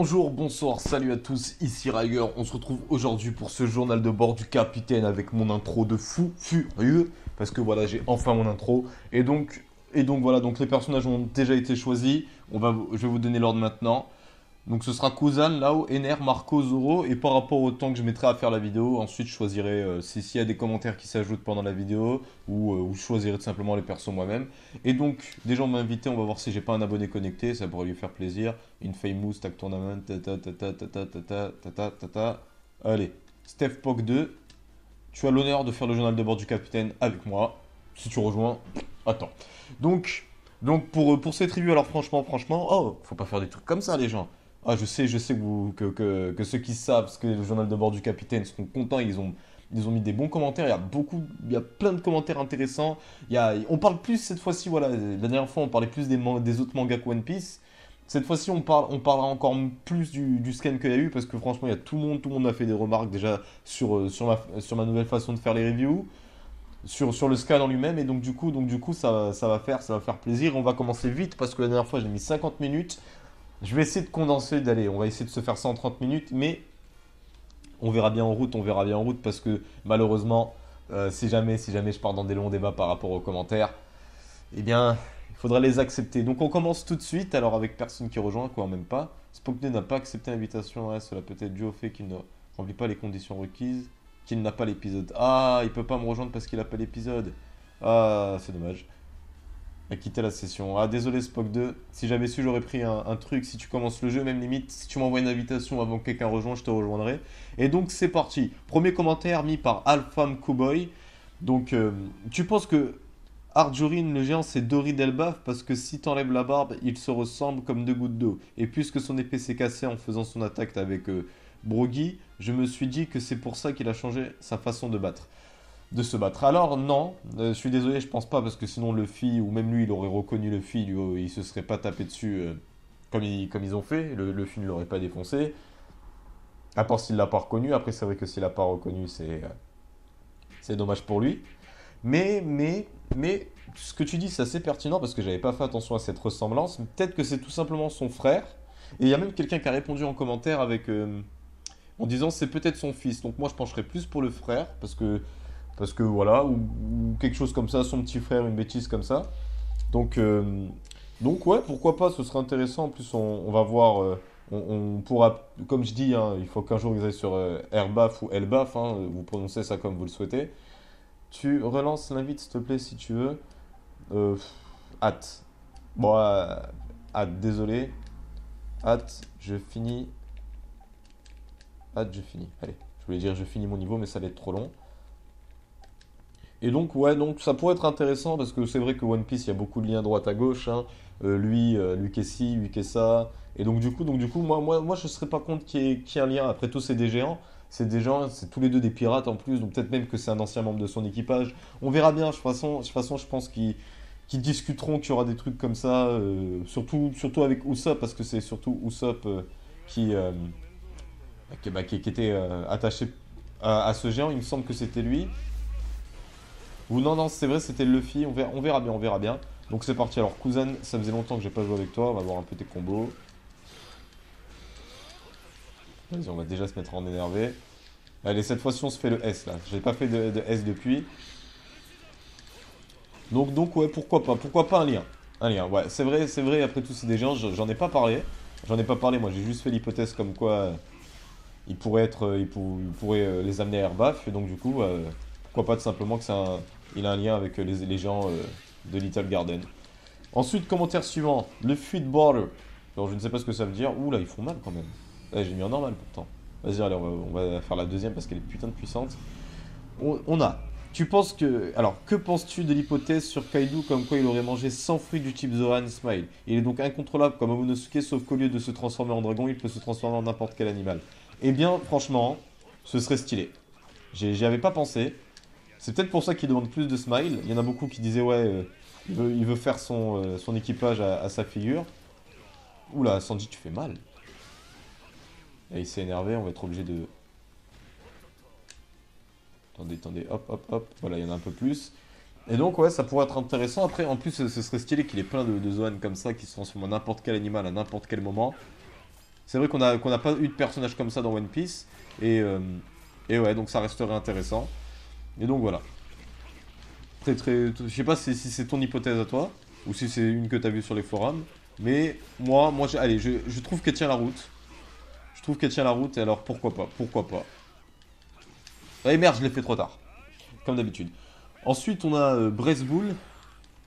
Bonjour, bonsoir, salut à tous, ici Riger. On se retrouve aujourd'hui pour ce journal de bord du capitaine avec mon intro de fou furieux. Parce que voilà, j'ai enfin mon intro. Et donc voilà, donc les personnages ont déjà été choisis. Je vais vous donner l'ordre maintenant. Donc ce sera Kuzan, Lao, Ener, Marco, Zoro. Et par rapport au temps que je mettrai à faire la vidéo, ensuite je choisirai s'il y a des commentaires qui s'ajoutent pendant la vidéo ou je choisirai tout simplement les persos moi-même. Et donc, des gens m'ont invité, on va voir si j'ai pas un abonné connecté, ça pourrait lui faire plaisir. Infamous, Tag Tournament, ta. Allez, Steph Pog 2, tu as l'honneur de faire le journal de bord du capitaine avec moi. Si tu rejoins, attends. Donc, pour cette review, alors franchement, oh, faut pas faire des trucs comme ça les gens. Ah, je sais que ceux qui savent ce que le journal de bord du capitaine seront contents, ils ont mis des bons commentaires, il y a plein de commentaires intéressants. On parle plus cette fois-ci, voilà, la dernière fois on parlait plus des autres mangas que One Piece. Cette fois-ci on parlera encore plus du scan qu'il y a eu, parce que franchement il y a tout le monde a fait des remarques déjà sur ma nouvelle façon de faire les reviews, sur le scan en lui-même, et donc du coup ça va faire plaisir. On va commencer vite, parce que la dernière fois j'ai mis 50 minutes. Je vais essayer de condenser, on va essayer de se faire ça en 30 minutes, mais on verra bien en route, parce que malheureusement, si jamais je pars dans des longs débats par rapport aux commentaires, eh bien, il faudra les accepter. Donc on commence tout de suite, alors avec personne qui rejoint, quoi, même pas. Spockney n'a pas accepté l'invitation, ouais, cela peut être dû au fait qu'il ne remplit pas les conditions requises, qu'il n'a pas l'épisode. Ah, il peut pas me rejoindre parce qu'il n'a pas l'épisode. Ah, c'est dommage. A quitté la session. Ah, désolé Spock 2. Si j'avais su, j'aurais pris un truc. Si tu commences le jeu, même limite, si tu m'envoies une invitation avant que quelqu'un rejoigne, je te rejoindrai. Et donc, c'est parti. Premier commentaire mis par Alpham Cowboy. Donc, tu penses que Arjorin, le géant, c'est Dory Delbaf parce que si t'enlèves la barbe, il se ressemble comme deux gouttes d'eau. Et puisque son épée s'est cassée en faisant son attaque avec Brogy, je me suis dit que c'est pour ça qu'il a changé sa façon de se battre. Alors non, je suis désolé, je pense pas, parce que sinon Luffy, ou même lui, il aurait reconnu Luffy, lui, il se serait pas tapé dessus comme ils ont fait, Luffy ne l'aurait pas défoncé, à part s'il l'a pas reconnu. Après c'est vrai que s'il l'a pas reconnu, c'est dommage pour lui. Mais, ce que tu dis, c'est assez pertinent, parce que j'avais pas fait attention à cette ressemblance. Peut-être que c'est tout simplement son frère, et il y a même quelqu'un qui a répondu en commentaire en disant c'est peut-être son fils. Donc moi je pencherais plus pour le frère, parce que voilà, ou quelque chose comme ça, son petit frère, une bêtise comme ça. Donc, euh, donc ouais, pourquoi pas, ce serait intéressant. En plus, on va voir, on pourra, comme je dis, hein, il faut qu'un jour ils aillent sur Airbaf ou Elbaf, hein, vous prononcez ça comme vous le souhaitez. Tu relances l'invite, s'il te plaît, si tu veux. Euh, hâte. Bon, hâte, désolé. Hâte, je finis. Hâte, je finis. Allez, je voulais dire je finis mon niveau, mais ça allait être trop long. Et donc, ouais, donc ça pourrait être intéressant, parce que c'est vrai que One Piece, il y a beaucoup de liens à droite à gauche, hein. Lui qui est ci, lui qui est ça. Et donc du coup, moi, je serais pas contre qu'il y ait un lien. Après tout, c'est des géants. C'est tous les deux des pirates en plus, donc peut-être même que c'est un ancien membre de son équipage. On verra bien. De toute façon, je pense qu'ils discuteront, qu'il y aura des trucs comme ça, surtout avec Usopp, parce que c'est surtout Usopp qui, euh, qui était attaché à ce géant. Il me semble que c'était lui. Ou non, non, c'est vrai, c'était Luffy. On verra bien, on verra bien. Donc c'est parti. Alors, Kuzan, ça faisait longtemps que j'ai pas joué avec toi. On va voir un peu tes combos. Vas-y, on va déjà se mettre en énervé. Allez, cette fois-ci, on se fait le S là. J'ai pas fait de S depuis. Donc ouais, pourquoi pas? Pourquoi pas un lien? Un lien, ouais. C'est vrai, après tout, c'est des gens, j'en ai pas parlé. J'en ai pas parlé, moi, j'ai juste fait l'hypothèse comme quoi il pourrait les amener à Airbaf. Et donc, du coup, pourquoi pas tout simplement il a un lien avec les gens de Little Garden. Ensuite, commentaire suivant, le Feed Border. Alors, je ne sais pas ce que ça veut dire. Ouh là, ils font mal quand même. Ouais, j'ai mis en normal pourtant. Vas-y, allez, on va faire la deuxième parce qu'elle est putain de puissante. On a. Que penses-tu de l'hypothèse sur Kaido comme quoi il aurait mangé 100 fruits du type Zohan Smile? Il est donc incontrôlable comme Momonosuke, sauf qu'au lieu de se transformer en dragon, il peut se transformer en n'importe quel animal. Eh bien, franchement, ce serait stylé. J'y avais pas pensé. C'est peut-être pour ça qu'il demande plus de Smile. Il y en a beaucoup qui disaient, ouais, il veut faire son équipage à sa figure. Oula, Sanji, tu fais mal. Et il s'est énervé, on va être obligé de... Attendez, hop, hop, hop. Voilà, il y en a un peu plus. Et donc, ouais, ça pourrait être intéressant. Après, en plus, ce serait stylé qu'il ait plein de Zoan comme ça qui se transforment en n'importe quel animal à n'importe quel moment. C'est vrai qu'on n'a pas eu de personnage comme ça dans One Piece. Et, euh, et ouais, donc ça resterait intéressant. Et donc voilà. Je sais pas si c'est ton hypothèse à toi, ou si c'est une que t'as vue sur les forums. Mais allez, je trouve qu'elle tient la route. Je trouve qu'elle tient la route, et alors pourquoi pas? Pourquoi pas? Ah, et merde, je l'ai fait trop tard. Comme d'habitude. Ensuite, on a Bull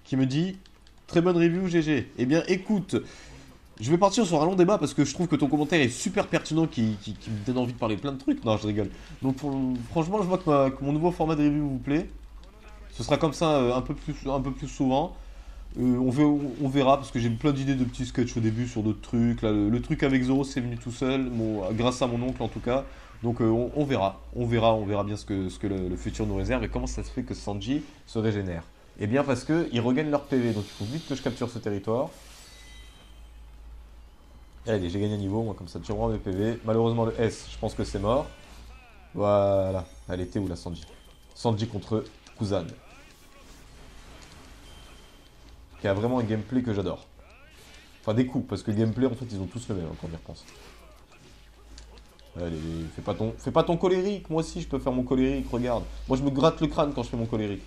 qui me dit très bonne review GG. Eh bien, écoute, je vais partir sur un long débat parce que je trouve que ton commentaire est super pertinent qui me donne envie de parler plein de trucs. Non, je rigole. Donc, franchement, je vois que mon nouveau format de review vous plaît. Ce sera comme ça un peu plus souvent. On verra parce que j'ai plein d'idées de petits sketchs au début sur d'autres trucs. Là, le truc avec Zoro, c'est venu tout seul, grâce à mon oncle en tout cas. Donc on verra. On verra bien ce que le futur nous réserve et comment ça se fait que Sanji se régénère. Eh bien parce qu'ils regagnent leur PV, donc il faut vite que je capture ce territoire. Allez, j'ai gagné un niveau, moi comme ça, tu rends mes PV. Malheureusement le S, je pense que c'est mort. Voilà. Elle était où la Sanji? Sanji contre Kuzan. Qui a vraiment un gameplay que j'adore. Enfin des coups, parce que le gameplay en fait ils ont tous le même quand on y repense. Allez, fais pas ton colérique, moi aussi je peux faire mon colérique, regarde. Moi je me gratte le crâne quand je fais mon colérique.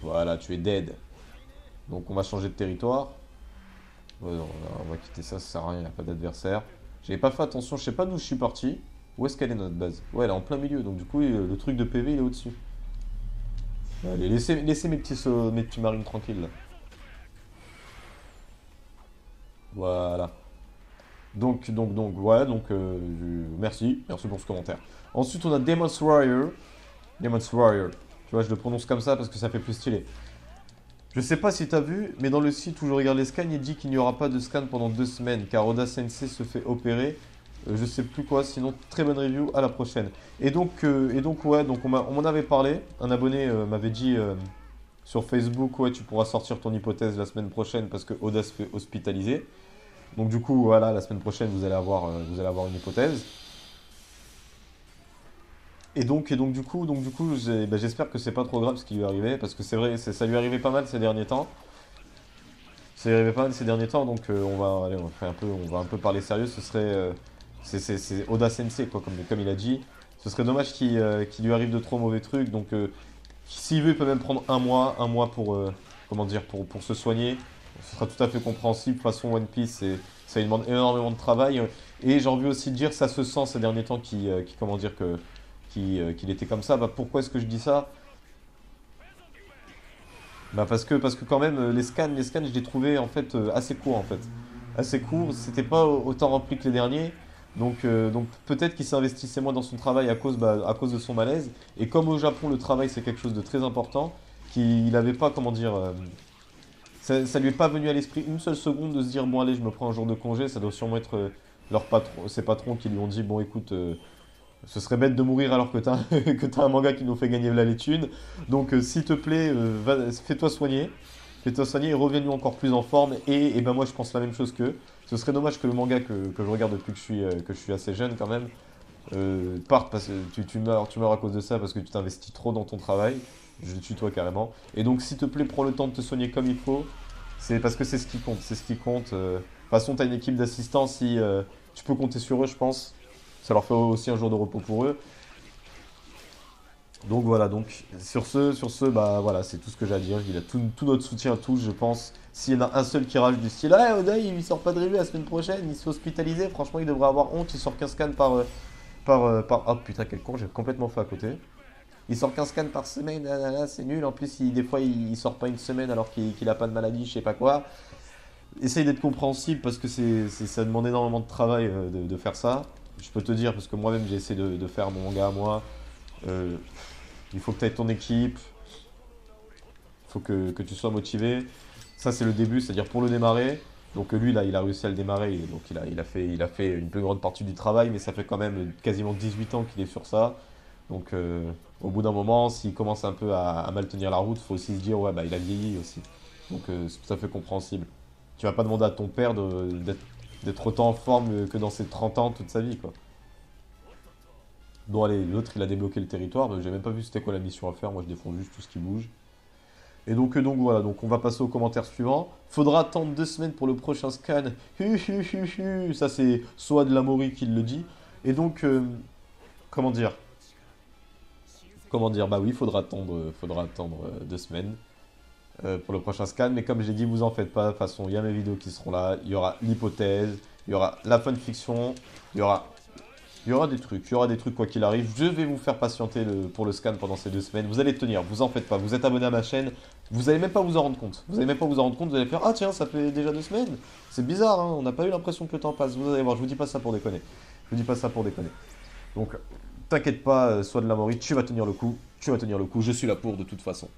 Voilà, tu es dead. Donc on va changer de territoire. Ouais, non, on va quitter ça, ça sert à rien, il n'y a pas d'adversaire. J'avais pas fait attention, je sais pas d'où je suis parti. Où est-ce qu'elle est notre base? Ouais, elle est en plein milieu, donc du coup le truc de PV il est au-dessus. Allez, laissez mes petits marines tranquilles là. Voilà. Ouais, merci pour ce commentaire. Ensuite, on a Demon's Warrior. Demon's Warrior. Tu vois, je le prononce comme ça parce que ça fait plus stylé. Je sais pas si t'as vu, mais dans le site où je regarde les scans, il dit qu'il n'y aura pas de scan pendant 2 semaines, car Oda Sensei se fait opérer. Je sais plus quoi, sinon très bonne review, à la prochaine. Ouais, donc on m'en avait parlé. Un abonné m'avait dit sur Facebook, ouais, tu pourras sortir ton hypothèse la semaine prochaine parce que Oda se fait hospitaliser. Donc du coup, voilà, la semaine prochaine, vous allez avoir une hypothèse. Du coup, j'espère que c'est pas trop grave ce qui lui est arrivé, parce que c'est vrai, ça lui est arrivé pas mal ces derniers temps. Ça lui est arrivé pas mal ces derniers temps, donc on va un peu parler sérieux. Ce serait, c'est Oda Sensei, quoi, comme il a dit. Ce serait dommage qu'il lui arrive de trop mauvais trucs, donc s'il veut, il peut même prendre un mois pour, comment dire, pour se soigner. Ce sera tout à fait compréhensible. De toute façon, One Piece, ça lui demande énormément de travail. Et j'ai envie aussi de dire, ça se sent ces derniers temps comment dire, qu'il était comme ça. Bah, pourquoi est-ce que je dis ça? Bah, parce que quand même, les scans, je les trouvais en fait assez courts en fait. Assez courts, c'était pas autant rempli que les derniers. Donc peut-être qu'il s'investissait moins dans son travail à cause de son malaise. Et comme au Japon, le travail c'est quelque chose de très important, qu'il n'avait pas, comment dire, ça lui est pas venu à l'esprit une seule seconde de se dire bon allez je me prends un jour de congé, ça doit sûrement être ses patrons qui lui ont dit bon écoute ce serait bête de mourir alors que t'as que t'as un manga qui nous fait gagner là les thunes. Donc s'il te plaît fais-toi soigner et reviens-nous encore plus en forme et ben moi je pense la même chose qu'eux. Ce serait dommage que le manga que je regarde depuis que je suis assez jeune quand même parte parce que tu meurs à cause de ça parce que tu t'investis trop dans ton travail. Je le tutoie carrément. Et donc, s'il te plaît, prends le temps de te soigner comme il faut. C'est parce que c'est ce qui compte. C'est ce qui compte. De toute façon, tu as une équipe d'assistants. Si tu peux compter sur eux, je pense. Ça leur fait aussi un jour de repos pour eux. Donc voilà. Donc sur ce, bah voilà, c'est tout ce que j'ai à dire. Il a tout notre soutien à tous, je pense. S'il y en a un seul qui rage du style, ah, Oda, il sort pas de revue la semaine prochaine, il se fait hospitaliser. Franchement, il devrait avoir honte. Il sort 15 scans par. Oh putain, quel con, j'ai complètement fait à côté. Il sort 15 scans par semaine, ah là là, c'est nul. En plus, des fois, il sort pas une semaine alors qu'il a pas de maladie, je sais pas quoi. Essaye d'être compréhensible parce que ça demande énormément de travail de faire ça. Je peux te dire, parce que moi-même, j'ai essayé de faire mon manga à moi. Euh, il faut que tu aies ton équipe, il faut que tu sois motivé. Ça, c'est le début, c'est-à-dire pour le démarrer. Donc lui, là, il a réussi à le démarrer. Donc il a fait une plus grande partie du travail, mais ça fait quand même quasiment 18 ans qu'il est sur ça. Donc au bout d'un moment, s'il commence un peu à mal tenir la route, il faut aussi se dire, ouais, bah il a vieilli aussi. Donc c'est tout à fait compréhensible. Tu vas pas demander à ton père d'être autant en forme que dans ses 30 ans toute sa vie, quoi. Bon allez, l'autre il a débloqué le territoire, j'ai même pas vu c'était quoi la mission à faire, moi je défends juste tout ce qui bouge. Et donc voilà, donc on va passer au commentaire suivant. Faudra attendre 2 semaines pour le prochain scan. Ça c'est soit de l'Amaury qui le dit. Et donc, comment dire? Comment dire? Bah oui, faudra attendre 2 semaines pour le prochain scan. Mais comme j'ai dit, vous en faites pas. De toute façon, il y a mes vidéos qui seront là. Il y aura l'hypothèse, il y aura la fanfiction, il y aura il y aura des trucs quoi qu'il arrive. Je vais vous faire patienter pour le scan pendant ces 2 semaines. Vous allez tenir, vous en faites pas. Vous êtes abonné à ma chaîne, vous allez même pas vous en rendre compte. Vous allez même pas vous en rendre compte, vous allez faire ah tiens, ça fait déjà 2 semaines. C'est bizarre, hein, on n'a pas eu l'impression que le temps passe. Vous allez voir, je vous dis pas ça pour déconner. Je vous dis pas ça pour déconner. Donc, t'inquiète pas, soit de la Maury, tu vas tenir le coup. Tu vas tenir le coup, je suis là pour de toute façon.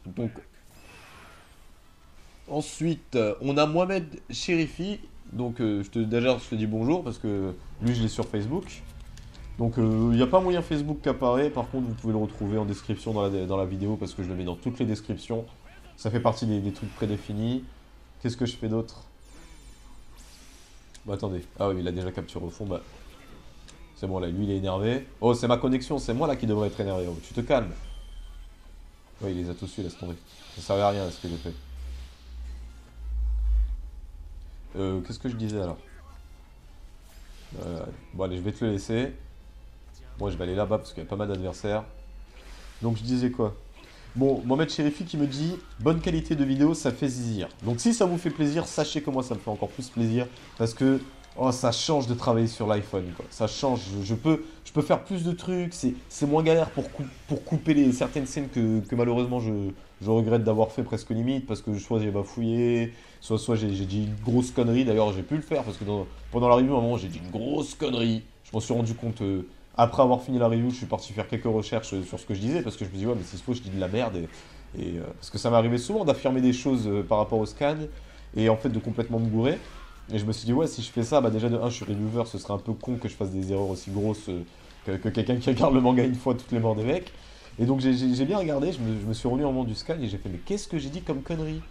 Donc, ensuite, on a Mohamed Chérifi. Donc, déjà, je te dis bonjour parce que lui, je l'ai sur Facebook. Donc, il n'y a pas moyen Facebook qui apparaît. Par contre, vous pouvez le retrouver en description dans la vidéo parce que je le mets dans toutes les descriptions. Ça fait partie des trucs prédéfinis. Qu'est-ce que je fais d'autre? Bah, attendez. Ah oui, il a déjà capturé au fond. Bah, c'est bon, là, lui, il est énervé. Oh, c'est ma connexion. C'est moi, là, qui devrais être énervé. Oh, tu te calmes. Oui, il les a tous eu, laisse tomber. Ça servait à rien, ce que j'ai fait. Qu'est-ce que je disais, alors? Bon, allez, je vais te le laisser. Moi, je vais aller là-bas parce qu'il y a pas mal d'adversaires. Donc, je disais quoi? Bon, Mohamed Chérifi qui me dit bonne qualité de vidéo, ça fait zizir. Donc, si ça vous fait plaisir, sachez que moi, ça me fait encore plus plaisir parce que oh, ça change de travailler sur l'iPhone, quoi. Ça change. Je peux faire plus de trucs. C'est moins galère pour couper certaines scènes que malheureusement je regrette d'avoir fait presque limite parce que soit j'ai bafouillé, soit j'ai dit une grosse connerie. D'ailleurs, j'ai pu le faire parce que pendant la review, à un moment, j'ai dit une grosse connerie. Je m'en suis rendu compte. Après avoir fini la review, je suis parti faire quelques recherches sur ce que je disais parce que je me dis, ouais, mais s'il se faut, je dis de la merde. Parce que ça m'arrivait souvent d'affirmer des choses par rapport au scan et en fait de complètement me gourer. Et je me suis dit, ouais, si je fais ça, bah déjà de un, je suis reviewer, ce serait un peu con que je fasse des erreurs aussi grosses que quelqu'un qui regarde le manga une fois toutes les morts des mecs. Et donc j'ai bien regardé, je me suis relu au moment du scan et j'ai fait, mais qu'est-ce que j'ai dit comme connerie?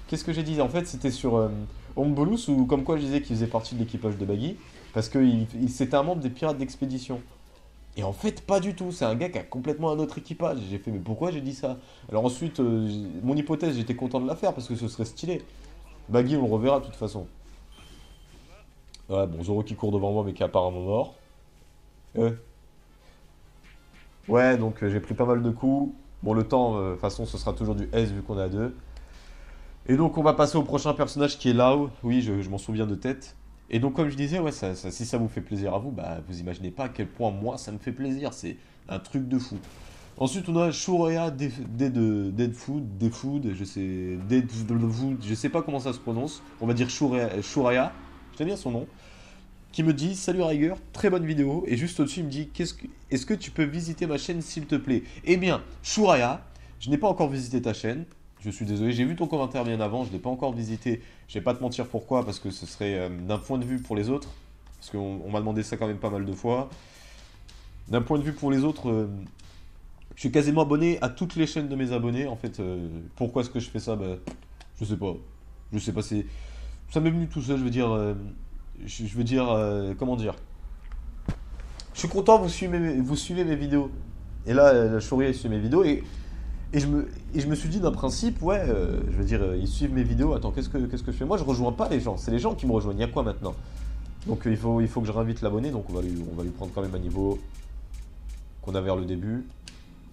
Qu'est-ce que j'ai dit? En fait, c'était sur Ombolus ou comme quoi je disais qu'il faisait partie de l'équipage de Baggy parce que c'était un membre des pirates d'expédition. Et en fait, pas du tout. C'est un gars qui a complètement un autre équipage. J'ai fait, mais pourquoi j'ai dit ça? Alors ensuite, mon hypothèse, j'étais content de la faire parce que ce serait stylé. Baggy, on le reverra de toute façon. Ouais, bon, Zoro qui court devant moi, mais qui est apparemment mort. Euh, Ouais, donc j'ai pris pas mal de coups. Bon, le temps, de toute façon, ce sera toujours du S vu qu'on est à deux. Et donc, on va passer au prochain personnage qui est Lao. Oui, je m'en souviens de tête. Et donc, comme je disais, ouais, si ça vous fait plaisir à vous, bah, vous imaginez pas à quel point moi ça me fait plaisir. C'est un truc de fou. Ensuite, on a Shuraya Deadfood, je sais pas comment ça se prononce. On va dire Shuraya, j'aime bien son nom, qui me dit salut Riger, très bonne vidéo. Et juste au-dessus, il me dit est-ce que tu peux visiter ma chaîne s'il te plaît? Eh bien, Shuraya, je n'ai pas encore visité ta chaîne. Je suis désolé, j'ai vu ton commentaire bien avant, je ne l'ai pas encore visité. Je vais pas te mentir pourquoi, parce que ce serait d'un point de vue pour les autres. Parce qu'on m'a demandé ça quand même pas mal de fois. D'un point de vue pour les autres, je suis quasiment abonné à toutes les chaînes de mes abonnés. En fait, pourquoi est-ce que je fais ça? Bah, je sais pas. Je sais pas, ça m'est venu tout seul, je veux dire. Je veux dire, comment dire? Je suis content, vous suivez mes vidéos. Et là, la Chouria, il suit mes vidéos. Et je me suis dit d'un principe, ouais, je veux dire, ils suivent mes vidéos. Attends, qu'est-ce que je fais? Moi, je rejoins pas les gens. C'est les gens qui me rejoignent. Il y a quoi maintenant? Donc, il faut que je réinvite l'abonné. Donc, on va lui prendre quand même un niveau qu'on a vers le début.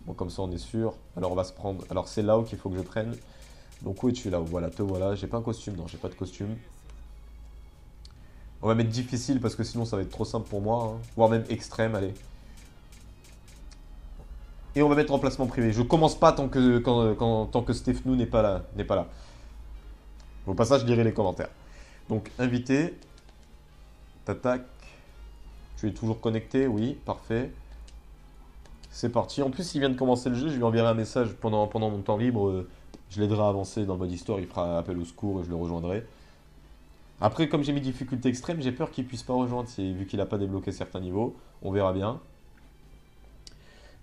Bon, comme ça, on est sûr. Alors, on va se prendre. Alors, c'est là où qu'il faut que je prenne. Donc, où es-tu là? Voilà, te voilà. J'ai pas un costume. Non, j'ai pas de costume. On va mettre difficile parce que sinon ça va être trop simple pour moi, hein. Voire même extrême, allez. Et on va mettre remplacement privé. Je commence pas tant que Stefano n'est pas là. Au passage, je lirai les commentaires. Donc, invité. T'attaques. Tu es toujours connecté? Oui, parfait. C'est parti. En plus, il vient de commencer le jeu. Je lui enverrai un message pendant mon temps libre. Je l'aiderai à avancer dans le mode histoire. Il fera appel au secours et je le rejoindrai. Après, comme j'ai mis difficulté extrême, j'ai peur qu'il puisse pas rejoindre, vu qu'il n'a pas débloqué certains niveaux. On verra bien.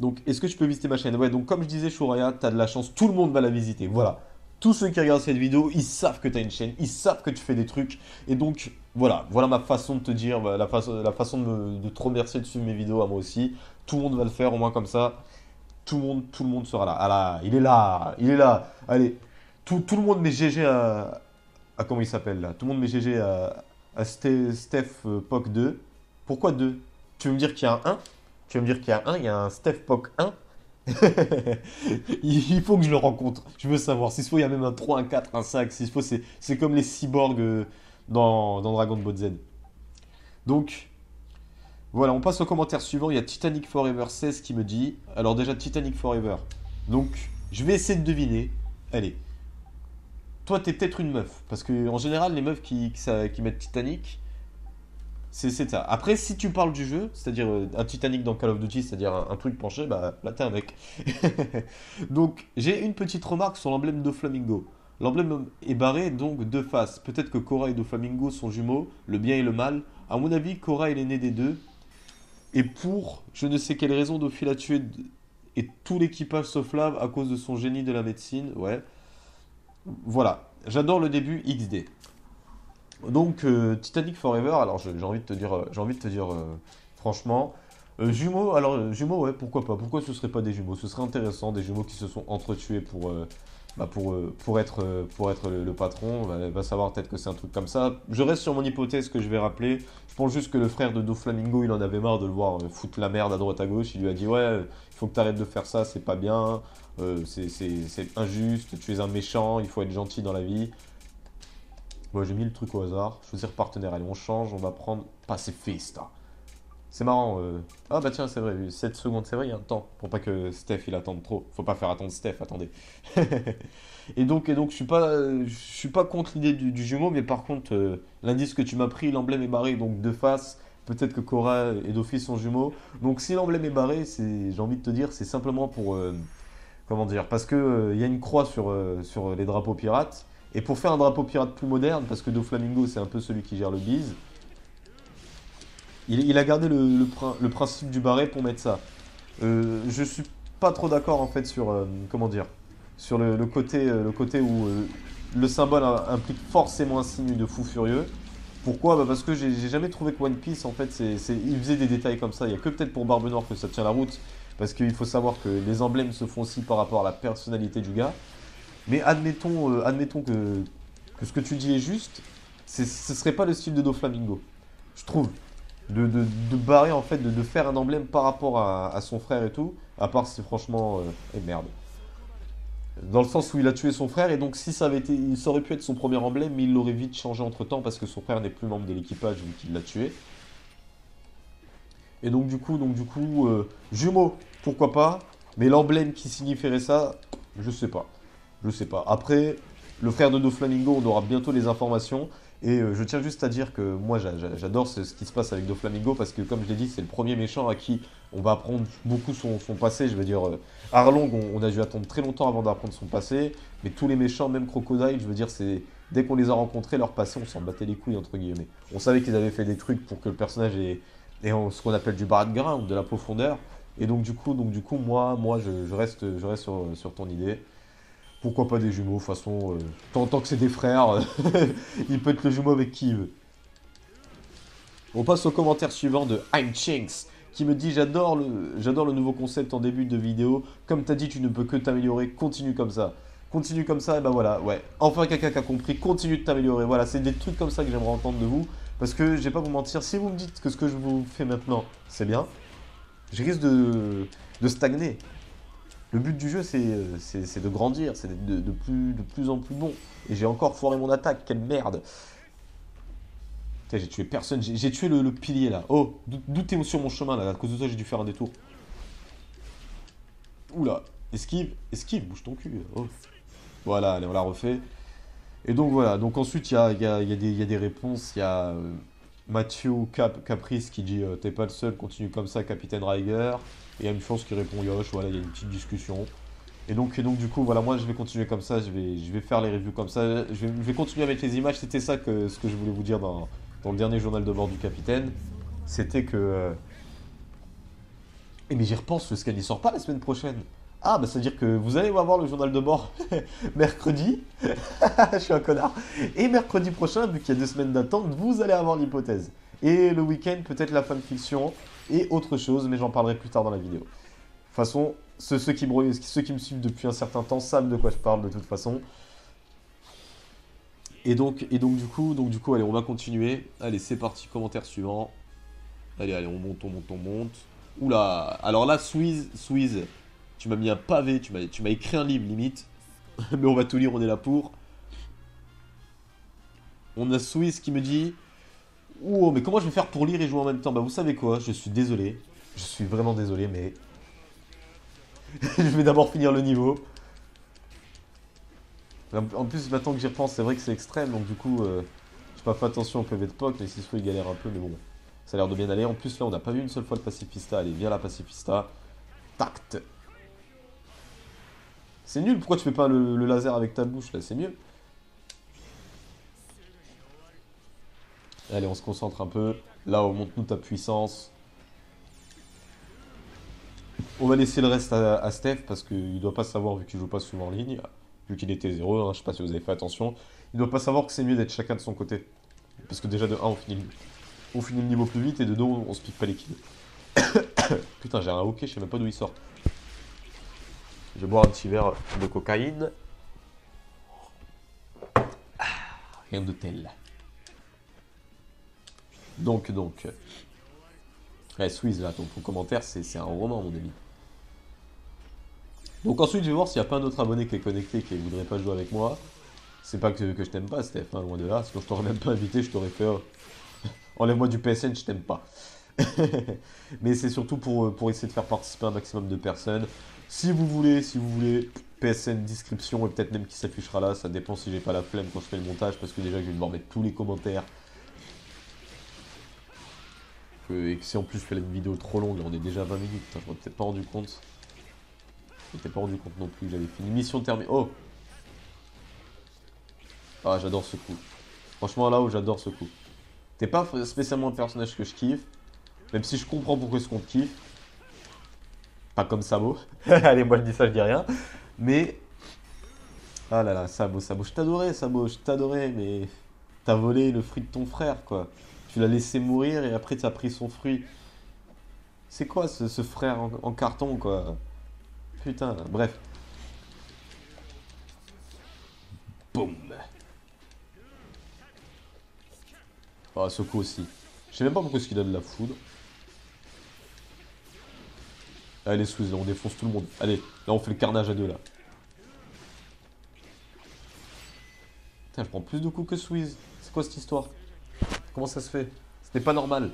Donc, est-ce que je peux visiter ma chaîne? Ouais, donc comme je disais, Shuraya, t'as de la chance, tout le monde va la visiter. Voilà. Tous ceux qui regardent cette vidéo, ils savent que tu as une chaîne, ils savent que tu fais des trucs. Et donc, voilà ma façon de te dire, la façon de te remercier de suivre mes vidéos à moi aussi. Tout le monde va le faire, au moins comme ça. tout le monde sera là. Ah là, il est là, il est là. Allez, tout le monde met GG à comment il s'appelle là. Tout le monde met GG à Steph Poc 2. Pourquoi 2? Tu veux me dire qu'il y a un 1? Tu veux me dire qu'il y a un 1? Il y a un Steph Poc 1? Il faut que je le rencontre. Je veux savoir. S'il faut, il y a même un 3, un 4, un 5. S'il faut, c'est comme les cyborgs dans Dragon Ball Z. Donc, voilà, on passe au commentaire suivant. Il y a Titanic Forever 16 qui me dit. Alors, déjà, Titanic Forever. Donc, je vais essayer de deviner. Allez. Toi, t'es peut-être une meuf. Parce que, en général, les meufs qui mettent Titanic, c'est ça. Après, si tu parles du jeu, c'est-à-dire un Titanic dans Call of Duty, c'est-à-dire un truc penché, bah là, t'es un mec. Donc, j'ai une petite remarque sur l'emblème de Flamingo. L'emblème est barré, donc deux faces. Peut-être que Korra et Doflamingo sont jumeaux, le bien et le mal. À mon avis, Korra est l'aîné des deux. Et pour je ne sais quelle raison, Dofi l'a tué et tout l'équipage sauf Lave à cause de son génie de la médecine. Ouais. Voilà. J'adore le début XD. Donc Titanic Forever. Alors j'ai envie de te dire, franchement, jumeaux. Alors jumeaux, ouais, pourquoi pas? Pourquoi ce serait pas des jumeaux? Ce serait intéressant, des jumeaux qui se sont entretués pour être le patron. Va savoir peut-être que c'est un truc comme ça. Je reste sur mon hypothèse que je vais rappeler. Je pense juste que le frère de Doflamingo, il en avait marre de le voir foutre la merde à droite à gauche. Il lui a dit ouais, il faut que tu arrêtes de faire ça, c'est pas bien, c'est injuste, tu es un méchant, il faut être gentil dans la vie. Bon, j'ai mis le truc au hasard. Choisir partenaire. Allez, on change, on va prendre pacifiste. C'est marrant. Ah bah tiens, c'est vrai, 7 secondes, c'est vrai, il y a un temps. Pour pas que Steph il attende trop. Faut pas faire attendre Steph, attendez. Je suis pas contre l'idée du jumeau, mais par contre, l'indice que tu m'as pris, l'emblème est barré, donc de face. Peut-être que Korra et Dofi sont jumeaux. Donc si l'emblème est barré, j'ai envie de te dire, c'est simplement pour, comment dire, parce que il y a une croix sur les drapeaux pirates. Et pour faire un drapeau pirate plus moderne, parce que Doflamingo c'est un peu celui qui gère le bise, il a gardé le principe du barré pour mettre ça. Je suis pas trop d'accord en fait sur comment dire, sur le côté où le symbole implique forcément un signe de fou furieux. Pourquoi? Bah parce que j'ai jamais trouvé que One Piece en fait il faisait des détails comme ça. Il y a que peut-être pour Barbe Noire que ça tient la route, parce qu'il faut savoir que les emblèmes se font aussi par rapport à la personnalité du gars. Mais admettons que ce que tu dis est juste, ce serait pas le style de Doflamingo, je trouve. De barrer en fait, de faire un emblème par rapport à son frère et tout, à part si franchement, merde. Dans le sens où il a tué son frère, et donc si ça aurait pu être son premier emblème, mais il l'aurait vite changé entre temps parce que son frère n'est plus membre de l'équipage vu qu'il l'a tué. Et jumeaux, pourquoi pas, mais l'emblème qui signifierait ça, je sais pas. Je sais pas. Après, le frère de Doflamingo, on aura bientôt les informations. Et je tiens juste à dire que moi, j'adore ce qui se passe avec Doflamingo parce que, comme je l'ai dit, c'est le premier méchant à qui on va apprendre beaucoup son passé. Je veux dire, Arlong, on a dû attendre très longtemps avant d'apprendre son passé. Mais tous les méchants, même Crocodile, je veux dire, dès qu'on les a rencontrés, leur passé, on s'en battait les couilles, entre guillemets. On savait qu'ils avaient fait des trucs pour que le personnage ait ce qu'on appelle du background, de la profondeur. Et donc, du coup moi je reste sur ton idée. Pourquoi pas des jumeaux, de toute façon, tant que c'est des frères, il peut être le jumeau avec qui il veut. On passe au commentaire suivant de I'm Chinks, qui me dit j'adore le nouveau concept en début de vidéo. Comme t'as dit, tu ne peux que t'améliorer, continue comme ça. Continue comme ça, et ben voilà, ouais. Enfin quelqu'un qui a compris, continue de t'améliorer. Voilà, c'est des trucs comme ça que j'aimerais entendre de vous. Parce que je vais pas vous mentir, si vous me dites que ce que je vous fais maintenant, c'est bien, je risque de stagner. Le but du jeu, c'est de grandir, c'est d'être de plus en plus bon. Et j'ai encore foiré mon attaque, quelle merde. Putain, j'ai tué personne, j'ai tué le pilier là. Oh, d'où t'es sur mon chemin là? À cause de toi, j'ai dû faire un détour. Oula, esquive, bouge ton cul. Oh. Voilà, allez, on l'a refait. Et donc voilà, donc ensuite il y a des réponses. Il y a Mathieu Caprice qui dit t'es pas le seul, continue comme ça, Capitaine Riger. Et il y a une chance qui répond Yosh, voilà, il y a une petite discussion. Et donc du coup, voilà, moi je vais continuer comme ça, je vais faire les reviews comme ça, je vais continuer avec les images, c'était ça ce que je voulais vous dire dans le dernier journal de bord du capitaine. C'était que... Eh mais j'y repense, le scan il sort pas la semaine prochaine. Ah bah ça veut dire que vous allez avoir le journal de bord mercredi, je suis un connard, et mercredi prochain, vu qu'il y a 2 semaines d'attente, vous allez avoir l'hypothèse. Et le week-end, peut-être la fanfiction et autre chose, mais j'en parlerai plus tard dans la vidéo. De toute façon, Ceux qui me suivent depuis un certain temps savent de quoi je parle de toute façon. Et donc, du coup, allez, on va continuer. Allez, c'est parti, commentaire suivant. Allez, on monte, on monte, on monte. Oula, alors là, Squeeze, tu m'as mis un pavé, tu m'as écrit un livre limite. Mais on va tout lire, on est là pour. On a Squeeze qui me dit... Oh, mais comment je vais faire pour lire et jouer en même temps? Bah vous savez quoi, je suis désolé. Je suis vraiment désolé, mais... je vais d'abord finir le niveau. En plus, maintenant que j'y repense, c'est vrai que c'est extrême, donc du coup, j'ai pas fait attention au PV de POC, mais s'il se faut, il galère un peu, mais bon, ça a l'air de bien aller. En plus, là, on n'a pas vu une seule fois le pacifista. Allez, viens la pacifista. Tact. C'est nul, pourquoi tu fais pas le laser avec ta bouche, là? C'est mieux. Allez, on se concentre un peu. Là, on monte nous ta puissance. On va laisser le reste à Steph, parce qu'il doit pas savoir, vu qu'il joue pas souvent en ligne. Vu qu'il était 0, hein, je sais pas si vous avez fait attention. Il doit pas savoir que c'est mieux d'être chacun de son côté. Parce que déjà, de 1, on finit le niveau plus vite, et de 2, on se pique pas les kills. Putain, j'ai un hockey, je sais même pas d'où il sort. Je vais boire un petit verre de cocaïne. Ah, rien de tel. Donc. Ouais, Swiss, là, ton commentaire, c'est un roman, mon ami. Donc ensuite, je vais voir s'il n'y a pas un autre abonné qui est connecté qui ne voudrait pas jouer avec moi. C'est pas que je t'aime pas, Steph, hein, loin de là. Sinon, je t'aurais même pas invité, je t'aurais fait... enlève-moi du PSN, je t'aime pas. Mais c'est surtout pour essayer de faire participer un maximum de personnes. Si vous voulez, PSN, description, et peut-être même qui s'affichera là. Ça dépend si j'ai pas la flemme quand je fais le montage, parce que déjà, je vais devoir mettre tous les commentaires. Et que si en plus je fais une vidéo trop longue, on est déjà à 20 minutes, je m'en ai peut-être pas rendu compte. Je m'étais pas rendu compte non plus, j'avais fini. Mission terminée. Oh! Ah, j'adore ce coup. Franchement, là où j'adore ce coup. T'es pas spécialement un personnage que je kiffe, même si je comprends pourquoi ce qu'on te kiffe. Pas comme Sabo. Allez, moi je dis ça, je dis rien. Mais... Ah là là, Sabo. Je t'adorais, Sabo, je t'adorais, mais... T'as volé le fruit de ton frère, quoi. Tu l'as laissé mourir et après tu as pris son fruit. C'est quoi ce frère en carton, quoi? Putain, bref. Boum. Ah, ce coup aussi. Je sais même pas pourquoi ce qu'il a de la foudre. Allez, Squeeze, là, on défonce tout le monde. Allez, là, on fait le carnage à deux, là. Putain, je prends plus de coups que Squeeze. C'est quoi cette histoire? Comment ça se fait? C'était pas normal.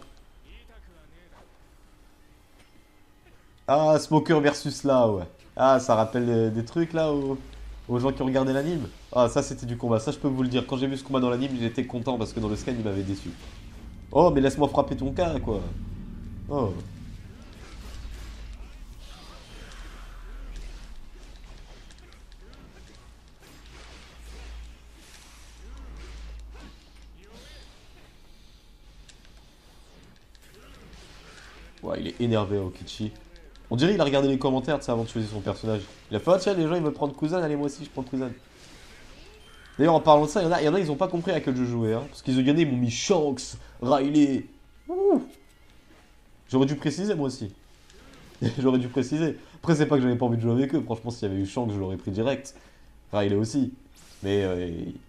Ah, Smoker versus là, ouais. Ah, ça rappelle des trucs, là, aux gens qui regardaient l'anime. Ah, ça, c'était du combat. Ça, je peux vous le dire. Quand j'ai vu ce combat dans l'anime, j'étais content parce que dans le scan, il m'avait déçu. Oh, mais laisse-moi frapper ton cas, quoi. Oh. Ouais, il est énervé, Okichi. On dirait qu'il a regardé les commentaires, tu sais, avant de choisir son personnage. Il a fait, ah tiens, les gens, ils veulent prendre Kuzan, allez, moi aussi, je prends Kuzan. D'ailleurs, en parlant de ça, il y en a, ils ont pas compris à quel jeu jouer, hein. Parce qu'ils ont gagné, ils m'ont mis Shanks, Riley. Ouh. J'aurais dû préciser, moi aussi. J'aurais dû préciser. Après, c'est pas que j'avais pas envie de jouer avec eux. Franchement, s'il y avait eu Shanks, je l'aurais pris direct. Riley aussi. Mais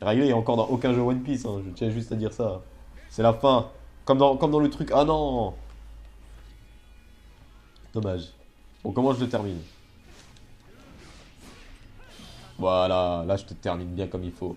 Riley est encore dans aucun jeu One Piece, hein. Je tiens juste à dire ça. C'est la fin. Comme dans le truc. Ah non! Dommage. Bon, comment je le termine? Voilà, là je te termine bien comme il faut.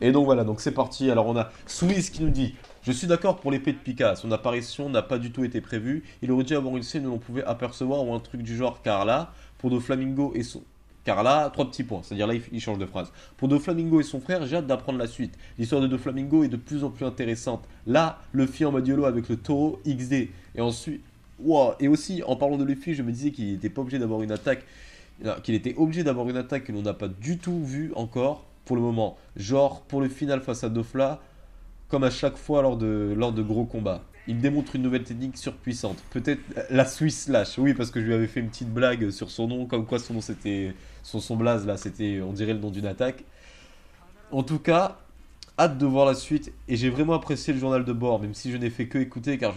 Et donc voilà, donc c'est parti. Alors on a Swiss qui nous dit: je suis d'accord pour l'épée de Pika. Son apparition n'a pas du tout été prévue. Il aurait dû avoir une scène où l'on pouvait apercevoir ou un truc du genre. Car là, pour Doflamingo et son. Car là, 3 petits points. C'est-à-dire là, il change de phrase. Pour Doflamingo et son frère, j'ai hâte d'apprendre la suite. L'histoire de Doflamingo est de plus en plus intéressante. Là, Luffy en mode YOLO avec le taureau XD. Et ensuite. Wow. Et aussi, en parlant de Luffy, je me disais qu'il n'était pas obligé d'avoir une attaque. Qu'il était obligé d'avoir une attaque que l'on n'a pas du tout vue encore pour le moment. Genre pour le final face à Dofla, comme à chaque fois lors de gros combats. Il démontre une nouvelle technique surpuissante. Peut-être la Swiss Slash, oui, parce que je lui avais fait une petite blague sur son nom, comme quoi son nom c'était. Son blaze là, c'était, on dirait le nom d'une attaque. En tout cas, hâte de voir la suite et j'ai vraiment apprécié le journal de bord, même si je n'ai fait que écouter car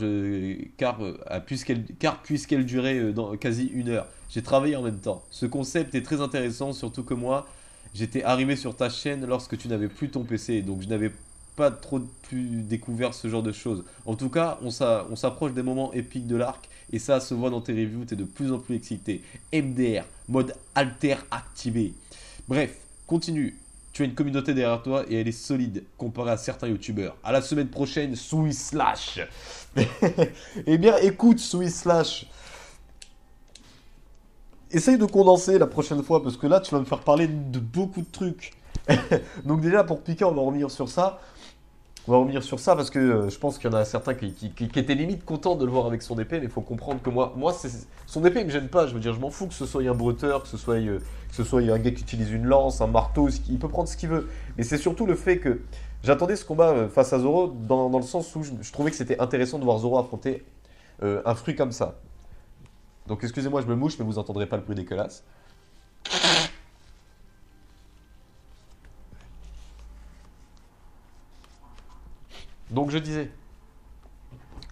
puisqu'elle durait dans quasi 1 heure, j'ai travaillé en même temps. Ce concept est très intéressant, surtout que moi, j'étais arrivé sur ta chaîne lorsque tu n'avais plus ton PC, donc je n'avais pas trop pu découvert ce genre de choses. En tout cas, on s'approche des moments épiques de l'arc et ça se voit dans tes reviews, t'es de plus en plus excité. MDR, mode alter activé. Bref, continue. Tu as une communauté derrière toi et elle est solide comparée à certains youtubeurs. À la semaine prochaine, Swiss Slash. Eh bien, écoute, Swiss Slash. Essaye de condenser la prochaine fois parce que là, tu vas me faire parler de beaucoup de trucs. Donc déjà, pour Pika, on va revenir sur ça. On va revenir sur ça parce que je pense qu'il y en a certains qui étaient limite contents de le voir avec son épée, mais il faut comprendre que son épée, il me gêne pas. Je veux dire, je m'en fous que ce soit un bretteur, que ce soit un gars qui utilise une lance, un marteau, il peut prendre ce qu'il veut. Mais c'est surtout le fait que j'attendais ce combat face à Zoro dans le sens où je trouvais que c'était intéressant de voir Zoro affronter un fruit comme ça. Donc excusez-moi, je me mouche, mais vous entendrez pas le bruit dégueulasse. Donc je disais,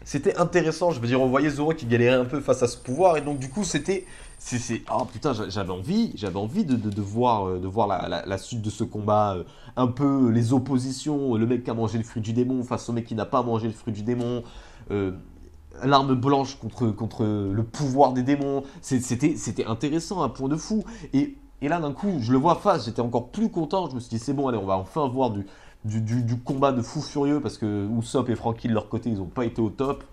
c'était intéressant, je veux dire, on voyait Zoro qui galérait un peu face à ce pouvoir, et donc du coup oh putain, j'avais envie de voir la suite de ce combat, un peu les oppositions, le mec qui a mangé le fruit du démon face au mec qui n'a pas mangé le fruit du démon, euh, l'arme blanche contre le pouvoir des démons, c'était intéressant, un point de fou, et là d'un coup, je le vois face, j'étais encore plus content, je me suis dit c'est bon, allez, on va enfin voir du combat de fou furieux, parce que Usopp et Franky de leur côté, ils n'ont pas été au top.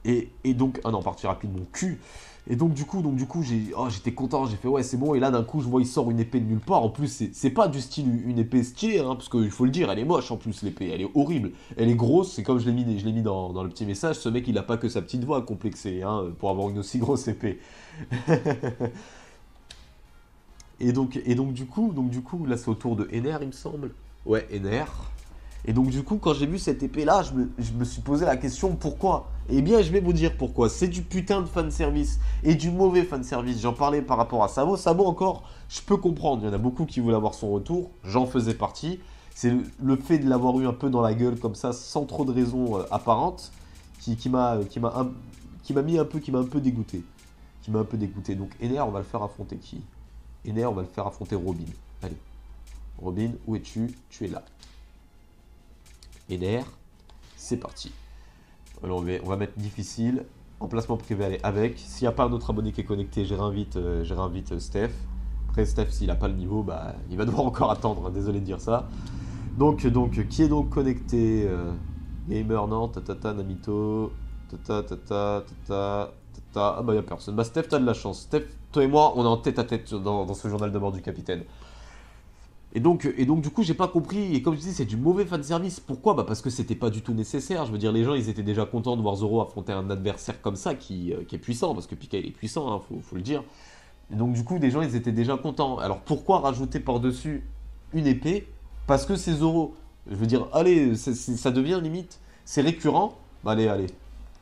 Et donc, ah non, parti rapide, mon cul. Et donc du coup, j'étais content, j'ai fait ouais, c'est bon. Et là, d'un coup, je vois, il sort une épée de nulle part. En plus, c'est pas du style une épée stylée, hein, parce qu'il faut le dire, elle est moche en plus, l'épée. Elle est horrible. Elle est grosse, c'est comme je l'ai mis dans le petit message. Ce mec, il a pas que sa petite voix complexée, hein, pour avoir une aussi grosse épée. Et donc, là, c'est au tour de Ener, il me semble. Ouais, Ener. Et donc du coup, quand j'ai vu cette épée-là, je me suis posé la question pourquoi. Eh bien, je vais vous dire pourquoi. C'est du putain de fanservice. Et du mauvais fanservice. J'en parlais par rapport à Sabo. Sabo encore, je peux comprendre. Il y en a beaucoup qui voulaient avoir son retour. J'en faisais partie. C'est le fait de l'avoir eu un peu dans la gueule comme ça, sans trop de raison apparente, qui m'a un peu dégoûté. Qui m'a un peu dégoûté. Donc Ener, on va le faire affronter qui? Ener, on va le faire affronter Robin. Allez. Robin, où es-tu? Tu es là. Ener, c'est parti. Alors, on va mettre difficile. Emplacement privé, allez, avec. S'il n'y a pas un autre abonné qui est connecté, je réinvite Steph. Après, Steph, s'il n'a pas le niveau, bah, il va devoir encore attendre. Hein, désolé de dire ça. Donc, qui est donc connecté Gamer, non, tatata, Namito, tata, tata, tata, tata. Ah bah, il n'y a personne. Bah, Steph, t'as de la chance. Steph, toi et moi, on est en tête à tête dans ce journal de bord du capitaine. Et donc, du coup, j'ai pas compris. Et comme je dis, c'est du mauvais fanservice. Pourquoi? Bah parce que c'était pas du tout nécessaire. Je veux dire, les gens, ils étaient déjà contents de voir Zoro affronter un adversaire comme ça qui est puissant. Parce que Pika, il est puissant, hein, faut le dire. Et donc, du coup, des gens, ils étaient déjà contents. Alors, pourquoi rajouter par-dessus une épée? Parce que c'est Zoro. Je veux dire, allez, ça devient limite. C'est récurrent. Bah, allez.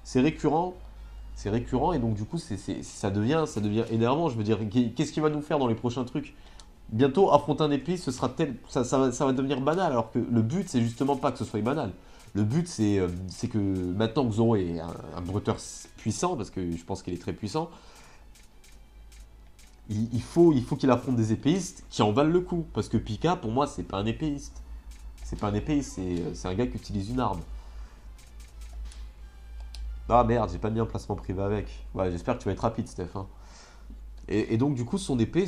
C'est récurrent. C'est récurrent. Et donc, du coup, ça devient énervant. Je veux dire, qu'est-ce qu'il va nous faire dans les prochains trucs? Bientôt, affronter un épée, ça va devenir banal, alors que le but, c'est justement pas que ce soit banal. Le but, c'est que maintenant que Zoro est un bretteur puissant, parce que je pense qu'il est très puissant, il faut qu'il affronte des épéistes qui en valent le coup. Parce que Pika, pour moi, c'est pas un épéiste. C'est pas un épéiste, c'est un gars qui utilise une arme. Ah merde, j'ai pas mis un placement privé avec. Ouais, j'espère que tu vas être rapide, Steph. Hein. Et donc, du coup, son épée,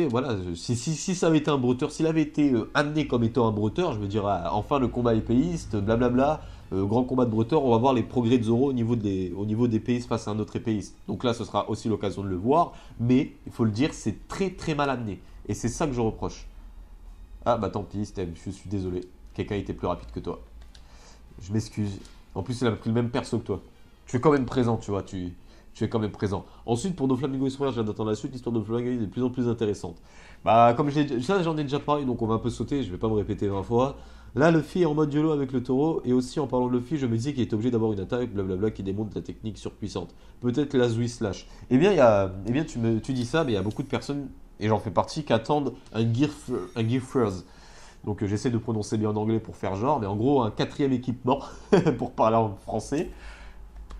voilà, si ça avait été un bretteur, s'il avait été amené comme étant un bretteur, je veux dire, enfin le combat épéiste, blablabla, grand combat de bretteur, on va voir les progrès de Zoro au niveau d'épéiste face à un autre épéiste. Donc là, ce sera aussi l'occasion de le voir, mais il faut le dire, c'est très très mal amené. Et c'est ça que je reproche. Ah bah tant pis, Steve, je suis désolé. Quelqu'un était plus rapide que toi. Je m'excuse. En plus, il a pris le même perso que toi. Tu es quand même présent, tu vois, tu es quand même présent. Ensuite, pour nos Flamingo et Frères, j'ai hâte d'attendre la suite. L'histoire de Flamingo est de plus en plus intéressante. Bah, comme ça, j'en ai déjà parlé, donc on va un peu sauter. Je vais pas me répéter 20 fois. Là, Luffy est en mode YOLO avec le taureau. Et aussi, en parlant de Luffy, je me disais qu'il était obligé d'avoir une attaque, blablabla, qui démontre la technique surpuissante. Peut-être la Zui Slash. Eh bien, tu dis ça, mais il y a beaucoup de personnes, et j'en fais partie, qui attendent un Gear First. Donc j'essaie de prononcer bien en anglais pour faire genre, mais en gros un quatrième équipement, pour parler en français.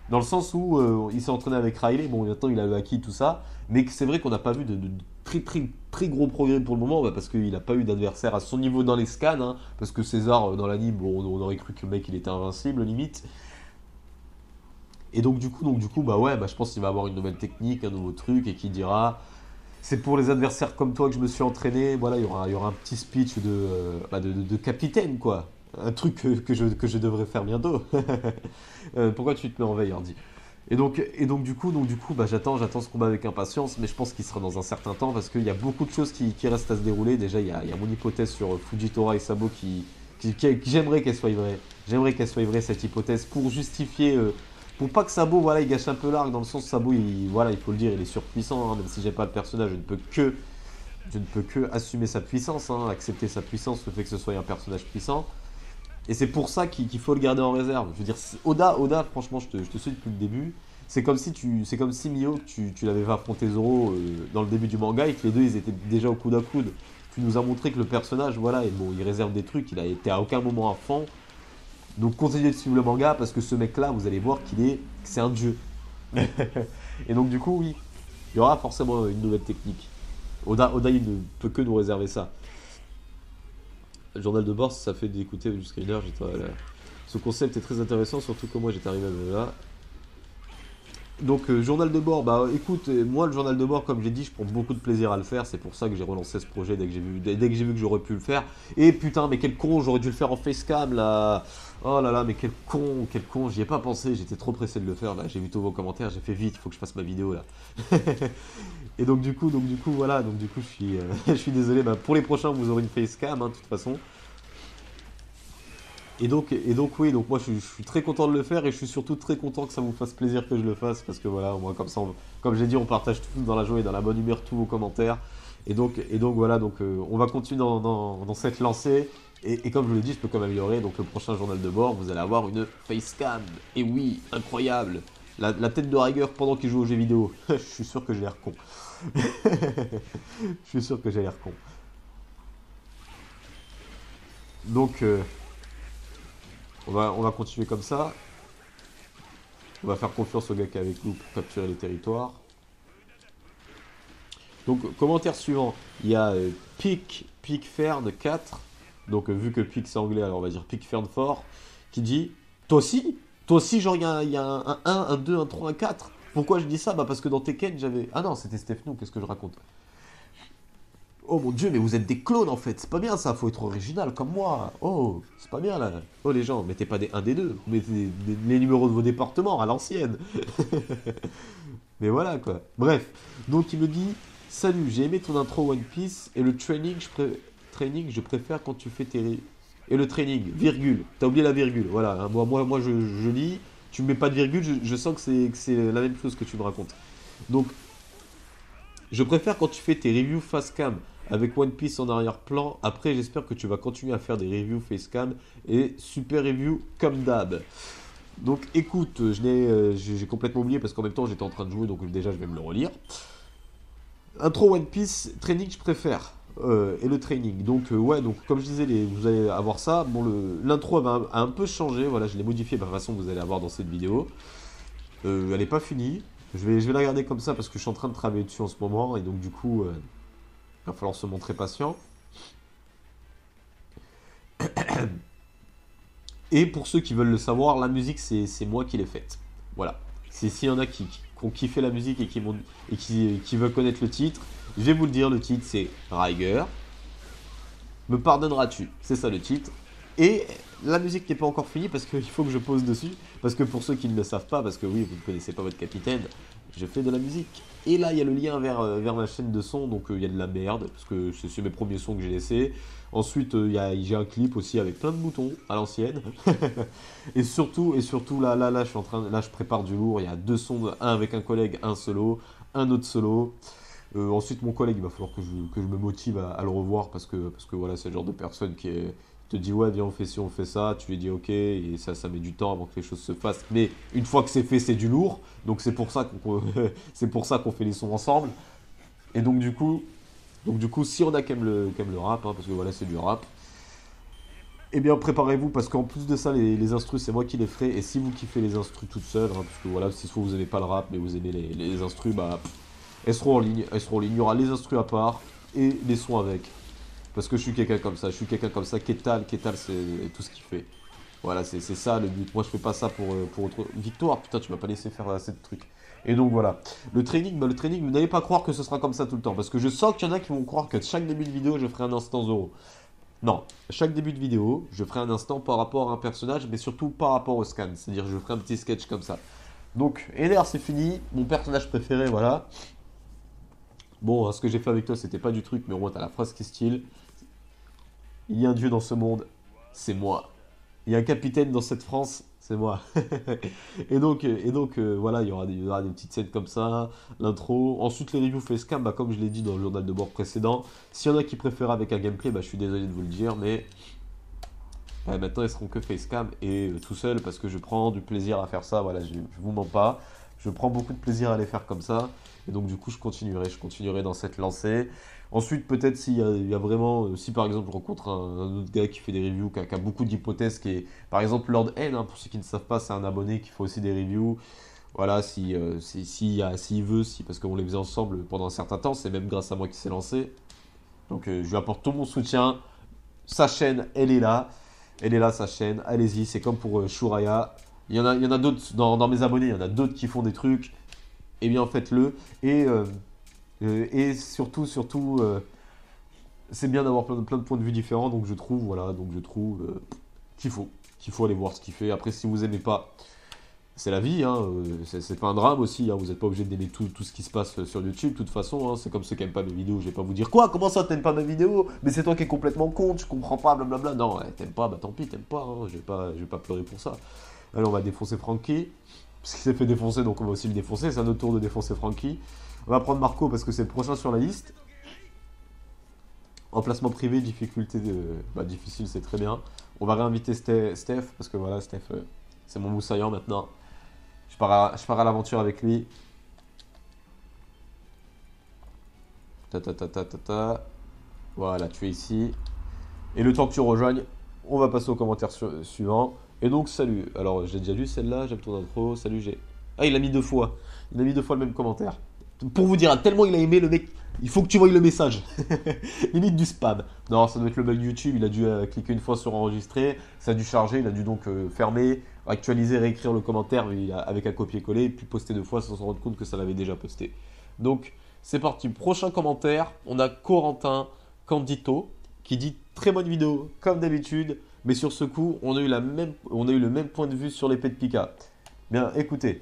Dans le sens où il s'est entraîné avec Riley, bon maintenant il a le acquis tout ça, mais c'est vrai qu'on n'a pas vu de très, très, très gros progrès pour le moment, bah, parce qu'il n'a pas eu d'adversaire à son niveau dans les scans, hein, parce que César dans l'anime, bon, on aurait cru que le mec il était invincible limite. Et donc du coup, bah ouais, bah, je pense qu'il va avoir une nouvelle technique, un nouveau truc, et qui dira, c'est pour les adversaires comme toi que je me suis entraîné, voilà, il y aura un petit speech de capitaine, quoi. Un truc que je devrais faire bientôt. Pourquoi tu te mets en veille, Hardy? Et donc du coup, bah, j'attends ce combat avec impatience, mais je pense qu'il sera dans un certain temps parce qu'il y a beaucoup de choses qui restent à se dérouler. Déjà, il y a mon hypothèse sur Fujitora et Sabo qui j'aimerais qu'elle soit vraie. J'aimerais qu'elle soit vraie cette hypothèse pour justifier, pour pas que Sabo, voilà, il gâche un peu l'arc dans le sens où Sabo, voilà, il faut le dire, il est surpuissant. Hein, même si j'ai pas le personnage, je ne peux que assumer sa puissance, hein, accepter sa puissance, le fait que ce soit un personnage puissant. Et c'est pour ça qu'il faut le garder en réserve. Je veux dire, Oda, franchement, je te suis depuis le début. C'est comme si Mio, tu l'avais fait affronter Zoro dans le début du manga et que les deux, ils étaient déjà au coude à coude. Tu nous as montré que le personnage, voilà, et bon, il réserve des trucs, il a été à aucun moment à fond. Donc continuez de suivre le manga parce que ce mec-là, vous allez voir c'est un dieu. Et donc du coup, oui, il y aura forcément une nouvelle technique. Oda, il ne peut que nous réserver ça. Le journal de bord, ça fait d'écouter du screener. Ce concept est très intéressant, surtout que moi j'étais arrivé à là. Donc, journal de bord, bah écoute, moi le journal de bord, comme j'ai dit, je prends beaucoup de plaisir à le faire. C'est pour ça que j'ai relancé ce projet dès que j'ai vu que j'aurais pu le faire. Et putain, mais quel con, j'aurais dû le faire en facecam là. Oh là là, mais quel con, j'y ai pas pensé, j'étais trop pressé de le faire là. J'ai vu tous vos commentaires, j'ai fait vite, il faut que je fasse ma vidéo là. Et donc du coup, voilà, donc du coup, je suis désolé. Bah, pour les prochains, vous aurez une facecam, hein, de toute façon. Et donc oui, donc moi je suis très content de le faire et je suis surtout très content que ça vous fasse plaisir que je le fasse parce que voilà, moi comme ça, comme j'ai dit, on partage tout dans la joie et dans la bonne humeur tous vos commentaires. Et donc voilà, donc on va continuer dans cette lancée. Et comme je vous l'ai dit, je peux quand même améliorer. Donc le prochain journal de bord, vous allez avoir une facecam. Et oui, incroyable. La tête de Riger pendant qu'il joue aux jeux vidéo. Je suis sûr que j'ai l'air con. Je suis sûr que j'ai l'air con. Donc on va continuer comme ça. On va faire confiance au gars qui est avec nous pour capturer les territoires. Donc, commentaire suivant. Il y a Pickfern 4. Donc, vu que Pick c'est anglais, alors on va dire Pickfern fort. Qui dit: Toi aussi? Toi aussi, genre, il y a un 1, un 2, un 3, un 4. Pourquoi je dis ça? Bah, parce que dans Tekken, j'avais. Ah non, c'était Stefano, qu'est-ce que je raconte? Oh mon dieu, mais vous êtes des clones en fait, c'est pas bien ça, faut être original comme moi. Oh, c'est pas bien là. Oh les gens, mettez pas des 1 des 2, vous mettez les numéros de vos départements à l'ancienne. Mais voilà quoi. Bref, donc il me dit: Salut, j'ai aimé ton intro One Piece et le training, je préfère quand tu fais tes. Et le training, virgule. T'as oublié la virgule, voilà. Hein. Moi je lis, tu me mets pas de virgule, je sens que c'est la même chose que tu me racontes. Donc, je préfère quand tu fais tes reviews face cam avec One Piece en arrière-plan. Après, j'espère que tu vas continuer à faire des reviews face cam et super review comme d'hab. Donc écoute, j'ai complètement oublié parce qu'en même temps j'étais en train de jouer, donc déjà je vais me le relire. Intro One Piece, training je préfère. Et le training. Donc ouais, donc comme je disais, vous allez avoir ça. Bon, l'intro a un peu changé, voilà, je l'ai modifié de la façon que vous allez avoir dans cette vidéo. Elle n'est pas finie. Je vais la garder comme ça parce que je suis en train de travailler dessus en ce moment et donc du coup, il va falloir se montrer patient. Et pour ceux qui veulent le savoir, la musique, c'est moi qui l'ai faite. Voilà. S'il y en a qui ont kiffé la musique et qui veulent connaître le titre, je vais vous le dire, le titre c'est Riger. Me pardonneras-tu? C'est ça le titre. Et la musique n'est pas encore finie parce qu'il faut que je pose dessus. Parce que pour ceux qui ne le savent pas, parce que oui, vous ne connaissez pas votre capitaine, je fais de la musique. Et là, il y a le lien vers ma chaîne de son, donc il y a de la merde, parce que c'est mes premiers sons que j'ai laissés. Ensuite, j'ai un clip aussi avec plein de boutons à l'ancienne. et surtout, là, je prépare du lourd. Il y a 2 sons, un avec un collègue, un solo, un autre solo. Ensuite, mon collègue, il va falloir que je me motive à le revoir parce que voilà, c'est le genre de personne qui te dit ouais, viens, on fait ci, on fait ça. Tu lui dis ok, et ça met du temps avant que les choses se fassent. Mais une fois que c'est fait, c'est du lourd. Donc c'est pour ça qu'on fait les sons ensemble. Et donc du coup, si on a quand même le rap, hein, parce que voilà, c'est du rap. Eh bien, préparez-vous parce qu'en plus de ça, les instrus, c'est moi qui les ferai. Et si vous kiffez les instrus toutes seules, hein, parce que voilà, si soit vous aimez pas le rap, mais vous aimez les instrus, bah, elles seront en ligne. Elles seront en ligne. Il y aura les instrus à part et les sons avec. Parce que je suis quelqu'un comme ça. Je suis quelqu'un comme ça. Ketal, c'est tout ce qu'il fait. Voilà, c'est ça le but. Moi, je fais pas ça pour autre. Victoire, putain, tu m'as pas laissé faire assez de trucs. Et donc voilà. Le training, vous n'allez pas croire que ce sera comme ça tout le temps. Parce que je sens qu'il y en a qui vont croire que chaque début de vidéo, je ferai un instant zéro. Non, chaque début de vidéo, je ferai un instant par rapport à un personnage, mais surtout par rapport au scan. C'est-à-dire, je ferai un petit sketch comme ça. Donc, Eder, c'est fini. Mon personnage préféré, voilà. Bon, ce que j'ai fait avec toi, c'était pas du truc, mais au moins, t'as la phrase qui style. Il y a un dieu dans ce monde, c'est moi. Il y a un capitaine dans cette France, c'est moi. Voilà, il y aura des petites scènes comme ça, l'intro. Ensuite, les reviews facecam, bah, comme je l'ai dit dans le journal de bord précédent, s'il y en a qui préfèrent avec un gameplay, bah, je suis désolé de vous le dire, mais maintenant, ils seront que facecam et tout seul parce que je prends du plaisir à faire ça. Voilà, je vous mens pas. Je prends beaucoup de plaisir à les faire comme ça. Et donc, du coup, je continuerai dans cette lancée. Ensuite, peut-être il y a vraiment, si par exemple je rencontre un autre gars qui fait des reviews, qui a beaucoup d'hypothèses, qui est, par exemple, Lord N, hein, pour ceux qui ne savent pas, c'est un abonné qui fait aussi des reviews. Voilà, s'il veut, parce qu'on les faisait ensemble pendant un certain temps, c'est même grâce à moi qu'il s'est lancé. Donc, je lui apporte tout mon soutien. Sa chaîne, elle est là. Elle est là, sa chaîne. Allez-y, c'est comme pour Shuraya. Il y en a d'autres dans mes abonnés, il y en a d'autres qui font des trucs. Eh bien, faites-le. Et surtout, c'est bien d'avoir plein de points de vue différents. Donc, je trouve, voilà, qu'il faut aller voir ce qu'il fait. Après, si vous aimez pas, c'est la vie, hein, c'est pas un drame aussi, hein, vous n'êtes pas obligé d'aimer tout ce qui se passe sur YouTube, de toute façon, hein, c'est comme ceux qui n'aiment pas mes vidéos, je vais pas vous dire quoi, comment ça t'aimes pas mes vidéos, mais c'est toi qui es complètement con, tu comprends pas, blablabla, non, ouais, t'aimes pas, bah tant pis, t'aimes pas, hein, je vais pas pleurer pour ça. Alors on va défoncer Frankie, parce qu'il s'est fait défoncer, donc on va aussi le défoncer, c'est à notre tour de défoncer Frankie. On va prendre Marco parce que c'est le prochain sur la liste. Emplacement privé, difficulté difficile, c'est très bien. On va réinviter Steph, parce que voilà, Steph, c'est mon moussaillant maintenant. Je pars à l'aventure avec lui. Ta. Voilà, tu es ici. Et le temps que tu rejoignes, on va passer au commentaire suivant. Et donc, salut. Alors, j'ai déjà lu celle-là, j'aime ton intro. Salut, j'ai. Ah, il a mis deux fois. Il a mis deux fois le même commentaire. Pour vous dire, tellement il a aimé le mec, il faut que tu voyes le message. Limite du spam. Non, ça doit être le bug YouTube. Il a dû cliquer une fois sur enregistrer. Ça a dû charger. Il a dû donc fermer, actualiser, réécrire le commentaire avec un copier-coller. Et puis poster deux fois sans se rendre compte que ça l'avait déjà posté. Donc, c'est parti. Prochain commentaire. On a Corentin Candito qui dit très bonne vidéo, comme d'habitude. Mais sur ce coup, on a eu le même point de vue sur l'épée de Pika. Bien, écoutez.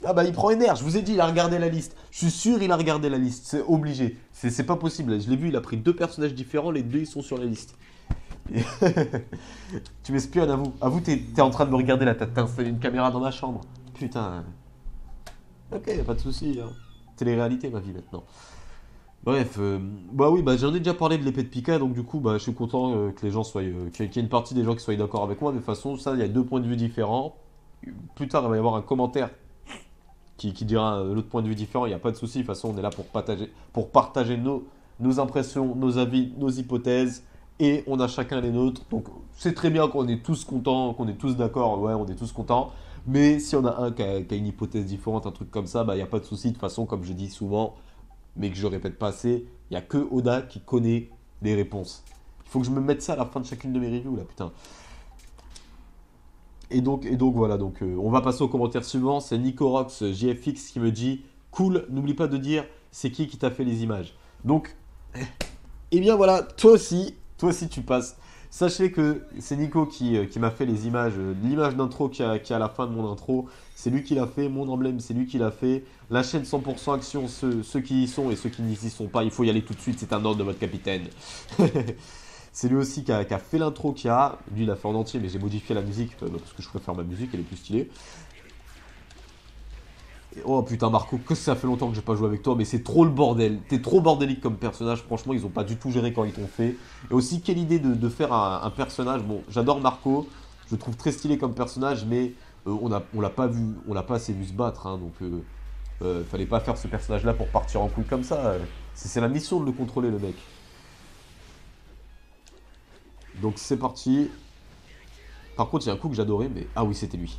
Ah bah il prend énergie, je vous ai dit, il a regardé la liste. Je suis sûr il a regardé la liste, c'est obligé. C'est pas possible, je l'ai vu, il a pris deux personnages différents, les deux ils sont sur la liste. Tu m'espionnes, avoue. Avoue, t'es en train de me regarder là, t'as installé une caméra dans ma chambre. Putain. Ok, y a pas de souci. Hein. Télé-réalité ma vie maintenant. Bref, bah oui, bah j'en ai déjà parlé de l'épée de Pika, donc du coup, bah je suis content que les gens soient, qu'il y ait une partie des gens qui soient d'accord avec moi, mais de toute façon, ça, il y a deux points de vue différents. Plus tard, il va y avoir un commentaire qui dira l'autre point de vue différent, il n'y a pas de souci. De toute façon, on est là pour partager nos impressions, nos avis, nos hypothèses, et on a chacun les nôtres. Donc, c'est très bien qu'on est tous contents, qu'on est tous d'accord, ouais, on est tous contents. Mais si on a un qui a une hypothèse différente, un truc comme ça, bah, il n'y a pas de souci. De toute façon, comme je dis souvent, mais que je répète pas assez, il n'y a que Oda qui connaît les réponses. Il faut que je me mette ça à la fin de chacune de mes reviews, là, putain. Et donc voilà, on va passer au commentaire suivant. C'est Nicorox JFX qui me dit cool, n'oublie pas de dire c'est qui t'a fait les images. Donc, eh bien voilà, toi aussi tu passes. Sachez que c'est Nico qui m'a fait les images, l'image d'intro qui est à la fin de mon intro, c'est lui qui l'a fait, mon emblème c'est lui qui l'a fait, la chaîne 100% action, ceux qui y sont et ceux qui n'y y sont pas, il faut y aller tout de suite, c'est un ordre de votre capitaine. C'est lui aussi qui a fait l'intro lui il a fait en entier mais j'ai modifié la musique parce que je préfère ma musique, elle est plus stylée. Et oh putain Marco, que ça fait longtemps que j'ai pas joué avec toi, mais c'est trop le bordel, t'es trop bordélique comme personnage, franchement ils ont pas du tout géré quand ils t'ont fait. Et aussi quelle idée de faire un personnage, bon j'adore Marco, je le trouve très stylé comme personnage, mais on l'a pas vu, on l'a pas assez vu se battre, hein, donc fallait pas faire ce personnage là pour partir en couille comme ça, c'est la mission de le contrôler le mec. Donc c'est parti. Par contre, il y a un coup que j'adorais, mais... Ah oui, c'était lui.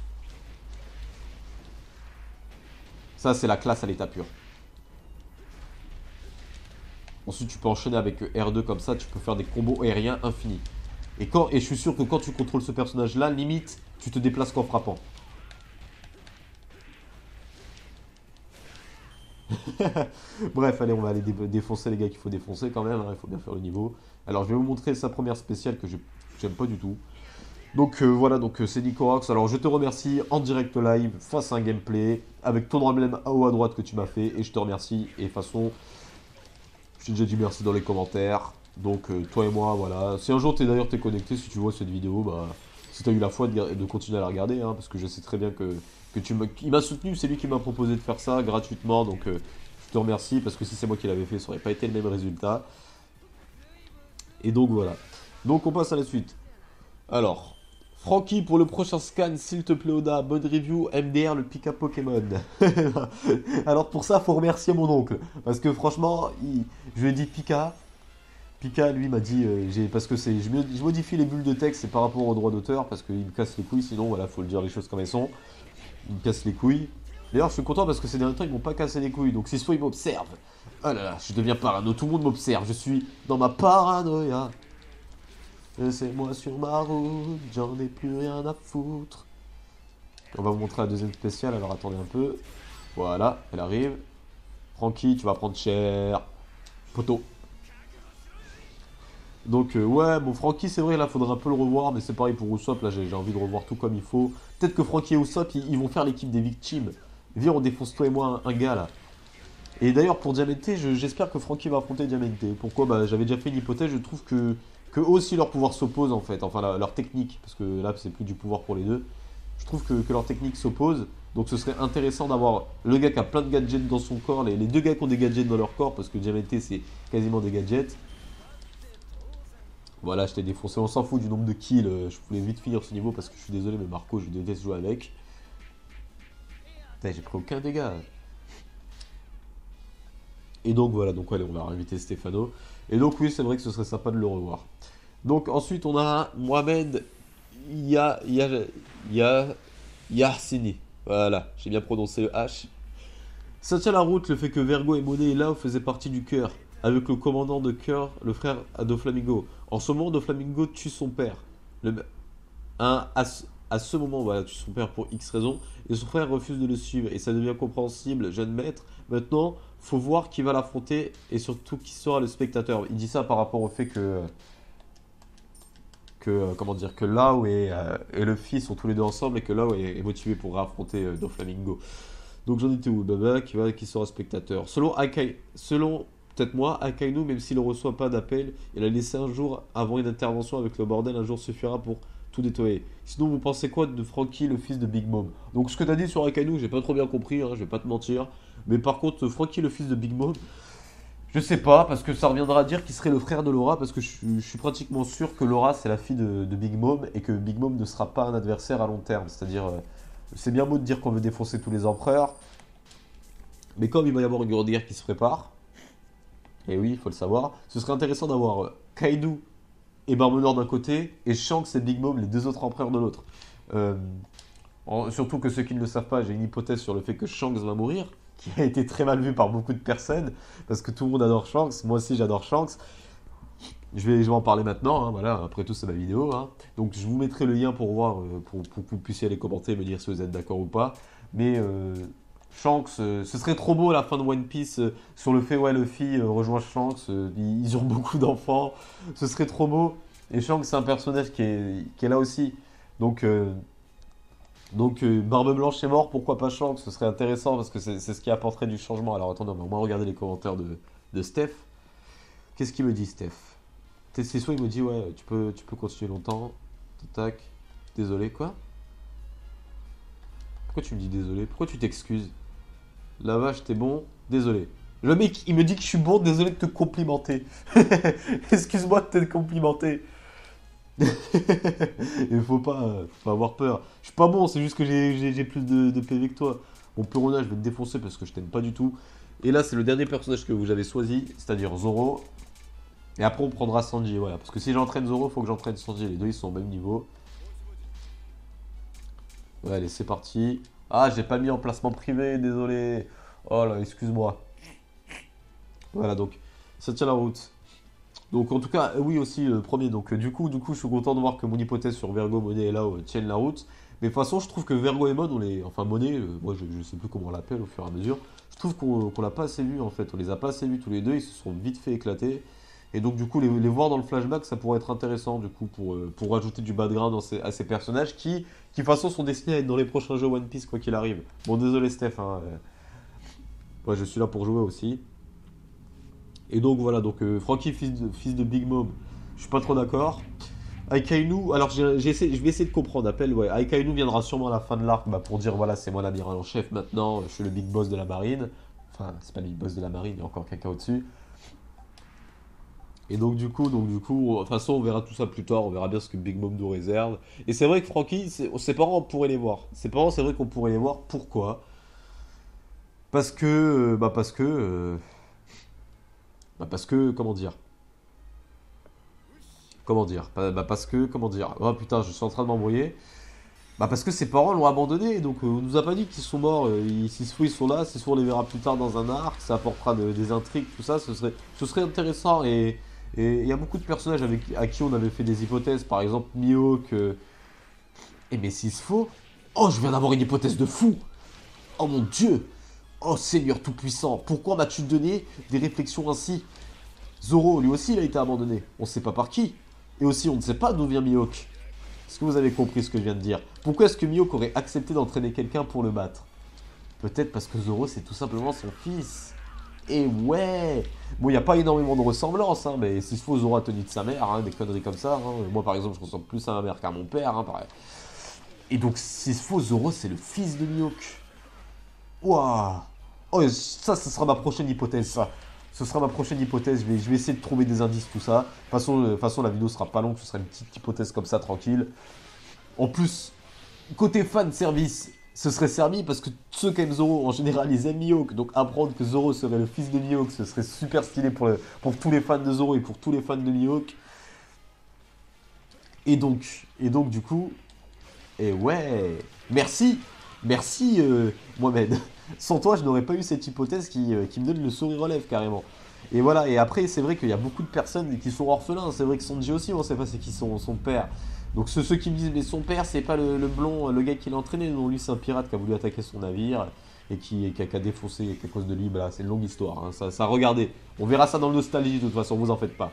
Ça, c'est la classe à l'état pur. Ensuite, tu peux enchaîner avec R2 comme ça, tu peux faire des combos aériens infinis. Et je suis sûr que quand tu contrôles ce personnage-là, limite, tu te déplaces qu'en frappant. Bref, allez, on va aller défoncer les gars qu'il faut défoncer quand même, hein, il faut bien faire le niveau. Alors, je vais vous montrer sa première spéciale que j'aime pas du tout. Donc voilà, donc c'est Nicorax. Alors, je te remercie en direct live, face à un gameplay, avec ton emblème haut à droite que tu m'as fait, et je te remercie. Et de toute façon, j'ai déjà dit merci dans les commentaires. Donc, toi et moi, voilà. Si un jour d'ailleurs t'es connecté, si tu vois cette vidéo, bah, si t'as eu la foi de continuer à la regarder, hein, parce que je sais très bien que il m'a soutenu, c'est lui qui m'a proposé de faire ça gratuitement, donc je te remercie, parce que si c'est moi qui l'avais fait, ça aurait pas été le même résultat. Et donc voilà. Donc on passe à la suite. Alors, Francky, pour le prochain scan, s'il te plaît, Oda, bonne review, MDR, le pick-up Pokémon. Alors pour ça, faut remercier mon oncle, parce que franchement, je lui ai dit Pika. Pika, lui, m'a dit, parce que je modifie les bulles de texte, c'est par rapport aux droits d'auteur, parce qu'il me casse les couilles, sinon, voilà, faut le dire les choses comme elles sont. Il me casse les couilles. D'ailleurs, je suis content parce que ces derniers temps, ils m'ont pas cassé les couilles, donc si soit ils m'observent. Oh là là, je deviens parano, tout le monde m'observe, je suis dans ma paranoïa. C'est moi sur ma route, j'en ai plus rien à foutre. On va vous montrer la deuxième spéciale, alors attendez un peu. Voilà, elle arrive. Francky, tu vas prendre cher. Poteau. Donc ouais, bon Francky c'est vrai, là faudrait un peu le revoir, mais c'est pareil pour Usopp, là j'ai envie de revoir tout comme il faut. Peut-être que Francky et Usopp, ils vont faire l'équipe des victimes. Viens, on défonce toi et moi un gars là. Et d'ailleurs pour Diamante, j'espère que Francky va affronter Diamante. Pourquoi? Bah j'avais déjà fait une hypothèse, je trouve que eux aussi leur pouvoir s'oppose en fait, enfin leur technique, parce que là c'est plus du pouvoir pour les deux. Je trouve que leur technique s'oppose, donc ce serait intéressant d'avoir le gars qui a plein de gadgets dans son corps, les deux gars qui ont des gadgets dans leur corps, parce que Diamante c'est quasiment des gadgets. Voilà, je t'ai défoncé, on s'en fout du nombre de kills, je voulais vite finir ce niveau parce que je suis désolé mais Marco, je déteste jouer avec. Putain, j'ai pris aucun dégât. Et donc voilà, donc allez, on va inviter Stéphano. Et donc oui, c'est vrai que ce serait sympa de le revoir. Donc ensuite on a Mohamed Yarsini. Voilà, j'ai bien prononcé le H. Ça tient la route le fait que Vergo et Monet et Lao faisaient partie du cœur, avec le commandant de cœur, le frère Doflamingo. En ce moment, Doflamingo tue son père. À ce moment, voilà, tue son père pour X raison, et son frère refuse de le suivre, et ça devient compréhensible, jeune maître. Maintenant, faut voir qui va l'affronter, et surtout qui sera le spectateur. Il dit ça par rapport au fait comment dire, que Lao et Luffy sont tous les deux ensemble, et que Lao est motivé pour affronter Doflamingo. Donc j'en étais où? Baba qui sera spectateur. Selon peut-être moi, Akainu, même s'il ne reçoit pas d'appel, il a laissé un jour avant une intervention avec le bordel, un jour suffira pour tout nettoyer. Sinon, vous pensez quoi de Franky, le fils de Big Mom? Donc ce que tu as dit sur Akainu, j'ai pas trop bien compris, hein, je vais pas te mentir. Mais par contre, Franky, le fils de Big Mom, je sais pas, parce que ça reviendra à dire qu'il serait le frère de Laura, parce que je suis pratiquement sûr que Laura, c'est la fille de Big Mom, et que Big Mom ne sera pas un adversaire à long terme. C'est-à-dire... c'est bien beau de dire qu'on veut défoncer tous les empereurs, mais comme il va y avoir une grande guerre qui se prépare, et oui, il faut le savoir, ce serait intéressant d'avoir Kaido et Barbe d'un côté, et Shanks et Big Mom, les deux autres empereurs de l'autre. Surtout que ceux qui ne le savent pas, j'ai une hypothèse sur le fait que Shanks va mourir, qui a été très mal vue par beaucoup de personnes, parce que tout le monde adore Shanks, moi aussi j'adore Shanks. Je vais en parler maintenant, hein, voilà, après tout c'est ma vidéo. Hein. Donc je vous mettrai le lien pour voir, pour que vous puissiez aller commenter et me dire si vous êtes d'accord ou pas. Mais Shanks, ce serait trop beau à la fin de One Piece, sur le fait, ouais, Luffy rejoint Shanks, ils ont beaucoup d'enfants, ce serait trop beau. Et Shanks c'est un personnage qui est là aussi. Donc Barbe Blanche est mort, pourquoi pas Shanks? Ce serait intéressant parce que c'est ce qui apporterait du changement. Alors attendez, on va au moins regarder les commentaires de Steph. Qu'est-ce qu'il me dit Steph? C'est soit il me dit ouais tu peux continuer longtemps. Tac. Désolé quoi? Pourquoi tu me dis désolé? Pourquoi tu t'excuses? La vache t'es bon? Désolé. Le mec il me dit que je suis bon, désolé de te complimenter. Excuse-moi de te complimenter. Il faut pas avoir peur. Je suis pas bon, c'est juste que j'ai plus de PV que toi. Bon Perona je vais te défoncer parce que je t'aime pas du tout. Et là c'est le dernier personnage que vous avez choisi, c'est-à-dire Zoro. Et après on prendra Sanji, voilà. Parce que si j'entraîne Zoro, il faut que j'entraîne Sanji. Les deux ils sont au même niveau. Ouais, allez, c'est parti. Ah, j'ai pas mis en placement privé, désolé. Oh là, excuse-moi. Voilà, donc, ça tient la route. Donc, en tout cas, oui, aussi, le premier. Donc, du coup, je suis content de voir que mon hypothèse sur Vergo, Monet et Lao tiennent la route. Mais de toute façon, je trouve que Vergo et Mon, on les. Enfin, Monet, moi, je sais plus comment on l'appelle au fur et à mesure. Je trouve qu'on l'a pas assez vu, en fait. On les a pas assez vus tous les deux. Ils se sont vite fait éclater. Et donc, du coup, les voir dans le flashback, ça pourrait être intéressant, du coup, pour rajouter du background à ces personnages qui, de toute façon, sont destinés à être dans les prochains jeux One Piece, quoi qu'il arrive. Bon, désolé, Steph, hein. Ouais, je suis là pour jouer aussi. Et donc voilà, donc Frankie, fils de Big Mom, je suis pas trop d'accord. Aikainu, alors je vais essayer de comprendre. Appel, ouais. Aikainu viendra sûrement à la fin de l'arc bah, pour dire voilà, c'est moi l'amiral en chef maintenant, je suis le big boss de la marine. Enfin, c'est pas le big boss de la marine, il y a encore quelqu'un au-dessus. Et donc du coup, de toute façon, on verra tout ça plus tard, on verra bien ce que Big Mom nous réserve. Et c'est vrai que Frankie, ses parents, on pourrait les voir. Ses parents, c'est vrai qu'on pourrait les voir. Pourquoi? Parce que, comment dire? Comment dire? Parce que, comment dire? Oh putain, je suis en train de m'embrouiller. Bah parce que ses parents l'ont abandonné, donc on nous a pas dit qu'ils sont morts. S'il se faut, ils sont là, c'est soit on les verra plus tard dans un arc, ça apportera des intrigues, tout ça, ce serait intéressant. Et il y a beaucoup de personnages à qui on avait fait des hypothèses, par exemple Mihawk. Et mais s'il se faut, oh je viens d'avoir une hypothèse de fou! Oh mon dieu! Oh Seigneur Tout-Puissant, pourquoi m'as-tu donné des réflexions ainsi? Zoro, lui aussi, il a été abandonné. On ne sait pas par qui. Et aussi, on ne sait pas d'où vient Mihawk. Est-ce que vous avez compris ce que je viens de dire? Pourquoi est-ce que Mihawk aurait accepté d'entraîner quelqu'un pour le battre? Peut-être parce que Zoro, c'est tout simplement son fils. Et ouais. Bon, il n'y a pas énormément de ressemblances, hein, mais s'il se faut, Zoro a tenu de sa mère, hein, des conneries comme ça. Hein. Moi, par exemple, je ressemble plus à ma mère qu'à mon père. Hein, pareil. Et donc, s'il se faut, Zoro, c'est le fils de Mihawk. Waouh. Oh, ça, ce sera ma prochaine hypothèse, ça. Ce sera ma prochaine hypothèse. Je vais essayer de trouver des indices, tout ça. De toute façon, la vidéo sera pas longue. Ce sera une petite hypothèse comme ça, tranquille. En plus, côté fan service, ce serait servi parce que ceux qui aiment Zoro, en général, ils aiment Mihawk. Donc, apprendre que Zoro serait le fils de Mihawk, ce serait super stylé pour tous les fans de Zoro et pour tous les fans de Mihawk. Et donc du coup, et ouais, merci, merci Mohamed. Sans toi, je n'aurais pas eu cette hypothèse qui me donne le sourire aux lèvres carrément. Et voilà, et après, c'est vrai qu'il y a beaucoup de personnes qui sont orphelins. C'est vrai que Sanji aussi, on sait pas c'est qui son père. Donc ceux qui me disent, mais son père, c'est pas le blond, le gars qui l'a entraîné. Non, lui, c'est un pirate qui a voulu attaquer son navire et qui a défoncé à cause de lui. Bah, c'est une longue histoire. Hein. Ça, regardez. On verra ça dans le nostalgie, de toute façon, vous en faites pas.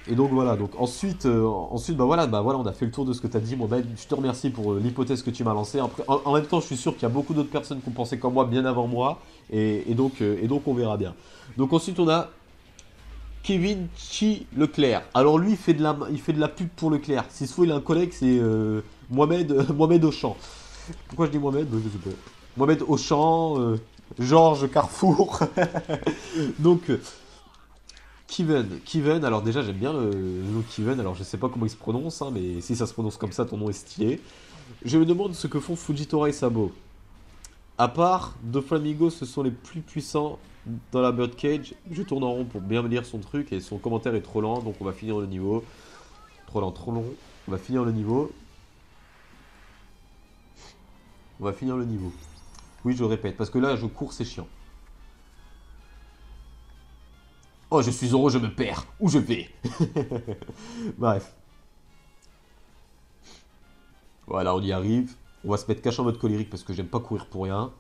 Et donc voilà, donc ensuite bah voilà, on a fait le tour de ce que tu as dit. Moi, ben, je te remercie pour l'hypothèse que tu m'as lancée. Après, en même temps, je suis sûr qu'il y a beaucoup d'autres personnes qui ont pensé comme moi bien avant moi. Et donc on verra bien. Donc ensuite, on a Kevin Chi Leclerc. Alors lui, il fait de la pub pour Leclerc. S'il se faut, il a un collègue, c'est Mohamed Auchan. Pourquoi je dis Mohamed? Ben, je sais pas. Mohamed Auchan, Georges Carrefour. Donc, Kiven, alors déjà j'aime bien le nom Kiven, alors je sais pas comment il se prononce, hein, mais si ça se prononce comme ça, ton nom est stylé. Je me demande ce que font Fujitora et Sabo. À part Doflamingo, ce sont les plus puissants dans la Birdcage. Je tourne en rond pour bien me lire son truc et son commentaire est trop lent, donc on va finir le niveau. Trop lent, trop long. On va finir le niveau. On va finir le niveau. Oui, je répète, parce que là je cours, c'est chiant. Oh, je suis Zoro, je me perds. Où je vais? Bref. Voilà, on y arrive. On va se mettre caché en mode colérique parce que j'aime pas courir pour rien.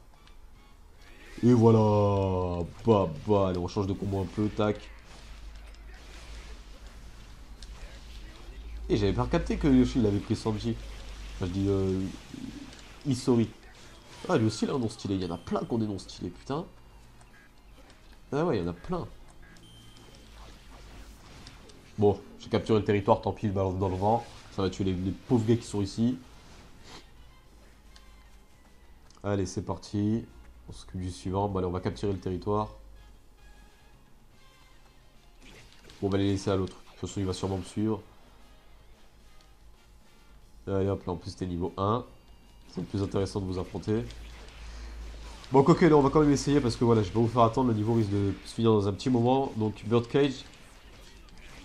Et voilà. Bah, allez, on change de combo un peu, tac. Et j'avais pas capté que Yoshi il avait pris Sanji. Enfin, je dis Isori. Ah, lui aussi il a un nom stylé. Il y en a plein qui ont des noms stylés, putain. Ah ouais, il y en a plein. Bon, j'ai capturé le territoire, tant pis, il balance dans le vent. Ça va tuer les pauvres gars qui sont ici. Allez, c'est parti. On s'occupe du suivant. Bon, allez, on va capturer le territoire. Bon, on va les laisser à l'autre. De toute façon, il va sûrement me suivre. Allez, hop, là, en plus, c'était niveau 1. C'est le plus intéressant de vous affronter. Bon, ok, là, on va quand même essayer parce que voilà, je vais pas vous faire attendre. Le niveau risque de se finir dans un petit moment. Donc, Birdcage.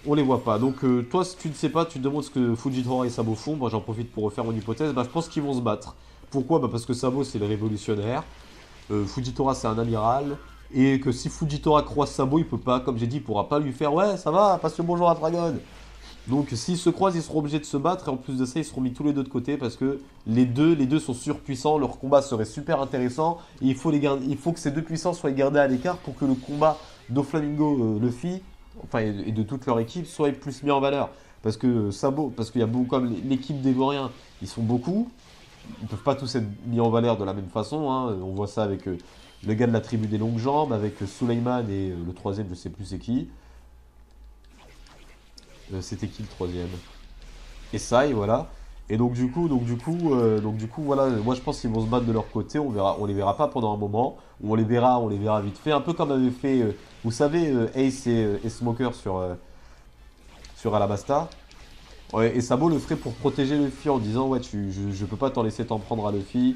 On les voit pas. Donc toi, si tu ne sais pas, tu te demandes ce que Fujitora et Sabo font. Moi, j'en profite pour refaire mon hypothèse. Bah, je pense qu'ils vont se battre. Pourquoi? Bah, parce que Sabo, c'est le révolutionnaire. Fujitora, c'est un amiral. Et que si Fujitora croise Sabo, il peut pas, comme j'ai dit, il pourra pas lui faire ouais, ça va, passe le bonjour à Dragon. Donc s'ils se croisent, ils seront obligés de se battre. Et en plus de ça, ils seront mis tous les deux de côté parce que les deux sont surpuissants. Leur combat serait super intéressant. Et il faut les garder, il faut que ces deux puissances soient gardés à l'écart pour que le combat d'Oflamingo Luffy, enfin et de toute leur équipe, soit plus mis en valeur. Parce que Sabo, parce qu'il y a beaucoup comme l'équipe des Vauriens, ils sont beaucoup. Ils peuvent pas tous être mis en valeur de la même façon. Hein. On voit ça avec le gars de la tribu des longues jambes, avec Suleiman et le troisième, je sais plus c'est qui. C'était qui le troisième? Et ça, et voilà. Et donc du coup, voilà. Moi, je pense qu'ils vont se battre de leur côté. On les verra pas pendant un moment. Ou on les verra vite fait. Un peu comme avait fait, vous savez, Ace et Smoker sur Alabasta. Ouais, et Sabo le ferait pour protéger Luffy en disant ouais, je peux pas t'en laisser t'en prendre à Luffy.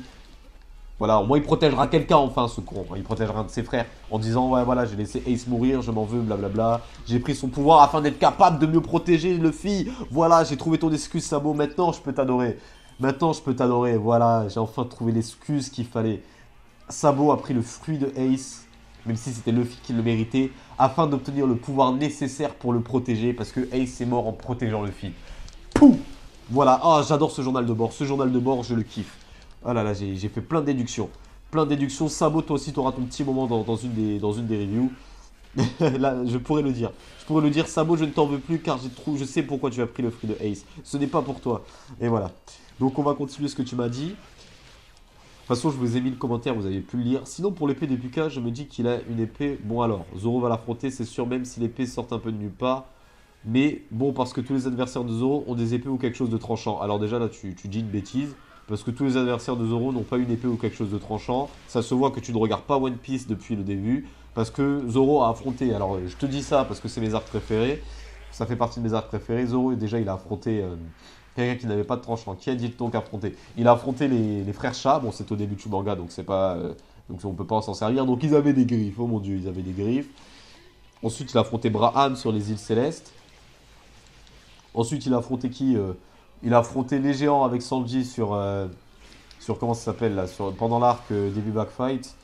Voilà, au moins il protégera quelqu'un enfin, ce con. Il protégera un de ses frères en disant ouais, voilà, j'ai laissé Ace mourir, je m'en veux, blablabla. J'ai pris son pouvoir afin d'être capable de mieux protéger Luffy. Voilà, j'ai trouvé ton excuse, Sabo. Maintenant, je peux t'adorer. Maintenant, je peux t'adorer. Voilà, j'ai enfin trouvé l'excuse qu'il fallait. Sabo a pris le fruit de Ace, même si c'était Luffy qui le méritait, afin d'obtenir le pouvoir nécessaire pour le protéger, parce que Ace est mort en protégeant Luffy. Pouh! Voilà, ah, j'adore ce journal de bord. Ce journal de bord, je le kiffe. Ah là là, j'ai fait plein de déductions. Plein de déductions. Sabo, toi aussi, tu auras ton petit moment dans une des reviews. Là, je pourrais le dire. Je pourrais le dire, Sabo, je ne t'en veux plus car je sais pourquoi tu as pris le fruit de Ace. Ce n'est pas pour toi. Et voilà. Donc, on va continuer ce que tu m'as dit. De toute façon, je vous ai mis le commentaire, vous avez pu le lire. Sinon, pour l'épée des Puka, je me dis qu'il a une épée. Bon, alors, Zoro va l'affronter, c'est sûr, même si l'épée sort un peu de nulle part. Mais bon, parce que tous les adversaires de Zoro ont des épées ou quelque chose de tranchant. Alors, déjà, là, tu dis une bêtise. Parce que tous les adversaires de Zoro n'ont pas une épée ou quelque chose de tranchant. Ça se voit que tu ne regardes pas One Piece depuis le début. Parce que Zoro a affronté. Alors, je te dis ça parce que c'est mes arcs préférés. Ça fait partie de mes arcs préférés. Zoro, déjà, il a affronté. Quelqu'un qui n'avait pas de tranchant. Qui a dit donc affronter? Il a affronté les frères chats. Bon, c'est au début du manga, donc c'est pas. Donc on peut pas s'en servir. Donc ils avaient des griffes. Oh mon dieu, ils avaient des griffes. Ensuite, il a affronté Braham sur les îles Célestes. Ensuite, il a affronté qui il a affronté les géants avec Sanji sur comment ça s'appelle là pendant l'arc début Backfight.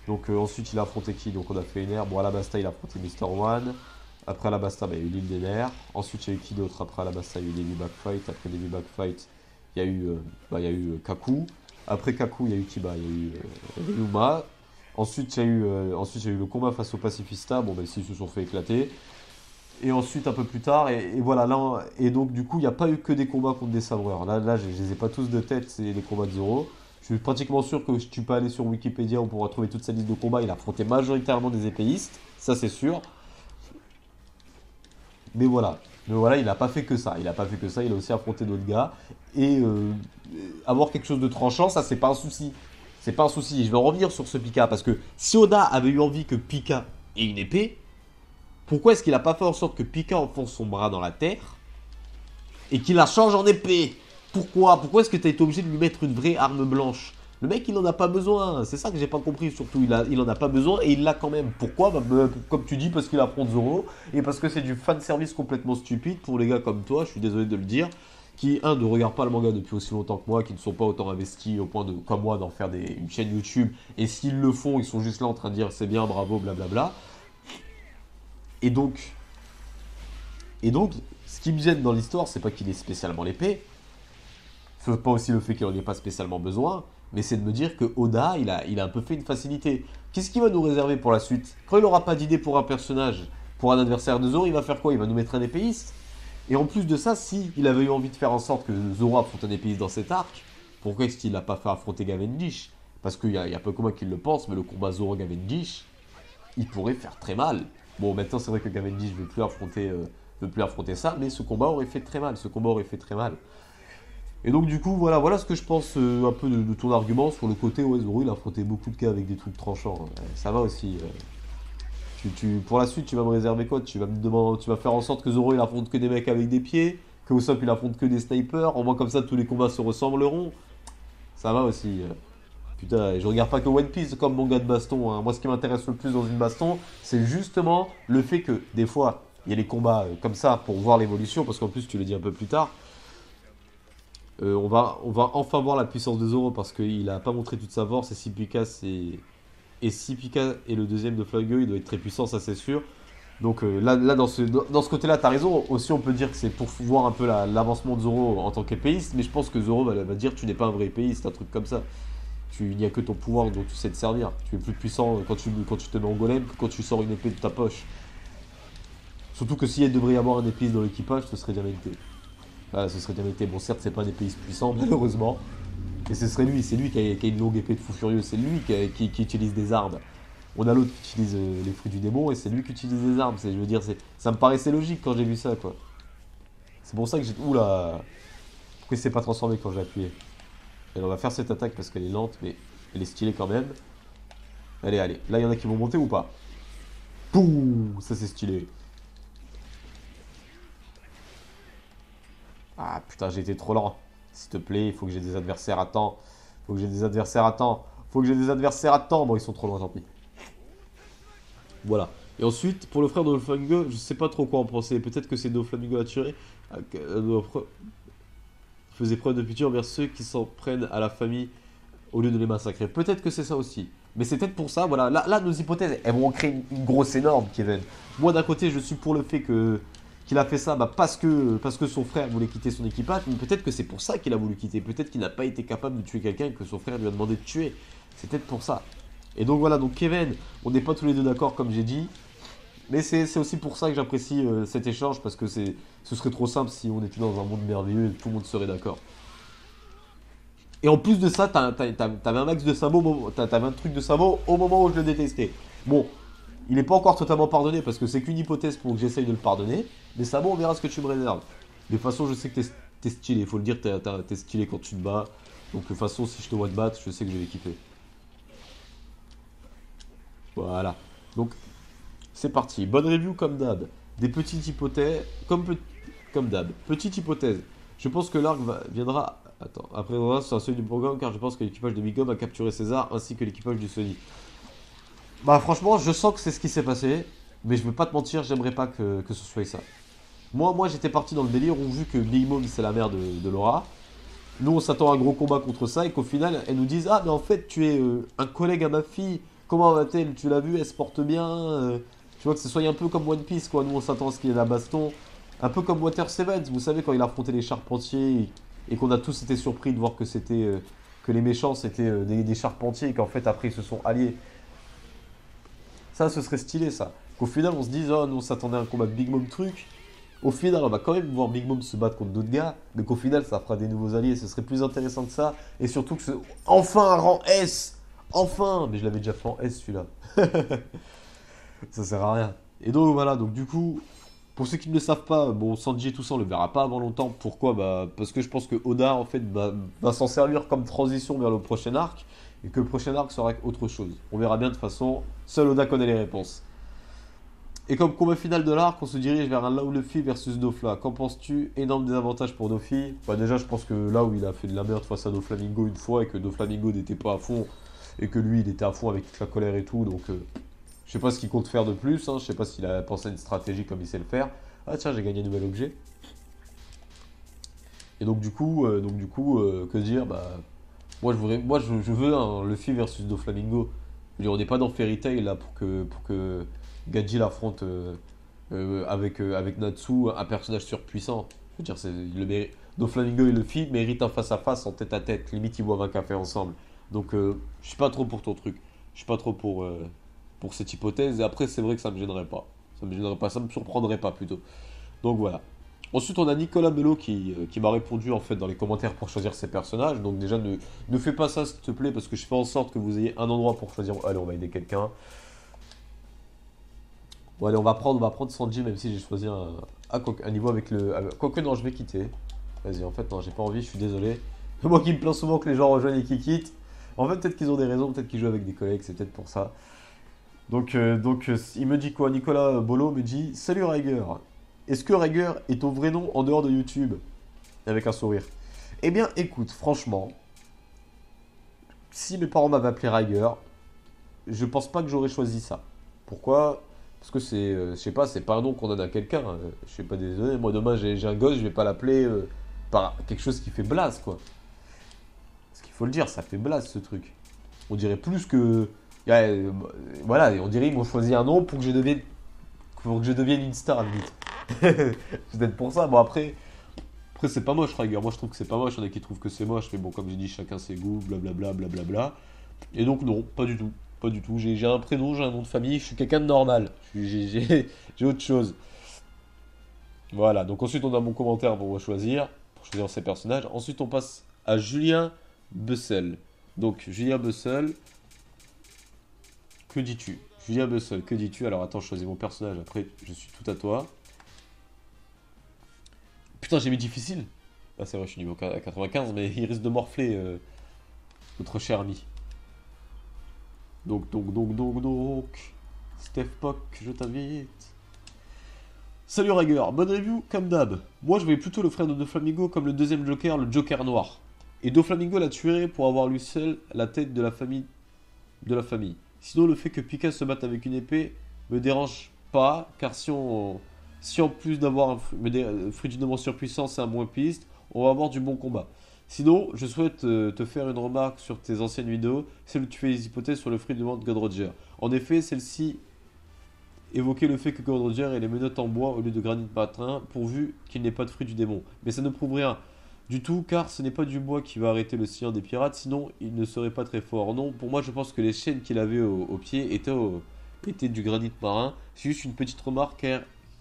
Donc ensuite, il a affronté qui? Donc on a fait une ère. Bon, Alabasta, il a affronté Mister One. Après Alabasta, bah, il y a eu l'île des nerfs. Ensuite, il y a eu qui d'autre? Après Alabasta, il y a eu Début Backfight. Après Début Backfight, il y a eu Kaku. Après Kaku, il y a eu qui? Bah, il y a eu Ryuma. Ensuite, il y a eu le combat face au Pacifista. Bon, bah, ils se sont fait éclater. Et ensuite, un peu plus tard, et voilà, là, et donc du coup, il n'y a pas eu que des combats contre des sabreurs. Là, je les ai pas tous de tête, c'est les combats de Zoro. Je suis pratiquement sûr que si tu peux aller sur Wikipédia, on pourra trouver toute sa liste de combats. Il a affronté majoritairement des épéistes, ça c'est sûr. Mais voilà, il n'a pas fait que ça. Il a aussi affronté d'autres gars. Et avoir quelque chose de tranchant, ça, c'est pas un souci. C'est pas un souci. Et je vais en revenir sur ce Pika, parce que si Oda avait eu envie que Pika ait une épée, pourquoi est-ce qu'il n'a pas fait en sorte que Pika enfonce son bras dans la terre et qu'il la change en épée? Pourquoi est-ce que tu as été obligé de lui mettre une vraie arme blanche? Le mec, il en a pas besoin. C'est ça que j'ai pas compris, surtout. Il en a pas besoin et il l'a quand même. Pourquoi? Comme tu dis, parce qu'il affronte Zoro et parce que c'est du fanservice complètement stupide pour les gars comme toi, je suis désolé de le dire, qui, ne regardent pas le manga depuis aussi longtemps que moi, qui ne sont pas autant investis au point de, comme moi, d'en faire une chaîne YouTube. Et s'ils le font, ils sont juste là en train de dire c'est bien, bravo, blablabla. Et donc, ce qui me gêne dans l'histoire, c'est pas qu'il ait spécialement l'épée, c'est pas aussi le fait qu'il en ait pas spécialement besoin, mais c'est de me dire que Oda, il a un peu fait une facilité. Qu'est-ce qu'il va nous réserver pour la suite? Quand il n'aura pas d'idée pour un personnage, pour un adversaire de Zoro, il va faire quoi? Il va nous mettre un épéiste? Et en plus de ça, si il avait eu envie de faire en sorte que Zoro affronte un épéiste dans cet arc, pourquoi est-ce qu'il n'a pas fait affronter Cavendish? Parce qu'il y a peu que moi qui le pense, mais le combat Zoro-Cavendish, il pourrait faire très mal. Bon, maintenant, c'est vrai que Cavendish ne veut plus affronter ça, mais ce combat aurait fait très mal. Et donc, du coup, voilà ce que je pense un peu de ton argument sur le côté où Zoro, il a affronté beaucoup de cas avec des trucs tranchants. Ça va aussi. Pour la suite, tu vas me réserver quoi? Tu vas faire en sorte que Zoro, il affronte que des mecs avec des pieds, que Usopp, il affronte que des snipers. Au moins, comme ça, tous les combats se ressembleront. Ça va aussi. Putain, je regarde pas que One Piece comme manga de baston. Hein. Moi, ce qui m'intéresse le plus dans une baston, c'est justement le fait que, des fois, il y a les combats comme ça pour voir l'évolution, parce qu'en plus, tu le dis un peu plus tard, on va enfin voir la puissance de Zoro, parce qu'il a pas montré toute sa force, et si Pika est le deuxième de Flygo, il doit être très puissant, ça c'est sûr. Donc là dans ce côté-là, t'as raison. Aussi, on peut dire que c'est pour voir un peu l'avancement de Zoro en tant qu'épéiste, mais je pense que Zoro va dire tu n'es pas un vrai épéiste, un truc comme ça. Il n'y a que ton pouvoir dont tu sais te servir. Tu es plus puissant quand tu te mets en golem que quand tu sors une épée de ta poche. Surtout que s'il devrait y avoir un épéiste dans l'équipage, ce serait Diamanté. Voilà, ce serait Diamanté. Bon, certes, c'est pas un épéiste puissant, malheureusement. Mais ce serait lui, c'est lui qui a une longue épée de fou furieux, c'est lui qui utilise des armes. On a l'autre qui utilise les fruits du démon et c'est lui qui utilise des armes. Je veux dire, ça me paraissait logique quand j'ai vu ça, quoi. C'est pour ça que j'ai. Oula. Pourquoi il s'est pas transformé quand j'ai appuyé? Et on va faire cette attaque parce qu'elle est lente, mais elle est stylée quand même. Allez, allez. Là, il y en a qui vont monter ou pas? Pouh, ça c'est stylé. Ah putain, j'ai été trop lent. S'il te plaît, il faut que j'ai des adversaires à temps. Faut que j'ai des adversaires à temps. Faut que j'ai des adversaires à temps. Bon, ils sont trop loin, tant pis. Voilà. Et ensuite, pour le frère de Doflamingo, je sais pas trop quoi en penser. Peut-être que c'est Doflamingo attiré. Faisait preuve de pitié envers ceux qui s'en prennent à la famille au lieu de les massacrer. Peut-être que c'est ça aussi. Mais c'est peut-être pour ça, voilà. Là, nos hypothèses, elles vont en créer une grosse énorme, Kevin. Moi, d'un côté, je suis pour le fait qu'il a fait ça parce que son frère voulait quitter son équipage, mais peut-être que c'est pour ça qu'il a voulu quitter. Peut-être qu'il n'a pas été capable de tuer quelqu'un que son frère lui a demandé de tuer. C'est peut-être pour ça. Et donc voilà, donc Kevin, on n'est pas tous les deux d'accord comme j'ai dit, mais c'est aussi pour ça que j'apprécie cet échange, parce que ce serait trop simple si on était dans un monde merveilleux et tout le monde serait d'accord. Et en plus de ça, t'avais un max de sabots, t'avais un truc de sabots au moment où je le détestais. Bon, il n'est pas encore totalement pardonné parce que c'est qu'une hypothèse pour que j'essaye de le pardonner. Mais ça, bon, on verra ce que tu me réserves. De toute façon, je sais que t'es stylé. Il faut le dire, t'es stylé quand tu te bats. Donc, de toute façon, si je te vois te battre, je sais que je vais kiffer. Voilà. Donc, c'est parti. Bonne review comme d'hab. Des petites hypothèses. Comme d'hab. Petite hypothèse. Je pense que l'arc viendra. Attends. Après, on va sur un seuil du programme car je pense que l'équipage de Big Mom a capturé César ainsi que l'équipage du Sony. Bah franchement, je sens que c'est ce qui s'est passé, mais je veux pas te mentir, j'aimerais pas que ce soit ça. Moi j'étais parti dans le délire, on vu que Big Mom c'est la mère de Laura. Nous on s'attend à un gros combat contre ça et qu'au final elles nous disent ah mais en fait tu es un collègue à ma fille, comment va-t-elle? Tu l'as vue, elle se porte bien. Tu vois que ce soit un peu comme One Piece quoi, nous on s'attend à ce qu'il y ait la baston. Un peu comme Water Seven, vous savez quand il a affronté les charpentiers et qu'on a tous été surpris de voir que c'était que les méchants c'était des charpentiers et qu'en fait après ils se sont alliés. Ça, ce serait stylé, ça. Qu'au final, on se dise, oh, nous, on s'attendait à un combat de Big Mom truc. Au final, on va quand même voir Big Mom se battre contre d'autres gars, mais qu'au final, ça fera des nouveaux alliés. Ce serait plus intéressant que ça. Et surtout que c'est enfin un rang S. Enfin. Mais je l'avais déjà fait en S, celui-là. Ça sert à rien. Et donc, voilà. Donc, du coup, pour ceux qui ne le savent pas, bon, Sanji et tout ça, on le verra pas avant longtemps. Pourquoi? Bah, parce que je pense que Oda, en fait, va s'en servir comme transition vers le prochain arc. Et que le prochain arc sera autre chose. On verra bien de toute façon. Seul Oda connaît les réponses. Et comme combat final de l'arc, on se dirige vers un Lao Luffy versus Dofla. Qu'en penses-tu? Énorme désavantage pour Dofi. Bah déjà, je pense que là où il a fait de la merde face à Doflamingo une fois et que Doflamingo n'était pas à fond et que lui, il était à fond avec toute la colère et tout. Donc, je sais pas ce qu'il compte faire de plus. Hein. Je sais pas s'il a pensé à une stratégie comme il sait le faire. Ah tiens, j'ai gagné un nouvel objet. Et donc du coup, que dire? Bah, je veux un Luffy versus Doflamingo. Je veux dire, on n'est pas dans Fairy Tail là pour que Gaji l'affronte avec Natsu, un personnage surpuissant. Je veux dire, Doflamingo et Luffy méritent un face-à-face en tête-à-tête. Limite, ils boivent un café ensemble. Donc, je suis pas trop pour ton truc. Je suis pas trop pour cette hypothèse. Et après, c'est vrai que ça me gênerait pas. Ça me gênerait pas, ça me surprendrait pas plutôt. Donc voilà. Ensuite, on a Nicolas Melo qui m'a répondu en fait dans les commentaires pour choisir ses personnages. Donc déjà, ne fais pas ça s'il te plaît, parce que je fais en sorte que vous ayez un endroit pour choisir. Allez, on va aider quelqu'un. Bon, allez, on va prendre Sanji, même si j'ai choisi un niveau avec le. Quoique, non, je vais quitter. Vas-y, en fait, non, j'ai pas envie, je suis désolé. Moi qui me plains souvent que les gens rejoignent et qui quittent. En fait, peut-être qu'ils ont des raisons, peut-être qu'ils jouent avec des collègues, c'est peut-être pour ça. Donc, il me dit quoi? Nicolas Bolo me dit salut Riger. Est-ce que Riger est ton vrai nom en dehors de YouTube? Avec un sourire. Eh bien, écoute, franchement, si mes parents m'avaient appelé Riger, je pense pas que j'aurais choisi ça. Pourquoi? Parce que c'est, je sais pas, c'est pas un nom qu'on donne à quelqu'un. Je suis pas désolé. Moi, demain, j'ai un gosse, je vais pas l'appeler par quelque chose qui fait blase, quoi. Parce qu'il faut le dire, ça fait blase, ce truc. On dirait plus que. Ouais, voilà, on dirait qu'ils m'ont choisi un nom pour que je devienne une star, à la limite. C'est peut-être pour ça. Bon, après c'est pas moche, Rager. Moi, je trouve que c'est pas moche. Il y en a qui trouvent que c'est moche. Mais bon, comme j'ai dit, chacun ses goûts, blablabla, blablabla. Et donc, non, pas du tout. Pas du tout. J'ai un prénom, j'ai un nom de famille. Je suis quelqu'un de normal. J'ai autre chose. Voilà. Donc, ensuite, on a mon commentaire pour choisir ses personnages. Ensuite, on passe à Julien Bessel. Donc, Julien Bessel, que dis-tu? Julien Bessel, que dis-tu? Alors, attends, je choisis mon personnage. Après, je suis tout à toi. Putain, j'ai mis difficile. Ah, c'est vrai, je suis niveau 95, mais il risque de morfler, notre cher ami. Donc. Steph Pock, je t'invite. Salut Rager, bonne review comme d'hab. Moi je voyais plutôt le frère de Doflamingo comme le deuxième Joker, le Joker noir. Et Doflamingo l'a tué pour avoir lui seul la tête de la famille. Sinon le fait que Pika se batte avec une épée me dérange pas, car si en plus d'avoir un fruit d'une amour surpuissance et un moins piste, on va avoir du bon combat. Sinon, je souhaite te faire une remarque sur tes anciennes vidéos, celle où tu fais les hypothèses sur le fruit de God Roger. En effet, celle-ci évoquait le fait que God Roger ait les menottes en bois au lieu de granit patrin, pourvu qu'il n'ait pas de fruit du démon. Mais ça ne prouve rien du tout, car ce n'est pas du bois qui va arrêter le sillon des pirates, sinon il ne serait pas très fort. Non, pour moi, je pense que les chaînes qu'il avait au pied étaient du granit marin. C'est juste une petite remarque,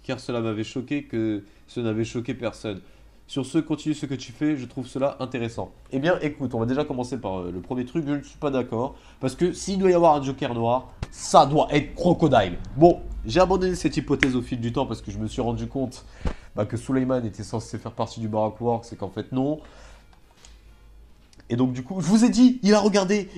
car cela m'avait choqué que cela n'avait choqué personne. Sur ce, continue ce que tu fais, je trouve cela intéressant. Eh bien, écoute, on va déjà commencer par le premier truc, je ne suis pas d'accord. Parce que s'il doit y avoir un Joker noir, ça doit être Crocodile. Bon, j'ai abandonné cette hypothèse au fil du temps parce que je me suis rendu compte que Suleiman était censé faire partie du Barak Works et qu'en fait non. Et donc du coup, je vous ai dit, il a regardé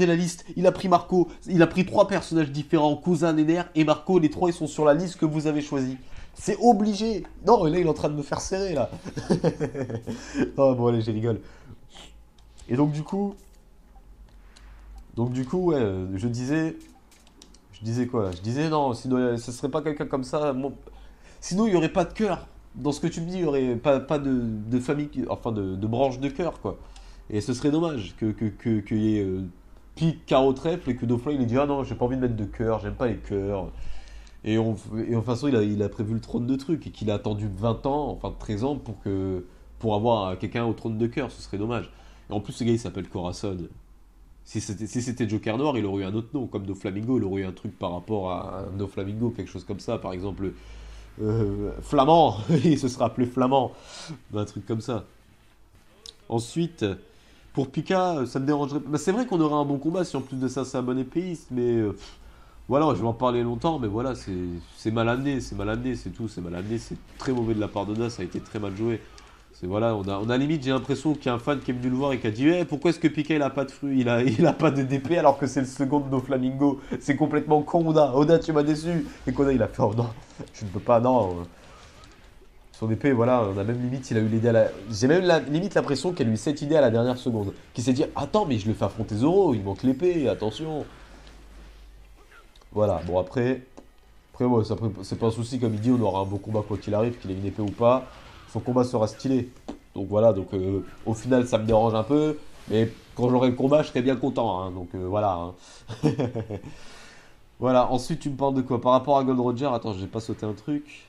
la liste, il a pris Marco, il a pris 3 personnages différents, Cousin, Néner et Marco, les 3 ils sont sur la liste que vous avez choisie. C'est obligé. Non, là il est en train de me faire serrer là. Non, bon allez, je rigole. Et donc du coup, ouais, je disais quoi là? Je disais non, sinon ce serait pas quelqu'un comme ça. Sinon il y aurait pas de cœur. Dans ce que tu me dis, il y aurait pas de famille, enfin de branche de cœur quoi. Et ce serait dommage qu'il y ait pique, carreau, trèfle et que Dauphin il ait dit ah non, j'ai pas envie de mettre de cœur, j'aime pas les cœurs. Et en façon, il a prévu le trône de trucs et qu'il a attendu 20 ans, enfin 13 ans pour avoir quelqu'un au trône de cœur, ce serait dommage. Et en plus, ce gars il s'appelle Corazon. Si c'était Joker Noir, il aurait eu un autre nom, comme Doflamingo, il aurait eu un truc par rapport à un Doflamingo, quelque chose comme ça, par exemple Flamand, il se serait appelé Flamand, un truc comme ça. Ensuite, pour Pika, ça me dérangerait. Bah, c'est vrai qu'on aurait un bon combat si en plus de ça c'est un bon épéiste, mais voilà, je vais en parler longtemps, mais voilà, c'est mal amené, c'est tout, c'est mal amené, c'est très mauvais de la part de Das, ça a été très mal joué. C'est voilà, on a limite, j'ai l'impression qu'il y a un fan qui est venu le voir et qui a dit pourquoi est-ce que Pika il a pas de fruits, il a pas de DP alors que c'est le second de nos Flamingo. C'est complètement con, Oda, tu m'as déçu. Et Koda il a fait non, je ne peux pas, non. Son épée, voilà, on a même limite, il a eu l'idée à la. J'ai même limite l'impression qu'elle a eu cette idée à la dernière seconde. Qui s'est dit attends, mais je le fais affronter Zoro, il manque l'épée, attention. Voilà, bon après ouais, c'est pas un souci, comme il dit, on aura un beau combat quoi qu'il arrive, qu'il ait une épée ou pas. Son combat sera stylé. Donc voilà, au final ça me dérange un peu, mais quand j'aurai le combat, je serai bien content. Hein, donc voilà. Hein. Voilà, ensuite tu me parles de quoi? Par rapport à Gold Roger, attends, j'ai pas sauté un truc.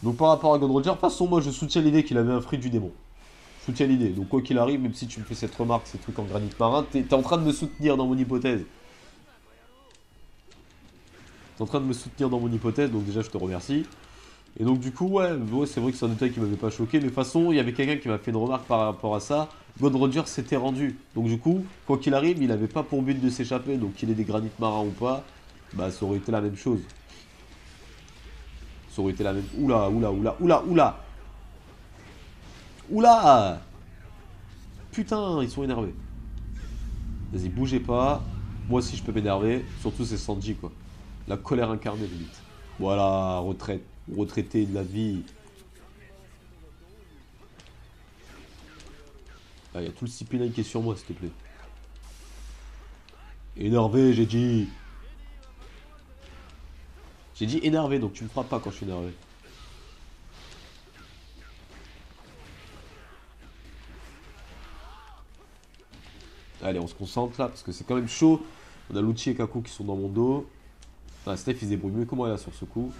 Donc par rapport à Gold Roger, de toute façon, moi je soutiens l'idée qu'il avait un fruit du démon. Je soutiens l'idée. Donc quoi qu'il arrive, même si tu me fais cette remarque, ces trucs en granit marin, t'es en train de me soutenir dans mon hypothèse. T'es en train de me soutenir dans mon hypothèse, donc déjà je te remercie. Et donc du coup, ouais c'est vrai que c'est un détail qui m'avait pas choqué, mais de toute façon, il y avait quelqu'un qui m'a fait une remarque par rapport à ça. God Roger s'était rendu. Donc du coup, quoi qu'il arrive, il avait pas pour but de s'échapper, donc qu'il ait des granits marins ou pas, bah ça aurait été la même chose. Ça aurait été la même... Oula, oula, oula, oula, oula. Oula. Putain, ils sont énervés. Vas-y, bougez pas. Moi aussi, je peux m'énerver. Surtout, c'est Sanji, quoi. La colère incarnée, limite. Voilà, retraite. Retraité de la vie. Ah, il y a tout le CP9 qui est sur moi, s'il te plaît. Énervé, j'ai dit. t'ai dit énervé, donc tu me frappes pas quand je suis énervé. Allez, on se concentre là, parce que c'est quand même chaud. On a Lucci et Kaku qui sont dans mon dos. Ah, Steph, il se débrouille mieux que moi là sur ce coup.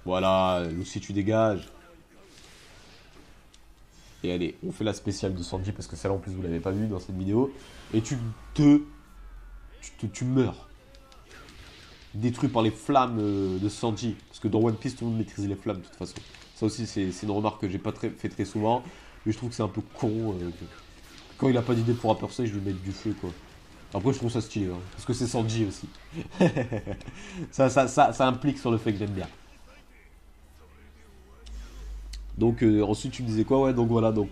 Voilà, Lucy, tu dégages. Et allez, on fait la spéciale de Sanji, parce que celle-là en plus vous l'avez pas vu dans cette vidéo. Et tu meurs. Détruit par les flammes de Sanji. Parce que dans One Piece, tout le monde maîtrise les flammes de toute façon. Ça aussi, c'est une remarque que j'ai pas fait très souvent. Mais je trouve que c'est un peu con. Quand il a pas d'idée pour un personnage, je lui mets du feu quoi. Après, je trouve ça stylé, hein, parce que c'est Sanji aussi. ça implique sur le fait que j'aime bien. Donc, ensuite, tu me disais quoi? Ouais, donc voilà, donc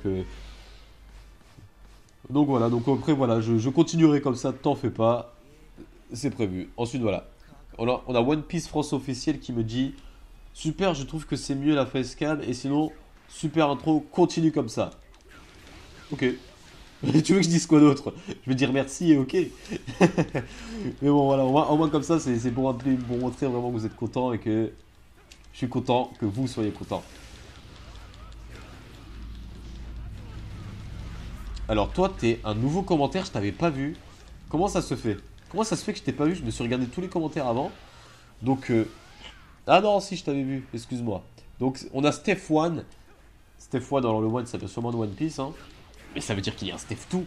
voilà, donc après, voilà, je continuerai comme ça, t'en fais pas. C'est prévu. Ensuite, voilà. On a One Piece France officiel qui me dit super, je trouve que c'est mieux la facecam, et sinon, super intro, continue comme ça. Ok. Tu veux que je dise quoi d'autre? Je vais dire merci et ok. Mais bon, voilà, au moins comme ça, c'est pour montrer vraiment que vous êtes content et que je suis content que vous soyez content. Alors, toi, t'es un nouveau commentaire, je t'avais pas vu. Comment ça se fait? Comment ça se fait que je t'ai pas vu? Je me suis regardé tous les commentaires avant. Donc, ah non, si, je t'avais vu, excuse-moi. Donc, on a Steph One. Steph One, dans le One, ça s'appelle sûrement de One Piece, hein. Mais ça veut dire qu'il y a un Steph 2,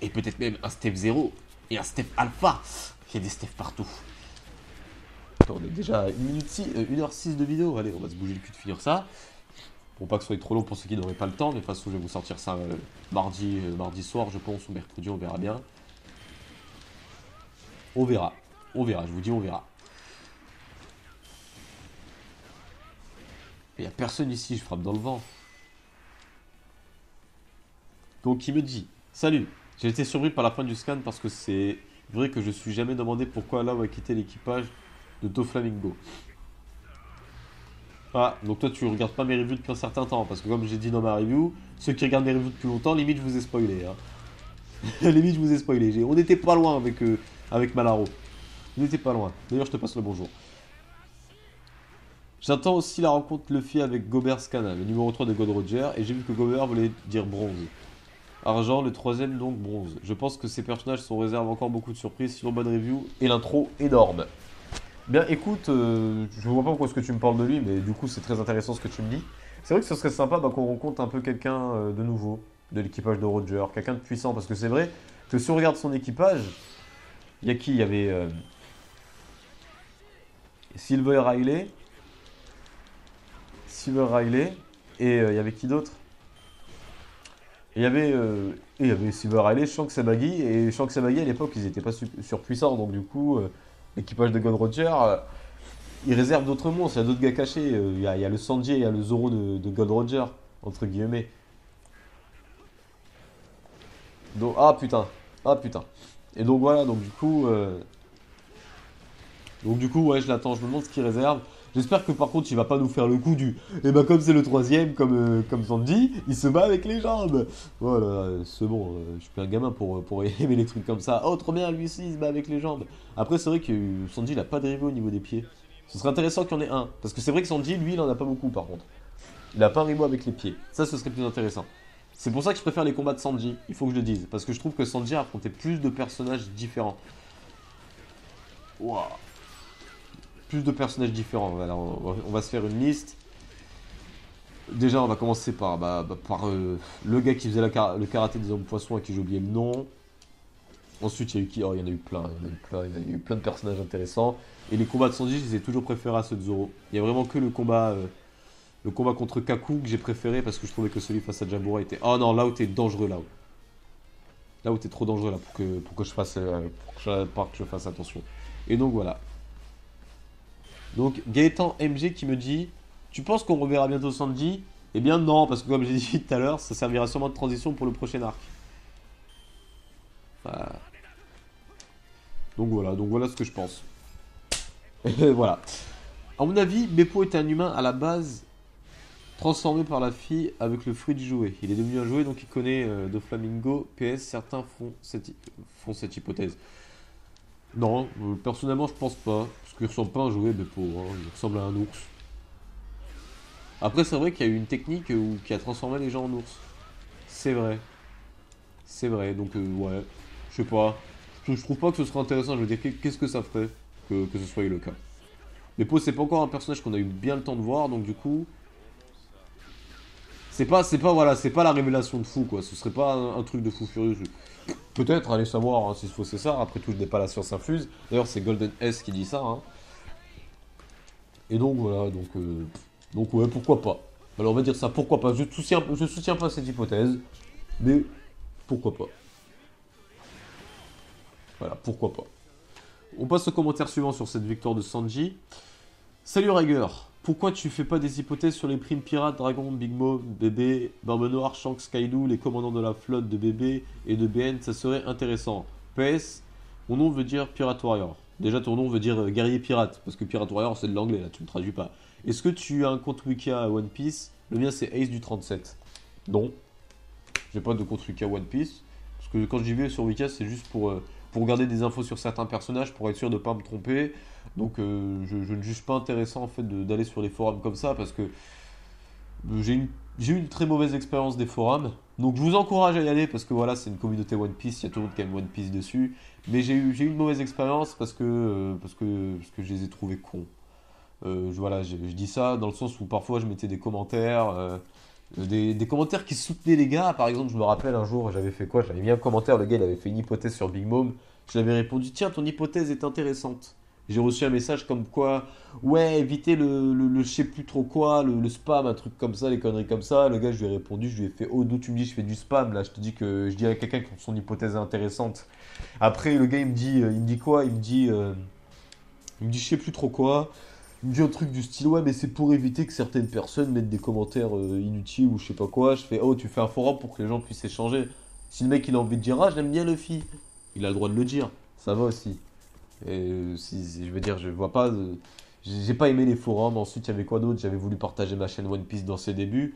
et peut-être même un Steph 0, et un Steph Alpha. Il y a des Steph partout. Attends, on est déjà 1h06 de vidéo. Allez, on va se bouger le cul de finir ça. Pour pas que ce soit trop long pour ceux qui n'auraient pas le temps. Mais de toute façon, je vais vous sortir ça mardi soir, je pense, ou mercredi, on verra bien. On verra. On verra, je vous dis, on verra. Il n'y a personne ici, je frappe dans le vent. Donc il me dit, salut, j'ai été surpris par la fin du scan parce que c'est vrai que je suis jamais demandé pourquoi Lau a quitté l'équipage de Doflamingo. Ah, donc toi tu regardes pas mes reviews depuis un certain temps, parce que comme j'ai dit dans ma review, ceux qui regardent mes reviews depuis longtemps, limite je vous ai spoilé. Hein. Limite je vous ai spoilé, on n'était pas loin avec Malaro. On n'était pas loin. D'ailleurs je te passe le bonjour. J'attends aussi la rencontre Luffy avec Gobert Scana, le numéro 3 de God Roger, et j'ai vu que Gobert voulait dire bronze. Argent, le troisième donc bronze. Je pense que ces personnages sont réservent encore beaucoup de surprises, sinon bonne review, et l'intro énorme. Bien écoute, je vois pas pourquoi est-ce que tu me parles de lui, mais du coup c'est très intéressant ce que tu me dis. C'est vrai que ce serait sympa qu'on rencontre un peu quelqu'un de nouveau, de l'équipage de Roger, quelqu'un de puissant, parce que c'est vrai que si on regarde son équipage, il y a qui? Il y avait Silver Riley, et il y avait qui d'autre? Il y avait Silver Riley, Shanks et Baggy, et Shanks et Baggy à l'époque ils étaient pas surpuissants, donc du coup l'équipage de God Roger, il réserve d'autres monstres, il y a d'autres gars cachés, il y a le Sanji et il y a le Zoro de God Roger, entre guillemets. Donc, ah putain. Et donc voilà, donc du coup, ouais, je l'attends, je me demande ce qu'il réserve. J'espère que par contre, il va pas nous faire le coup du. Et bah, comme c'est le troisième, comme Sandy, il se bat avec les jambes. Voilà, c'est bon, je suis plus un gamin pour aimer les trucs comme ça. Oh, trop bien, lui aussi, il se bat avec les jambes. Après, c'est vrai que Sandy, il a pas de rivaux au niveau des pieds. Ce serait intéressant qu'il y en ait un. Parce que c'est vrai que Sandy, lui, il en a pas beaucoup par contre. Il a pas un rivaux avec les pieds. Ça, ce serait plus intéressant. C'est pour ça que je préfère les combats de Sanji, il faut que je le dise. Parce que je trouve que Sanji a affronté plus de personnages différents. Waouh. Plus de personnages différents. Alors, on va se faire une liste. Déjà, on va commencer par le gars qui faisait le karaté des hommes poissons à qui j'ai oublié le nom. Ensuite, il y a eu qui? Oh, il y en a eu plein. Il y a eu plein de personnages intéressants. Et les combats de Sanji, je les ai toujours préférés à ceux de Zoro. Il y a vraiment que le combat contre Kaku que j'ai préféré parce que je trouvais que celui face à Jabura était. Oh non, là où t'es dangereux, là où. Là où t'es trop dangereux, là, pour que je fasse. Pour que je fasse attention. Et donc voilà. Donc Gaëtan MG qui me dit tu penses qu'on reverra bientôt Sanji? Eh bien non, parce que comme j'ai dit tout à l'heure, ça servira sûrement de transition pour le prochain arc. Donc voilà ce que je pense. Et voilà. À mon avis, Beppo était un humain à la base transformé par la fille avec le fruit du jouet. Il est devenu un jouet donc il connaît Doflamingo. PS, certains font cette hypothèse. Non, personnellement, je pense pas. Parce qu'il ressemble pas à un jouet, Beppo, hein. Il ressemble à un ours. Après, c'est vrai qu'il y a eu une technique qui a transformé les gens en ours. C'est vrai. C'est vrai, donc ouais. Je sais pas. Je trouve pas que ce serait intéressant. Je veux dire, qu'est-ce que ça ferait que ce soit le cas. Beppo, c'est pas encore un personnage qu'on a eu bien le temps de voir, donc du coup. Voilà, c'est pas la révélation de fou, quoi. Ce serait pas un truc de fou furieux. Peut-être, allez savoir hein, si c'est faux, c'est ça. Après tout, je n'ai pas la science infuse. D'ailleurs, c'est Golden S qui dit ça, hein. Et donc voilà, donc ouais, pourquoi pas. Alors on va dire ça, pourquoi pas. Je soutiens pas cette hypothèse, mais pourquoi pas. Voilà, pourquoi pas. On passe au commentaire suivant sur cette victoire de Sanji. Salut Rager, pourquoi tu fais pas des hypothèses sur les primes pirates, Dragon, Big Mom, Bébé, Barbe Noire, Shanks, Kaido, les commandants de la flotte de Bébé et de BN, ça serait intéressant. PS, mon nom veut dire Pirate Warrior. Déjà ton nom veut dire guerrier pirate, parce que Pirate Warrior c'est de l'anglais là, tu me traduis pas. Est-ce que tu as un compte wiki à One Piece? Le mien c'est Ace du 37. Non, j'ai pas de compte wiki à One Piece, parce que quand j'y vais sur Wiki c'est juste pour regarder des infos sur certains personnages, pour être sûr de pas me tromper. Donc je ne juge pas intéressant en fait d'aller sur les forums comme ça parce que j'ai eu une très mauvaise expérience des forums. Donc je vous encourage à y aller parce que voilà, c'est une communauté One Piece, il y a tout le monde qui aime One Piece dessus. Mais j'ai eu une mauvaise expérience parce que je les ai trouvés cons. Voilà, je dis ça dans le sens où parfois je mettais des commentaires, des commentaires qui soutenaient les gars. Par exemple, je me rappelle un jour, j'avais fait quoi? J'avais mis un commentaire, le gars il avait fait une hypothèse sur Big Mom. Je lui avais répondu, tiens, ton hypothèse est intéressante. J'ai reçu un message comme quoi, ouais, évitez le je sais plus trop quoi, le spam, un truc comme ça, les conneries comme ça. Le gars, je lui ai répondu, je lui ai fait, oh, d'où tu me dis, je fais du spam, là, je te dis que je dis à quelqu'un que son hypothèse est intéressante. Après, le gars, il me dit quoi? Il me dit, je sais plus trop quoi. Il me dit un truc du style, ouais, mais c'est pour éviter que certaines personnes mettent des commentaires inutiles ou je sais pas quoi. Je fais, oh, tu fais un forum pour que les gens puissent échanger. Si le mec, il a envie de dire, ah, j'aime bien Luffy, il a le droit de le dire. Ça va aussi. Et je veux dire, je vois pas. J'ai pas aimé les forums. Ensuite, il y avait quoi d'autre? J'avais voulu partager ma chaîne One Piece dans ses débuts.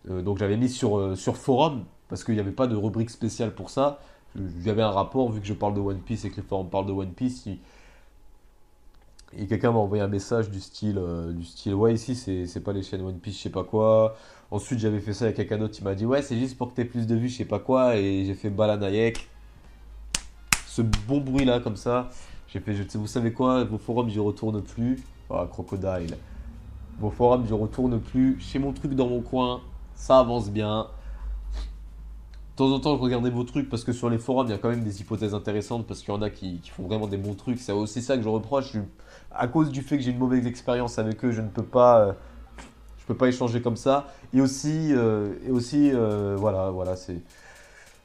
Donc j'avais mis sur forum parce qu'il n'y avait pas de rubrique spéciale pour ça. J'avais un rapport, vu que je parle de One Piece et que les forums parlent de One Piece. Et quelqu'un m'a envoyé un message du style ouais, ici c'est pas les chaînes One Piece, je sais pas quoi. Ensuite, j'avais fait ça avec quelqu'un d'autre, il m'a dit, ouais, c'est juste pour que t'aies plus de vues, je sais pas quoi. Et j'ai fait Balanayek. Ce bon bruit là, comme ça. J'ai fait, vous savez quoi, vos forums, j'y retourne plus. Ah, Crocodile. Vos forums, j'y retourne plus. J'ai mon truc dans mon coin, ça avance bien. De temps en temps, je regardais vos trucs parce que sur les forums, il y a quand même des hypothèses intéressantes parce qu'il y en a qui font vraiment des bons trucs. C'est aussi ça que je reproche. À cause du fait que j'ai une mauvaise expérience avec eux, je peux pas échanger comme ça. Et aussi, voilà,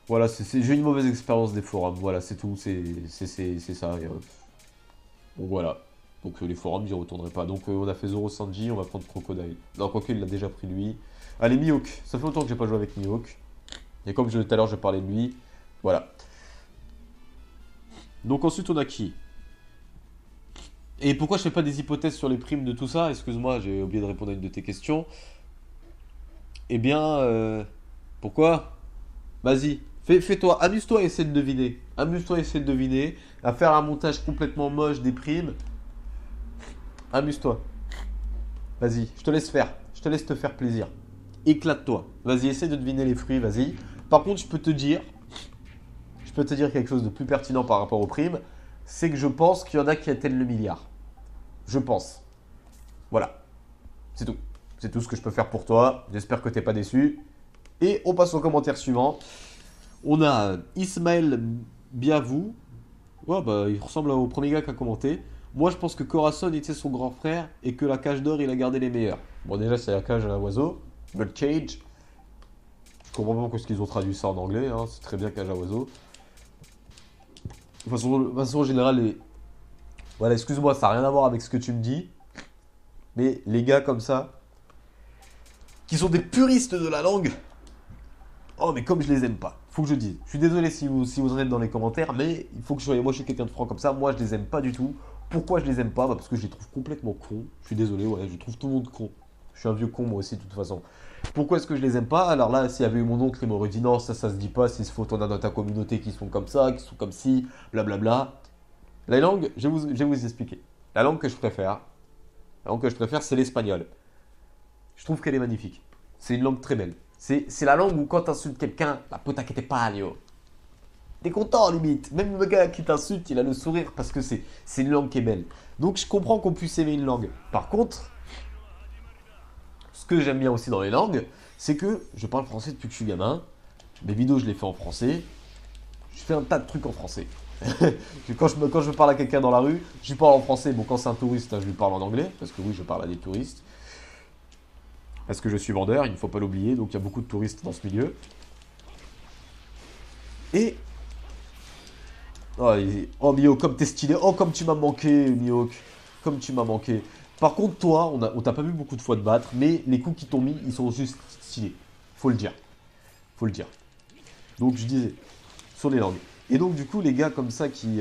j'ai une mauvaise expérience des forums. Voilà, c'est tout. C'est ça. Donc voilà. Donc les forums, j'y retournerai pas. Donc on a fait Zoro Sanji, on va prendre Crocodile. Non, quoique il l'a déjà pris lui. Allez, Mihawk. Ça fait longtemps que j'ai pas joué avec Mihawk. Et comme tout à l'heure, je parlais de lui. Voilà. Donc ensuite, on a qui? Et pourquoi je fais pas des hypothèses sur les primes de tout ça? Excuse-moi, j'ai oublié de répondre à une de tes questions. Eh bien, pourquoi? Vas-y, fais-toi, amuse-toi à essayer de deviner. Amuse-toi à essayer de deviner, à faire un montage complètement moche des primes. Amuse-toi. Vas-y, je te laisse faire. Je te laisse te faire plaisir. Éclate-toi. Vas-y, essaie de deviner les fruits, vas-y. Par contre, je peux te dire quelque chose de plus pertinent par rapport aux primes. C'est que je pense qu'il y en a qui atteignent le milliard. Je pense. Voilà. C'est tout. C'est tout ce que je peux faire pour toi. J'espère que t'es pas déçu. Et on passe au commentaire suivant. On a Ismaël Biavou. Ouais, bah, il ressemble au premier gars qui a commenté. Moi, je pense que Corazon était son grand frère et que la cage d'or, il a gardé les meilleurs. Bon, déjà, c'est la cage à l'oiseau. Bird cage. Je comprends pas ce qu'ils ont traduit ça en anglais. Hein. C'est très bien cage à oiseau. De façon générale, voilà, excuse-moi, ça n'a rien à voir avec ce que tu me dis. Mais les gars comme ça, qui sont des puristes de la langue, oh, mais comme je les aime pas. Faut que je dise. Je suis désolé si vous en êtes dans les commentaires, mais il faut que je sois. Moi, je suis quelqu'un de franc comme ça. Moi, je les aime pas du tout. Pourquoi je les aime pas? Bah, parce que je les trouve complètement cons. Je suis désolé, ouais, je trouve tout le monde con. Je suis un vieux con, moi aussi, de toute façon. Pourquoi est-ce que je les aime pas? Alors là, s'il y avait eu mon oncle, il m'aurait dit non, ça se dit pas. C'est ce faut, t'en as dans ta communauté qui sont comme ça, qui sont comme ci, blablabla. La langue, je vais vous expliquer. La langue que je préfère, c'est l'espagnol. Je trouve qu'elle est magnifique. C'est une langue très belle. C'est la langue où quand tu insultes quelqu'un, la puta que te parió. T'es content limite. Même le gars qui t'insulte, il a le sourire parce que c'est une langue qui est belle. Donc je comprends qu'on puisse aimer une langue. Par contre, ce que j'aime bien aussi dans les langues, c'est que je parle français depuis que je suis gamin. Mes vidéos, je les fais en français. Je fais un tas de trucs en français. quand je parle à quelqu'un dans la rue, je lui parle en français. Bon, quand c'est un touriste, je lui parle en anglais. Parce que oui, je parle à des touristes. Parce que je suis vendeur, il ne faut pas l'oublier. Donc il y a beaucoup de touristes dans ce milieu. Et oh Mio, comme t'es stylé. Oh, comme tu m'as manqué, Mio. Comme tu m'as manqué. Par contre, toi, on t'a pas vu beaucoup de fois te battre, mais les coups qui t'ont mis, ils sont juste stylés. Faut le dire. Faut le dire. Donc, je disais, sur les langues. Et donc, du coup, les gars comme ça qui.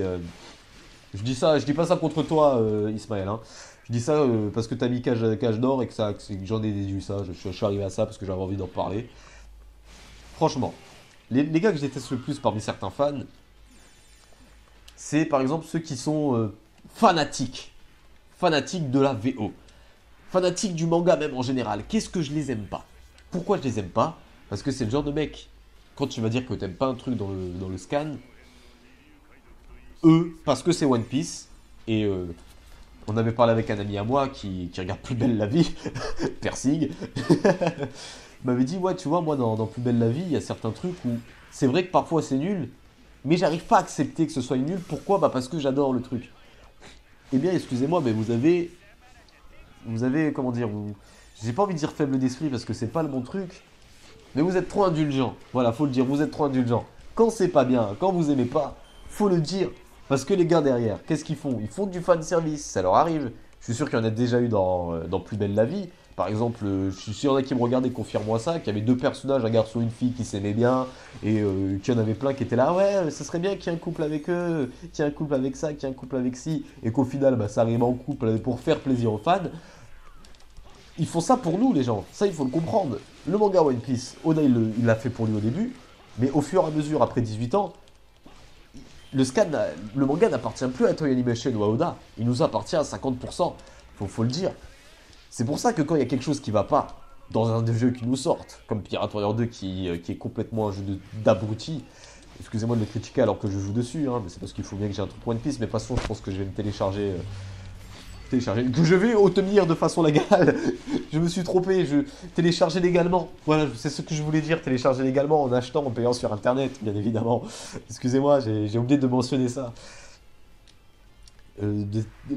Je dis pas ça contre toi, Ismaël. Hein. Je dis ça parce que t'as mis cage d'or et que j'en ai déduit ça. Je suis arrivé à ça parce que j'avais envie d'en parler. Franchement, les gars que je déteste le plus parmi certains fans, c'est par exemple ceux qui sont fanatiques. Fanatiques de la VO. Fanatiques du manga même en général. Qu'est-ce que je les aime pas? Pourquoi je les aime pas? Parce que c'est le genre de mec, quand tu vas dire que t'aimes pas un truc dans le scan, parce que c'est One Piece, et on avait parlé avec un ami à moi qui regarde Plus Belle la Vie, Persing, il m'avait dit, ouais, tu vois, moi dans Plus Belle la Vie, il y a certains trucs où c'est vrai que parfois c'est nul, mais j'arrive pas à accepter que ce soit nul. Pourquoi? Bah parce que j'adore le truc. Eh bien, excusez-moi, mais vous avez, comment dire, j'ai pas envie de dire faible d'esprit parce que c'est pas le bon truc, mais vous êtes trop indulgent. Voilà, faut le dire, vous êtes trop indulgent. Quand c'est pas bien, quand vous aimez pas, faut le dire. Parce que les gars derrière, qu'est-ce qu'ils font? Ils font du fan service, ça leur arrive. Je suis sûr qu'il y en a déjà eu dans Plus Belle la Vie. Par exemple, je suis sûr qu'il y en a qui me regardaient, confirme-moi ça, qu'il y avait deux personnages, un garçon et une fille qui s'aimaient bien, et qu'il y en avait plein qui étaient là, ouais, ce serait bien qu'il y ait un couple avec eux, qu'il y ait un couple avec ça, qu'il y ait un couple avec ci, et qu'au final, bah, ça arrive en couple pour faire plaisir aux fans. Ils font ça pour nous, les gens. Ça, il faut le comprendre. Le manga One Piece, Oda, il l'a fait pour lui au début, mais au fur et à mesure, après 18 ans, le manga n'appartient plus à Toei Animation ou à Oda. Il nous appartient à 50%. Faut le dire. C'est pour ça que quand il y a quelque chose qui va pas dans un des jeux qui nous sortent, comme Pirate Warrior 2 qui est complètement un jeu d'abruti, excusez-moi de le critiquer alors que je joue dessus, hein, mais c'est parce qu'il faut bien que j'ai un truc One Piece, mais de toute façon je pense que je vais me télécharger, que je vais obtenir de façon légale. Je me suis trompé, je télécharger légalement. Voilà, c'est ce que je voulais dire, télécharger légalement en achetant, en payant sur internet, bien évidemment. Excusez-moi, j'ai oublié de mentionner ça.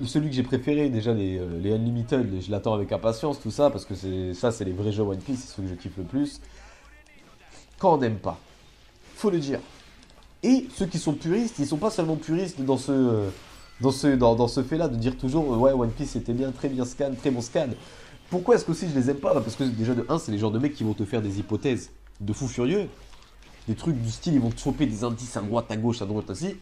Celui que j'ai préféré, déjà les Unlimited, je l'attends avec impatience, tout ça, parce que c'est les vrais jeux One Piece, c'est ceux que je kiffe le plus. Quand on n'aime pas, faut le dire. Et ceux qui sont puristes, ils sont pas seulement puristes dans ce fait-là, de dire toujours ouais, One Piece c'était bien, très bien scan, très bon scan. Pourquoi est-ce que aussi je les aime pas? Parce que déjà de 1, c'est les genres de mecs qui vont te faire des hypothèses de fous furieux. Des trucs du style, ils vont te choper des indices à droite, à gauche, aussi.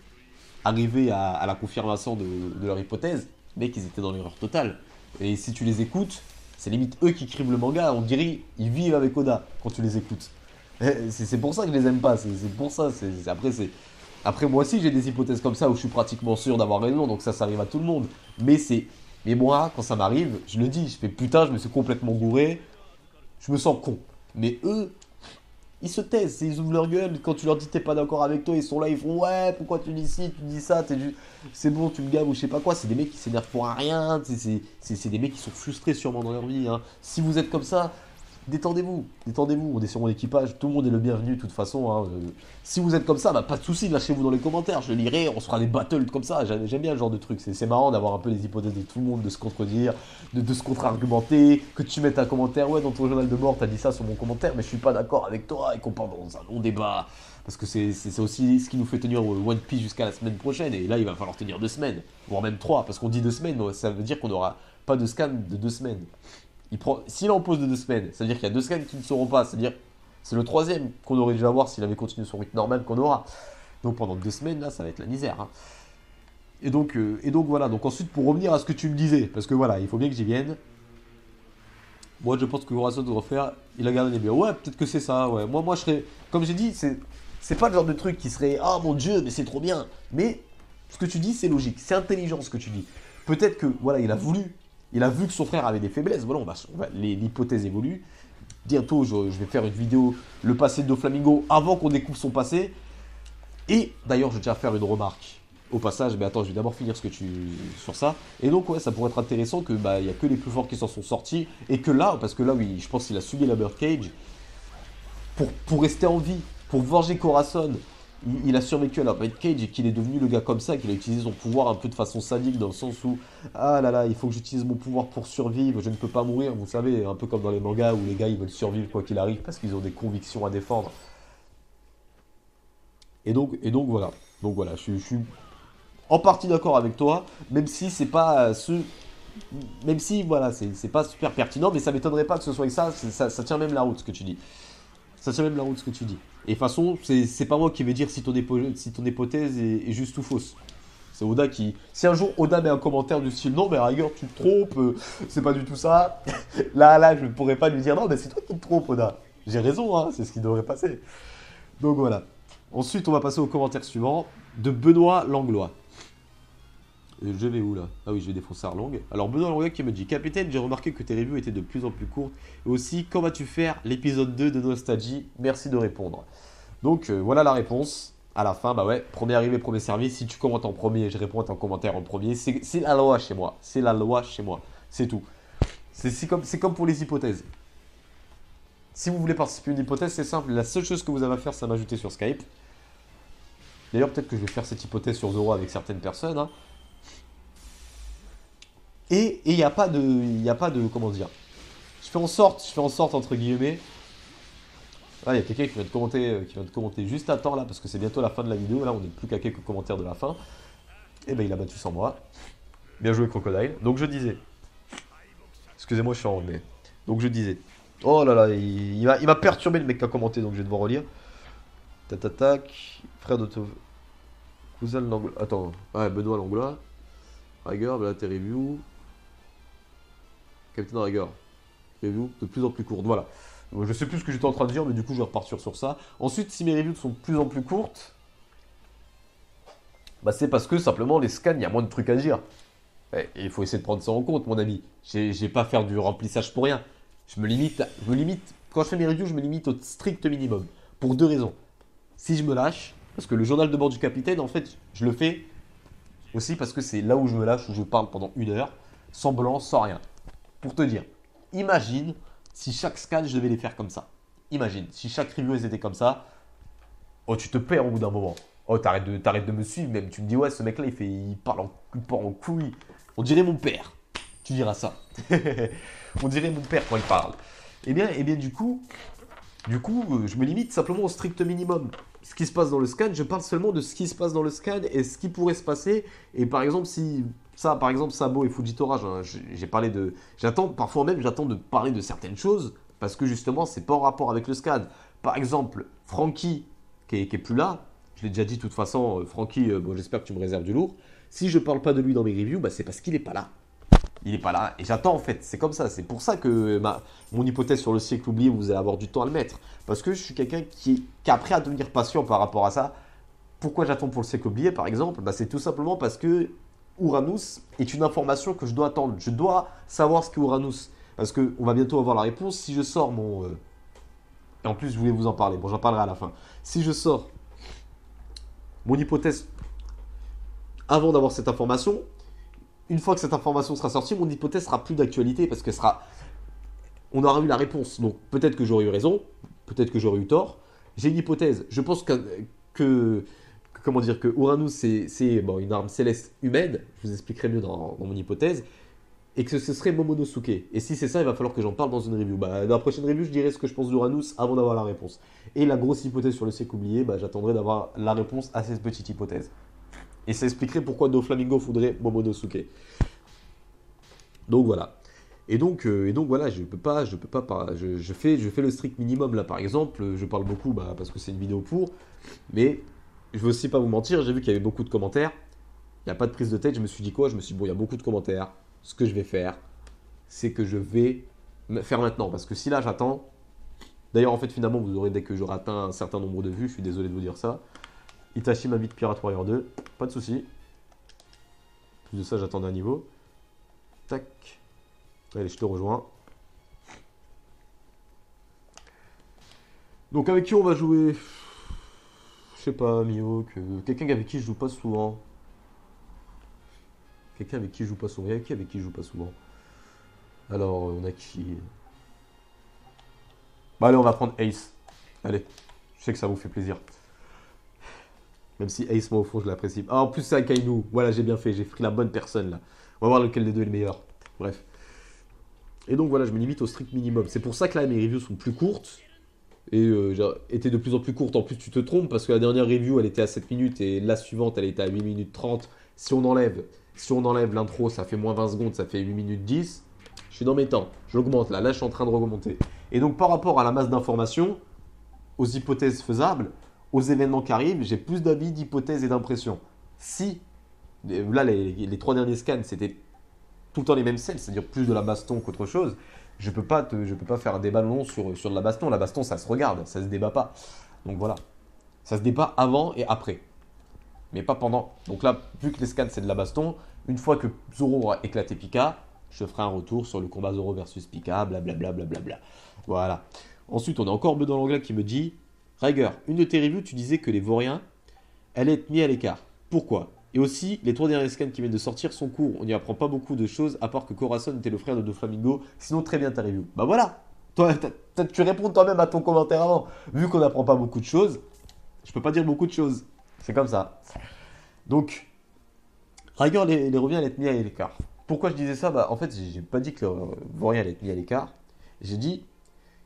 Arriver à la confirmation de leur hypothèse, mais qu'ils étaient dans l'erreur totale. Et si tu les écoutes, c'est limite eux qui écrivent le manga, on dirait ils vivent avec Oda quand tu les écoutes. C'est pour ça que je les aime pas, c'est pour ça. Après moi aussi j'ai des hypothèses comme ça où je suis pratiquement sûr d'avoir raison, donc ça arrive à tout le monde. Mais moi, quand ça m'arrive, je le dis, je fais putain, je me suis complètement gouré, je me sens con. Mais eux, ils se taisent, ils ouvrent leur gueule, quand tu leur dis t'es pas d'accord avec toi, ils sont là, ils font ouais, pourquoi tu dis ci, tu dis ça, c'est bon, tu me gaves ou je sais pas quoi, c'est des mecs qui s'énervent pour rien, c'est des mecs qui sont frustrés sûrement dans leur vie. Hein. Si vous êtes comme ça, détendez-vous, on est sur mon équipage, tout le monde est le bienvenu de toute façon. Hein. Si vous êtes comme ça, bah, pas de soucis, lâchez-vous dans les commentaires, je lirai, on se fera des battles comme ça, j'aime bien le genre de truc, c'est marrant d'avoir un peu les hypothèses de tout le monde, de se contredire, de se contre-argumenter, que tu mettes un commentaire, ouais dans ton journal de bord t'as dit ça sur mon commentaire, mais je suis pas d'accord avec toi, et qu'on part dans un long débat, parce que c'est aussi ce qui nous fait tenir One Piece jusqu'à la semaine prochaine, et là il va falloir tenir 2 semaines, voire même 3, parce qu'on dit 2 semaines, mais ça veut dire qu'on n'aura pas de scan de 2 semaines. S'il en pose de 2 semaines, ça veut dire qu'il y a 2 scans qui ne seront pas. C'est-à-dire, c'est le 3e qu'on aurait dû avoir s'il avait continué son rythme normal qu'on aura. Donc pendant 2 semaines, là, ça va être la misère. Hein. Et donc voilà. Donc ensuite, pour revenir à ce que tu me disais, parce que voilà, il faut bien que j'y vienne. Moi, je pense que Horatio devrait faire. Il a gardé les biens. Ouais, peut-être que c'est ça. Ouais. Moi, je serais. Comme j'ai dit, c'est pas le genre de truc qui serait. Ah mon dieu, mais c'est trop bien. Mais Ce que tu dis, c'est logique, c'est intelligent ce que tu dis. Peut-être que, voilà, il a vu que son frère avait des faiblesses. Voilà, l'hypothèse évolue. Bientôt, je vais faire une vidéo, le passé de Doflamingo, avant qu'on découvre son passé. Et d'ailleurs, je tiens à faire une remarque au passage. Mais attends, je vais d'abord finir sur ça. Et donc, ouais, ça pourrait être intéressant que il y a que les plus forts qui s'en sont sortis. Et que là, parce que là, oui, je pense qu'il a subi la Birdcage. Pour rester en vie, pour venger Corazon, il a survécu à la Birdcage et qu'il est devenu le gars comme ça, qu'il a utilisé son pouvoir un peu de façon sadique, dans le sens où ah là là, il faut que j'utilise mon pouvoir pour survivre, je ne peux pas mourir, vous savez, un peu comme dans les mangas où les gars ils veulent survivre quoi qu'il arrive parce qu'ils ont des convictions à défendre. Et donc voilà. Donc voilà, je suis en partie d'accord avec toi, même si c'est pas même si voilà, c'est pas super pertinent, mais ça m'étonnerait pas que ce soit ça tient même la route ce que tu dis. Ça tient même la route ce que tu dis. Et de toute façon, c'est pas moi qui vais dire si ton hypothèse est juste ou fausse. C'est Oda qui. Si un jour Oda met un commentaire du style non, mais Rigueur, tu te trompes, c'est pas du tout ça. Là, je ne pourrais pas lui dire non, mais c'est toi qui te trompes, Oda. J'ai raison, hein, c'est ce qui devrait passer. Donc voilà. Ensuite, on va passer au commentaire suivant de Benoît Langlois. Je vais où là? Ah oui, je vais défoncer Arlong. Alors Benoît Langlois qui me dit: Capitaine, j'ai remarqué que tes reviews étaient de plus en plus courtes. Et aussi, quand vas-tu faire l'épisode 2 de Nostalgie? Merci de répondre. Donc voilà la réponse. À la fin, bah ouais, premier arrivé, premier servi. Si tu commentes en premier, je réponds à ton commentaire en premier. C'est la loi chez moi. C'est la loi chez moi. C'est tout. C'est comme pour les hypothèses. Si vous voulez participer à une hypothèse, c'est simple. La seule chose que vous avez à faire, c'est m'ajouter sur Skype. D'ailleurs, peut-être que je vais faire cette hypothèse sur Zoro avec certaines personnes. Hein. Et il n'y a pas de, comment dire. Je fais en sorte, entre guillemets. Là, il y a quelqu'un qui vient de commenter juste à temps là, parce que c'est bientôt la fin de la vidéo. Là, on n'est plus qu'à quelques commentaires de la fin. Et ben, il a battu sans moi. Bien joué, Crocodile. Donc, je disais. Excusez-moi, je suis enrhumé. Donc, je disais. Oh là là, il m'a perturbé le mec qui a commenté, donc je vais devoir relire. Tac. Frère de ton cousin Langlois. Attends, ouais, Benoît Langlois. Rigueur, voilà tes reviews. Capitaine Rigueur. Review de plus en plus courte. Voilà. Je sais plus ce que j'étais en train de dire, mais du coup, je vais repartir sur ça. Ensuite, si mes reviews sont de plus en plus courtes, bah c'est parce que simplement, les scans, il y a moins de trucs à dire. Et il faut essayer de prendre ça en compte, mon ami. J'ai pas à faire du remplissage pour rien. Je me limite, quand je fais mes reviews, je me limite au strict minimum. Pour deux raisons. Si je me lâche, parce que le journal de bord du capitaine, en fait, je le fais aussi parce que c'est là où je me lâche, où je parle pendant 1 heure, sans blanc, sans rien. Pour te dire, imagine si chaque scan, je devais les faire comme ça. Imagine, si chaque review, elles étaient comme ça, oh, tu te perds au bout d'un moment. Oh, t'arrêtes de me suivre même. Tu me dis, ouais, ce mec-là, il parle en couille. On dirait mon père. Tu diras ça. On dirait mon père quand il parle. Eh bien du coup, je me limite simplement au strict minimum. Ce qui se passe dans le scan, je parle seulement de ce qui se passe dans le scan et ce qui pourrait se passer. Et par exemple, par exemple, Sabo et Fujitora, j'ai parlé de... Parfois même, j'attends de parler de certaines choses parce que justement, c'est pas en rapport avec le scan. Par exemple, Franky, qui est plus là, je l'ai déjà dit de toute façon, Franky, bon, j'espère que tu me réserves du lourd. Si je parle pas de lui dans mes reviews, bah, c'est parce qu'il est pas là. Il n'est pas là et j'attends en fait, c'est comme ça, c'est pour ça que mon hypothèse sur le siècle oublié, vous allez avoir du temps à le mettre. Parce que je suis quelqu'un qui a appris à devenir patient par rapport à ça. Pourquoi j'attends pour le siècle oublié par exemple? Bah, c'est tout simplement parce que Uranus est une information que je dois attendre. Je dois savoir ce qu'est Uranus. Parce qu'on va bientôt avoir la réponse. Si je sors mon... Et en plus je voulais vous en parler, bon j'en parlerai à la fin. Si je sors mon hypothèse avant d'avoir cette information... Une fois que cette information sera sortie, mon hypothèse sera plus d'actualité parce que on aura eu la réponse. Donc peut-être que j'aurais eu raison, peut-être que j'aurais eu tort. J'ai une hypothèse. Je pense que Uranus c'est bon, une arme céleste humaine. Je vous expliquerai mieux dans mon hypothèse. Et que ce serait Momonosuke. Et si c'est ça, il va falloir que j'en parle dans une review. Bah, dans la prochaine review, je dirai ce que je pense d'Uranus avant d'avoir la réponse. Et la grosse hypothèse sur le siècle oublié, bah, j'attendrai d'avoir la réponse à cette petite hypothèse. Et ça expliquerait pourquoi Doflamingo faudrait Momonosuke. Donc voilà. Et donc voilà, je fais le strict minimum là par exemple. Je parle beaucoup parce que c'est une vidéo pour. Mais je veux aussi pas vous mentir, j'ai vu qu'il y avait beaucoup de commentaires. Il n'y a pas de prise de tête. Je me suis dit quoi? Je me suis dit bon, il y a beaucoup de commentaires. Ce que je vais faire, c'est que je vais faire maintenant. Parce que si là j'attends. D'ailleurs en fait finalement vous aurez dès que j'aurai atteint un certain nombre de vues. Je suis désolé de vous dire ça. Itachi m'invite Pirate Warrior 2, pas de souci. En plus de ça, j'attendais un niveau. Tac. Allez, je te rejoins. Donc avec qui on va jouer? Je sais pas, Mihawk. Quelqu'un avec qui je joue pas souvent. Quelqu'un avec qui je joue pas souvent. Il y a qui avec qui je joue pas souvent? Alors, on a qui? Bah allez, on va prendre Ace. Allez, je sais que ça vous fait plaisir. Même si Ace, moi au fond, je l'apprécie. Ah, en plus, c'est Akainu. Voilà, j'ai bien fait. J'ai pris la bonne personne là. On va voir lequel des deux est le meilleur. Bref. Et donc voilà, je me limite au strict minimum. C'est pour ça que là, mes reviews sont plus courtes. Et étaient de plus en plus courtes. En plus, tu te trompes parce que la dernière review, elle était à 7 minutes. Et la suivante, elle était à 8 minutes 30. Si on enlève l'intro, ça fait moins 20 secondes. Ça fait 8 minutes 10. Je suis dans mes temps. J'augmente là. Là, je suis en train de remonter. Et donc, par rapport à la masse d'informations, aux hypothèses faisables, aux événements qui arrivent, j'ai plus d'avis, d'hypothèses et d'impressions. Si, là, les 3 derniers scans, c'était tout le temps les mêmes scènes, c'est-à-dire plus de la baston qu'autre chose, je peux pas faire un débat long sur de la baston. La baston, ça se regarde, ça se débat pas. Donc voilà. Ça se débat avant et après. Mais pas pendant. Donc là, vu que les scans, c'est de la baston, une fois que Zoro aura éclaté Pika, je ferai un retour sur le combat Zoro versus Pika, blablabla. Blablabla. Voilà. Ensuite, on a encore Bleu dans l'anglais qui me dit Riger, une de tes reviews, tu disais que les Vauriens allaient être mis à l'écart. Pourquoi? Et aussi, les 3 derniers scans qui viennent de sortir sont courts. On n'y apprend pas beaucoup de choses, à part que Corazon était le frère de Doflamingo. Sinon, très bien ta review. Bah voilà. Toi, tu réponds toi-même à ton commentaire avant. Vu qu'on n'apprend pas beaucoup de choses, je peux pas dire beaucoup de choses. C'est comme ça. Donc, Riger, les reviens allaient être mis à l'écart. Pourquoi je disais ça? Bah, en fait, j'ai pas dit que les Vauriens allaient être mis à l'écart. J'ai dit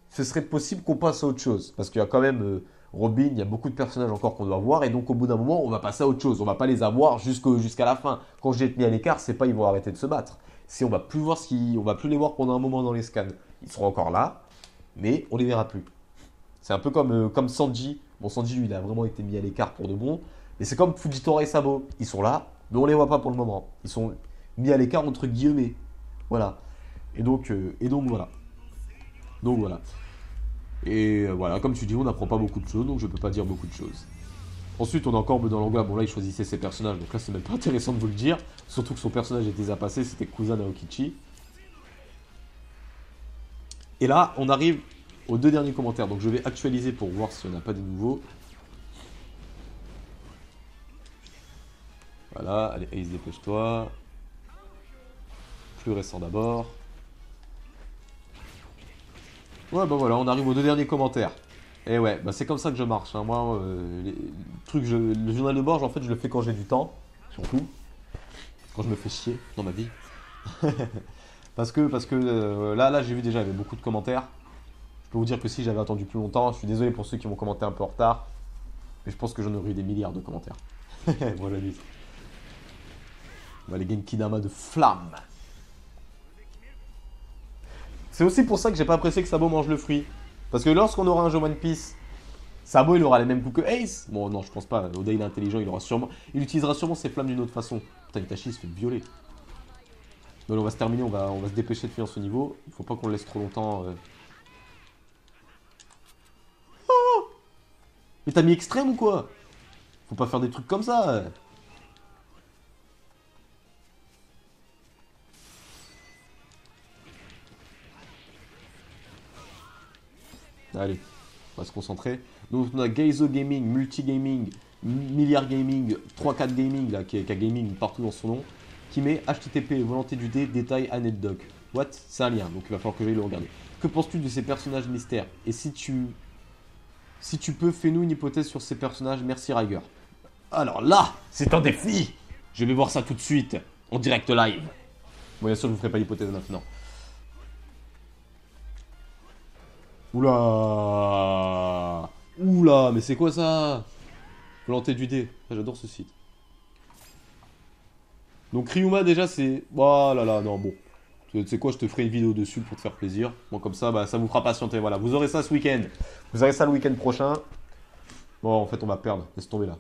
ce serait possible qu'on passe à autre chose. Parce qu'il y a quand même Robin, il y a beaucoup de personnages encore qu'on doit voir. Et donc, au bout d'un moment, on va passer à autre chose. On va pas les avoir jusqu'à la fin. Quand j'ai mis à l'écart, c'est pas ils vont arrêter de se battre. C'est on va plus voir on va plus les voir pendant un moment dans les scans. Ils seront encore là, mais on les verra plus. C'est un peu comme Sanji. Bon, Sanji, lui, il a vraiment été mis à l'écart pour de bon. Mais c'est comme Fujitora et Sabo. Ils sont là, mais on les voit pas pour le moment. Ils sont mis à l'écart entre guillemets. Voilà. Et donc voilà. Donc voilà. Et voilà, comme tu dis, on n'apprend pas beaucoup de choses, donc je peux pas dire beaucoup de choses. Ensuite, on a encore dans l'anglais, bon là, il choisissait ses personnages, donc là, c'est même pas intéressant de vous le dire. Surtout que son personnage était déjà passé, c'était Kusan Aokichi. Et là, on arrive aux 2 derniers commentaires, donc je vais actualiser pour voir si on n'a pas des nouveaux. Voilà, allez, Ace, dépêche-toi. Plus récent d'abord. Ouais, bah voilà, on arrive aux 2 derniers commentaires. Et ouais, bah c'est comme ça que je marche. Hein. Moi, le journal de bord, en fait, je le fais quand j'ai du temps, surtout. Quand je me fais chier dans ma vie. parce que là, j'ai vu déjà, il y avait beaucoup de commentaires. Je peux vous dire que si j'avais attendu plus longtemps, je suis désolé pour ceux qui m'ont commenté un peu en retard. Mais je pense que j'en aurais eu des milliards de commentaires. Voilà, dit. Les Genki Dama de flamme. C'est aussi pour ça que j'ai pas apprécié que Sabo mange le fruit. Parce que lorsqu'on aura un jeu One Piece, Sabo il aura les mêmes coups que Ace. Bon non, je pense pas. Oda il est intelligent, il utilisera sûrement ses flammes d'une autre façon. Putain, Itachi il se fait violer. Donc on va se terminer, on va se dépêcher de finir ce niveau. Il faut pas qu'on le laisse trop longtemps. Oh, mais t'as mis extrême ou quoi? Faut pas faire des trucs comme ça. Allez, on va se concentrer. Donc on a Geizo Gaming, Multi Gaming, Milliard Gaming, 3-4 Gaming, là, qui a Gaming partout dans son nom, qui met HTTP, volonté du dé, détail, anecdote. What? C'est un lien, donc il va falloir que j'aille le regarder. Que penses-tu de ces personnages mystères? Et si tu peux, fais-nous une hypothèse sur ces personnages, merci Riger. Alors là, c'est un défi. Je vais voir ça tout de suite, en direct live. Bon, bien sûr, je ne vous ferai pas l'hypothèse maintenant. Oula. Oula, mais c'est quoi ça? Volonté du dé. Ah, j'adore ce site. Donc Ryuma déjà c'est... Oh là là, non bon. Tu sais quoi, je te ferai une vidéo dessus pour te faire plaisir. Bon comme ça, bah, ça vous fera patienter. Voilà, vous aurez ça ce week-end. Vous aurez ça le week-end prochain. Bon, en fait on va perdre. Laisse tomber là.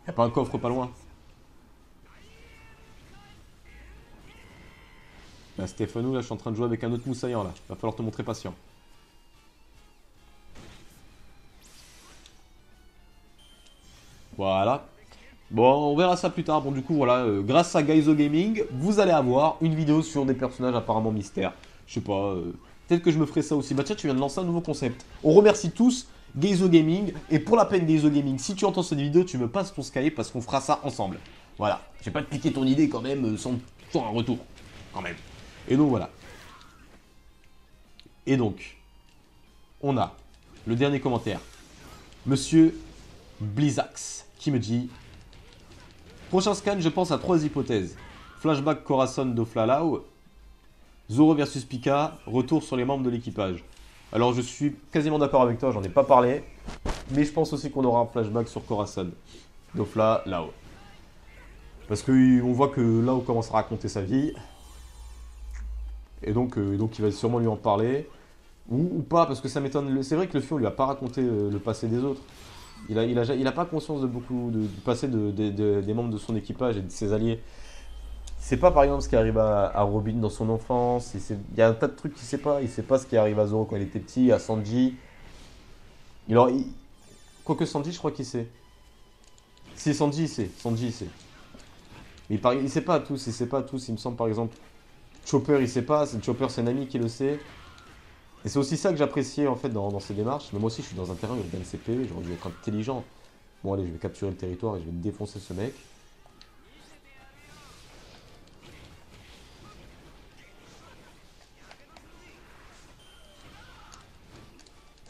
Y'a pas un coffre pas loin? Là, Stéphanou, là, je suis en train de jouer avec un autre moussaillant, là. Va falloir te montrer patient. Voilà. Bon, on verra ça plus tard. Bon, du coup, voilà, grâce à Gaizo Gaming, vous allez avoir une vidéo sur des personnages apparemment mystères. Je sais pas, peut-être que je me ferai ça aussi. Bah tiens, tu viens de lancer un nouveau concept. On remercie tous Gaizo Gaming. Et pour la peine, Gaizo Gaming, si tu entends cette vidéo, tu me passes ton Skype parce qu'on fera ça ensemble. Voilà, je vais pas te piquer ton idée quand même sans un retour. Quand même. Et donc, voilà. Et donc, on a le dernier commentaire. Monsieur Blizax qui me dit: prochain scan, je pense à 3 hypothèses. Flashback Corazon Doflalau, Zoro versus Pika, retour sur les membres de l'équipage. Alors je suis quasiment d'accord avec toi, j'en ai pas parlé, mais je pense aussi qu'on aura un flashback sur Corazon Doflalau. Parce qu'on voit que Lao commence à raconter sa vie, et donc il va sûrement lui en parler, ou pas, parce que ça m'étonne. C'est vrai que le film lui a pas raconté le passé des autres. Il a pas conscience de du passé des membres de son équipage et de ses alliés. C'est pas par exemple ce qui arrive à Robin dans son enfance. Il y a un tas de trucs qu'il sait pas. Il sait pas ce qui arrive à Zoro quand il était petit, à Sanji. Quoique Sanji, je crois qu'il sait. Si Sanji, il sait. Sanji, il sait. Mais il sait pas tous. Il sait pas tous. Il me semble par exemple. Chopper, il sait pas. Chopper, c'est Nami qui le sait. Et c'est aussi ça que j'appréciais en fait dans ces démarches. Mais moi aussi, je suis dans un terrain où il y a une CPE. J'aurais dû être intelligent. Bon, allez, je vais capturer le territoire et je vais défoncer ce mec.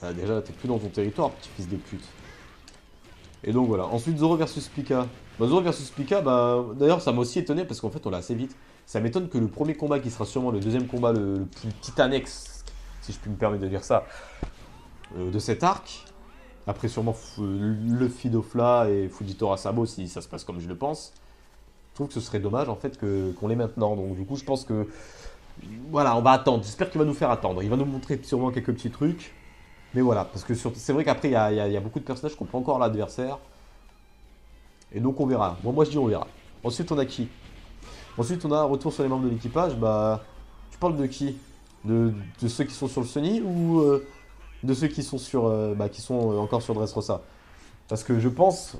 Ah, déjà, là, t'es plus dans ton territoire, petit fils de pute. Et donc voilà. Ensuite, Zoro versus Pika. Bah, Zoro versus Pika, bah, d'ailleurs, ça m'a aussi étonné parce qu'en fait, on l'a assez vite. Ça m'étonne que le premier combat, qui sera sûrement le deuxième combat, le plus titanex, si je puis me permettre de dire ça, de cet arc, après sûrement Luffy Dofla et Fujitora Sabo, si ça se passe comme je le pense, je trouve que ce serait dommage en fait qu'on l'ait maintenant. Donc du coup, je pense que voilà, on va attendre. J'espère qu'il va nous faire attendre. Il va nous montrer sûrement quelques petits trucs. Mais voilà, parce que c'est vrai qu'après, il y a beaucoup de personnages qui n'ont pas encore l'adversaire. Et donc on verra. Moi je dis on verra. Ensuite, on a qui? Ensuite, on a un retour sur les membres de l'équipage. Bah, tu parles de qui? De ceux qui sont sur le Sunny ou de ceux qui sont qui sont encore sur Dressrosa? Parce que je pense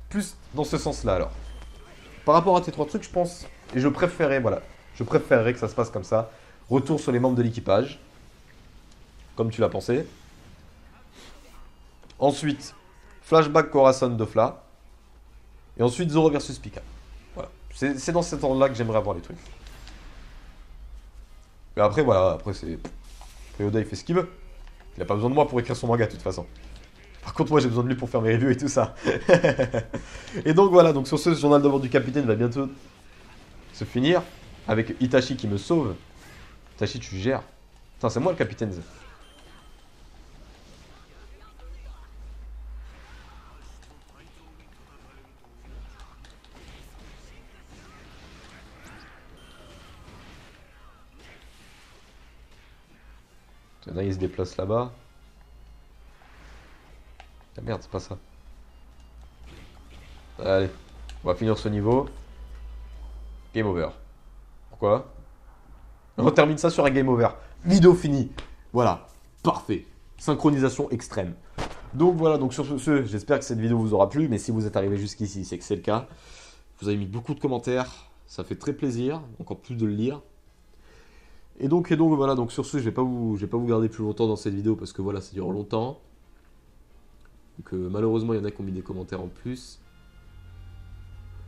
plus dans ce sens-là alors. Par rapport à tes 3 trucs, je pense, et je préférerais que ça se passe comme ça. Retour sur les membres de l'équipage, comme tu l'as pensé. Ensuite, flashback Corazon Dofla. Et ensuite, Zoro versus Pika. Voilà. C'est dans cet ordre-là que j'aimerais avoir les trucs. Mais après, voilà, après c'est... Oda, il fait ce qu'il veut. Il a pas besoin de moi pour écrire son manga, de toute façon. Par contre, moi, j'ai besoin de lui pour faire mes reviews et tout ça. Et donc, voilà, donc sur ce journal de bord du capitaine va bientôt se finir. Avec Itachi qui me sauve. Itachi, tu gères. Putain, c'est moi le capitaine. Là, il se déplace là-bas. Ah merde, c'est pas ça. Allez, on va finir ce niveau. Game over. Pourquoi? On termine ça sur un game over. Vidéo finie. Voilà, parfait. Synchronisation extrême. Donc voilà, donc sur ce, j'espère que cette vidéo vous aura plu. Mais si vous êtes arrivé jusqu'ici, c'est que c'est le cas. Vous avez mis beaucoup de commentaires. Ça fait très plaisir, encore plus de le lire. Et donc voilà, donc sur ce, je vais pas vous garder plus longtemps dans cette vidéo parce que voilà, ça dure longtemps. Donc malheureusement, il y en a qui ont mis des commentaires en plus.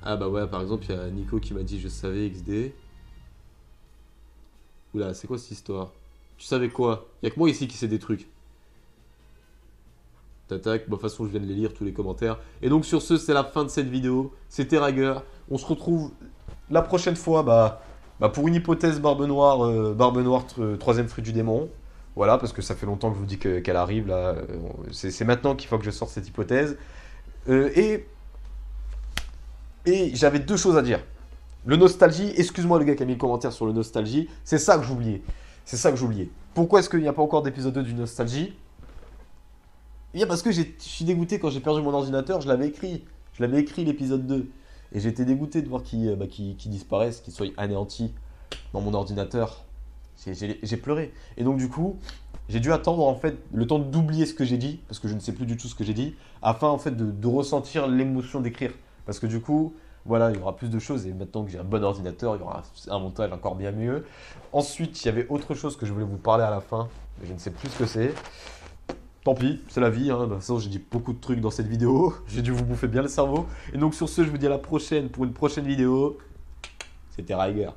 Ah bah ouais, par exemple, il y a Nico qui m'a dit je savais XD. Oula, c'est quoi cette histoire? Tu savais quoi? Il y a que moi ici qui sais des trucs. Tac, de toute façon, je viens de les lire tous les commentaires. Et donc sur ce, c'est la fin de cette vidéo. C'était Rager. On se retrouve la prochaine fois, pour une hypothèse Barbe Noire, 3ème fruit du démon. Voilà, parce que ça fait longtemps que je vous dis qu'elle arrive, là. C'est maintenant qu'il faut que je sorte cette hypothèse. Et j'avais 2 choses à dire. Le nostalgie, excuse-moi le gars qui a mis le commentaire sur le nostalgie, c'est ça que j'oubliais. Pourquoi est-ce qu'il n'y a pas encore d'épisode 2 du nostalgie? Eh bien parce que je suis dégoûté quand j'ai perdu mon ordinateur, je l'avais écrit l'épisode 2. Et j'étais dégoûté de voir qu'il disparaisse, qu'il soit anéanti dans mon ordinateur. J'ai pleuré. Et donc du coup, j'ai dû attendre en fait le temps d'oublier ce que j'ai dit, parce que je ne sais plus du tout ce que j'ai dit, afin en fait de ressentir l'émotion d'écrire Parce que du coup, voilà, il y aura plus de choses. Et maintenant que j'ai un bon ordinateur, il y aura un montage encore bien mieux. Ensuite, il y avait autre chose que je voulais vous parler à la fin. Mais je ne sais plus ce que c'est. Tant pis, c'est la vie. Hein. De toute façon, j'ai dit beaucoup de trucs dans cette vidéo. J'ai dû vous bouffer bien le cerveau. Et donc sur ce, je vous dis à la prochaine pour une prochaine vidéo. C'était Riger.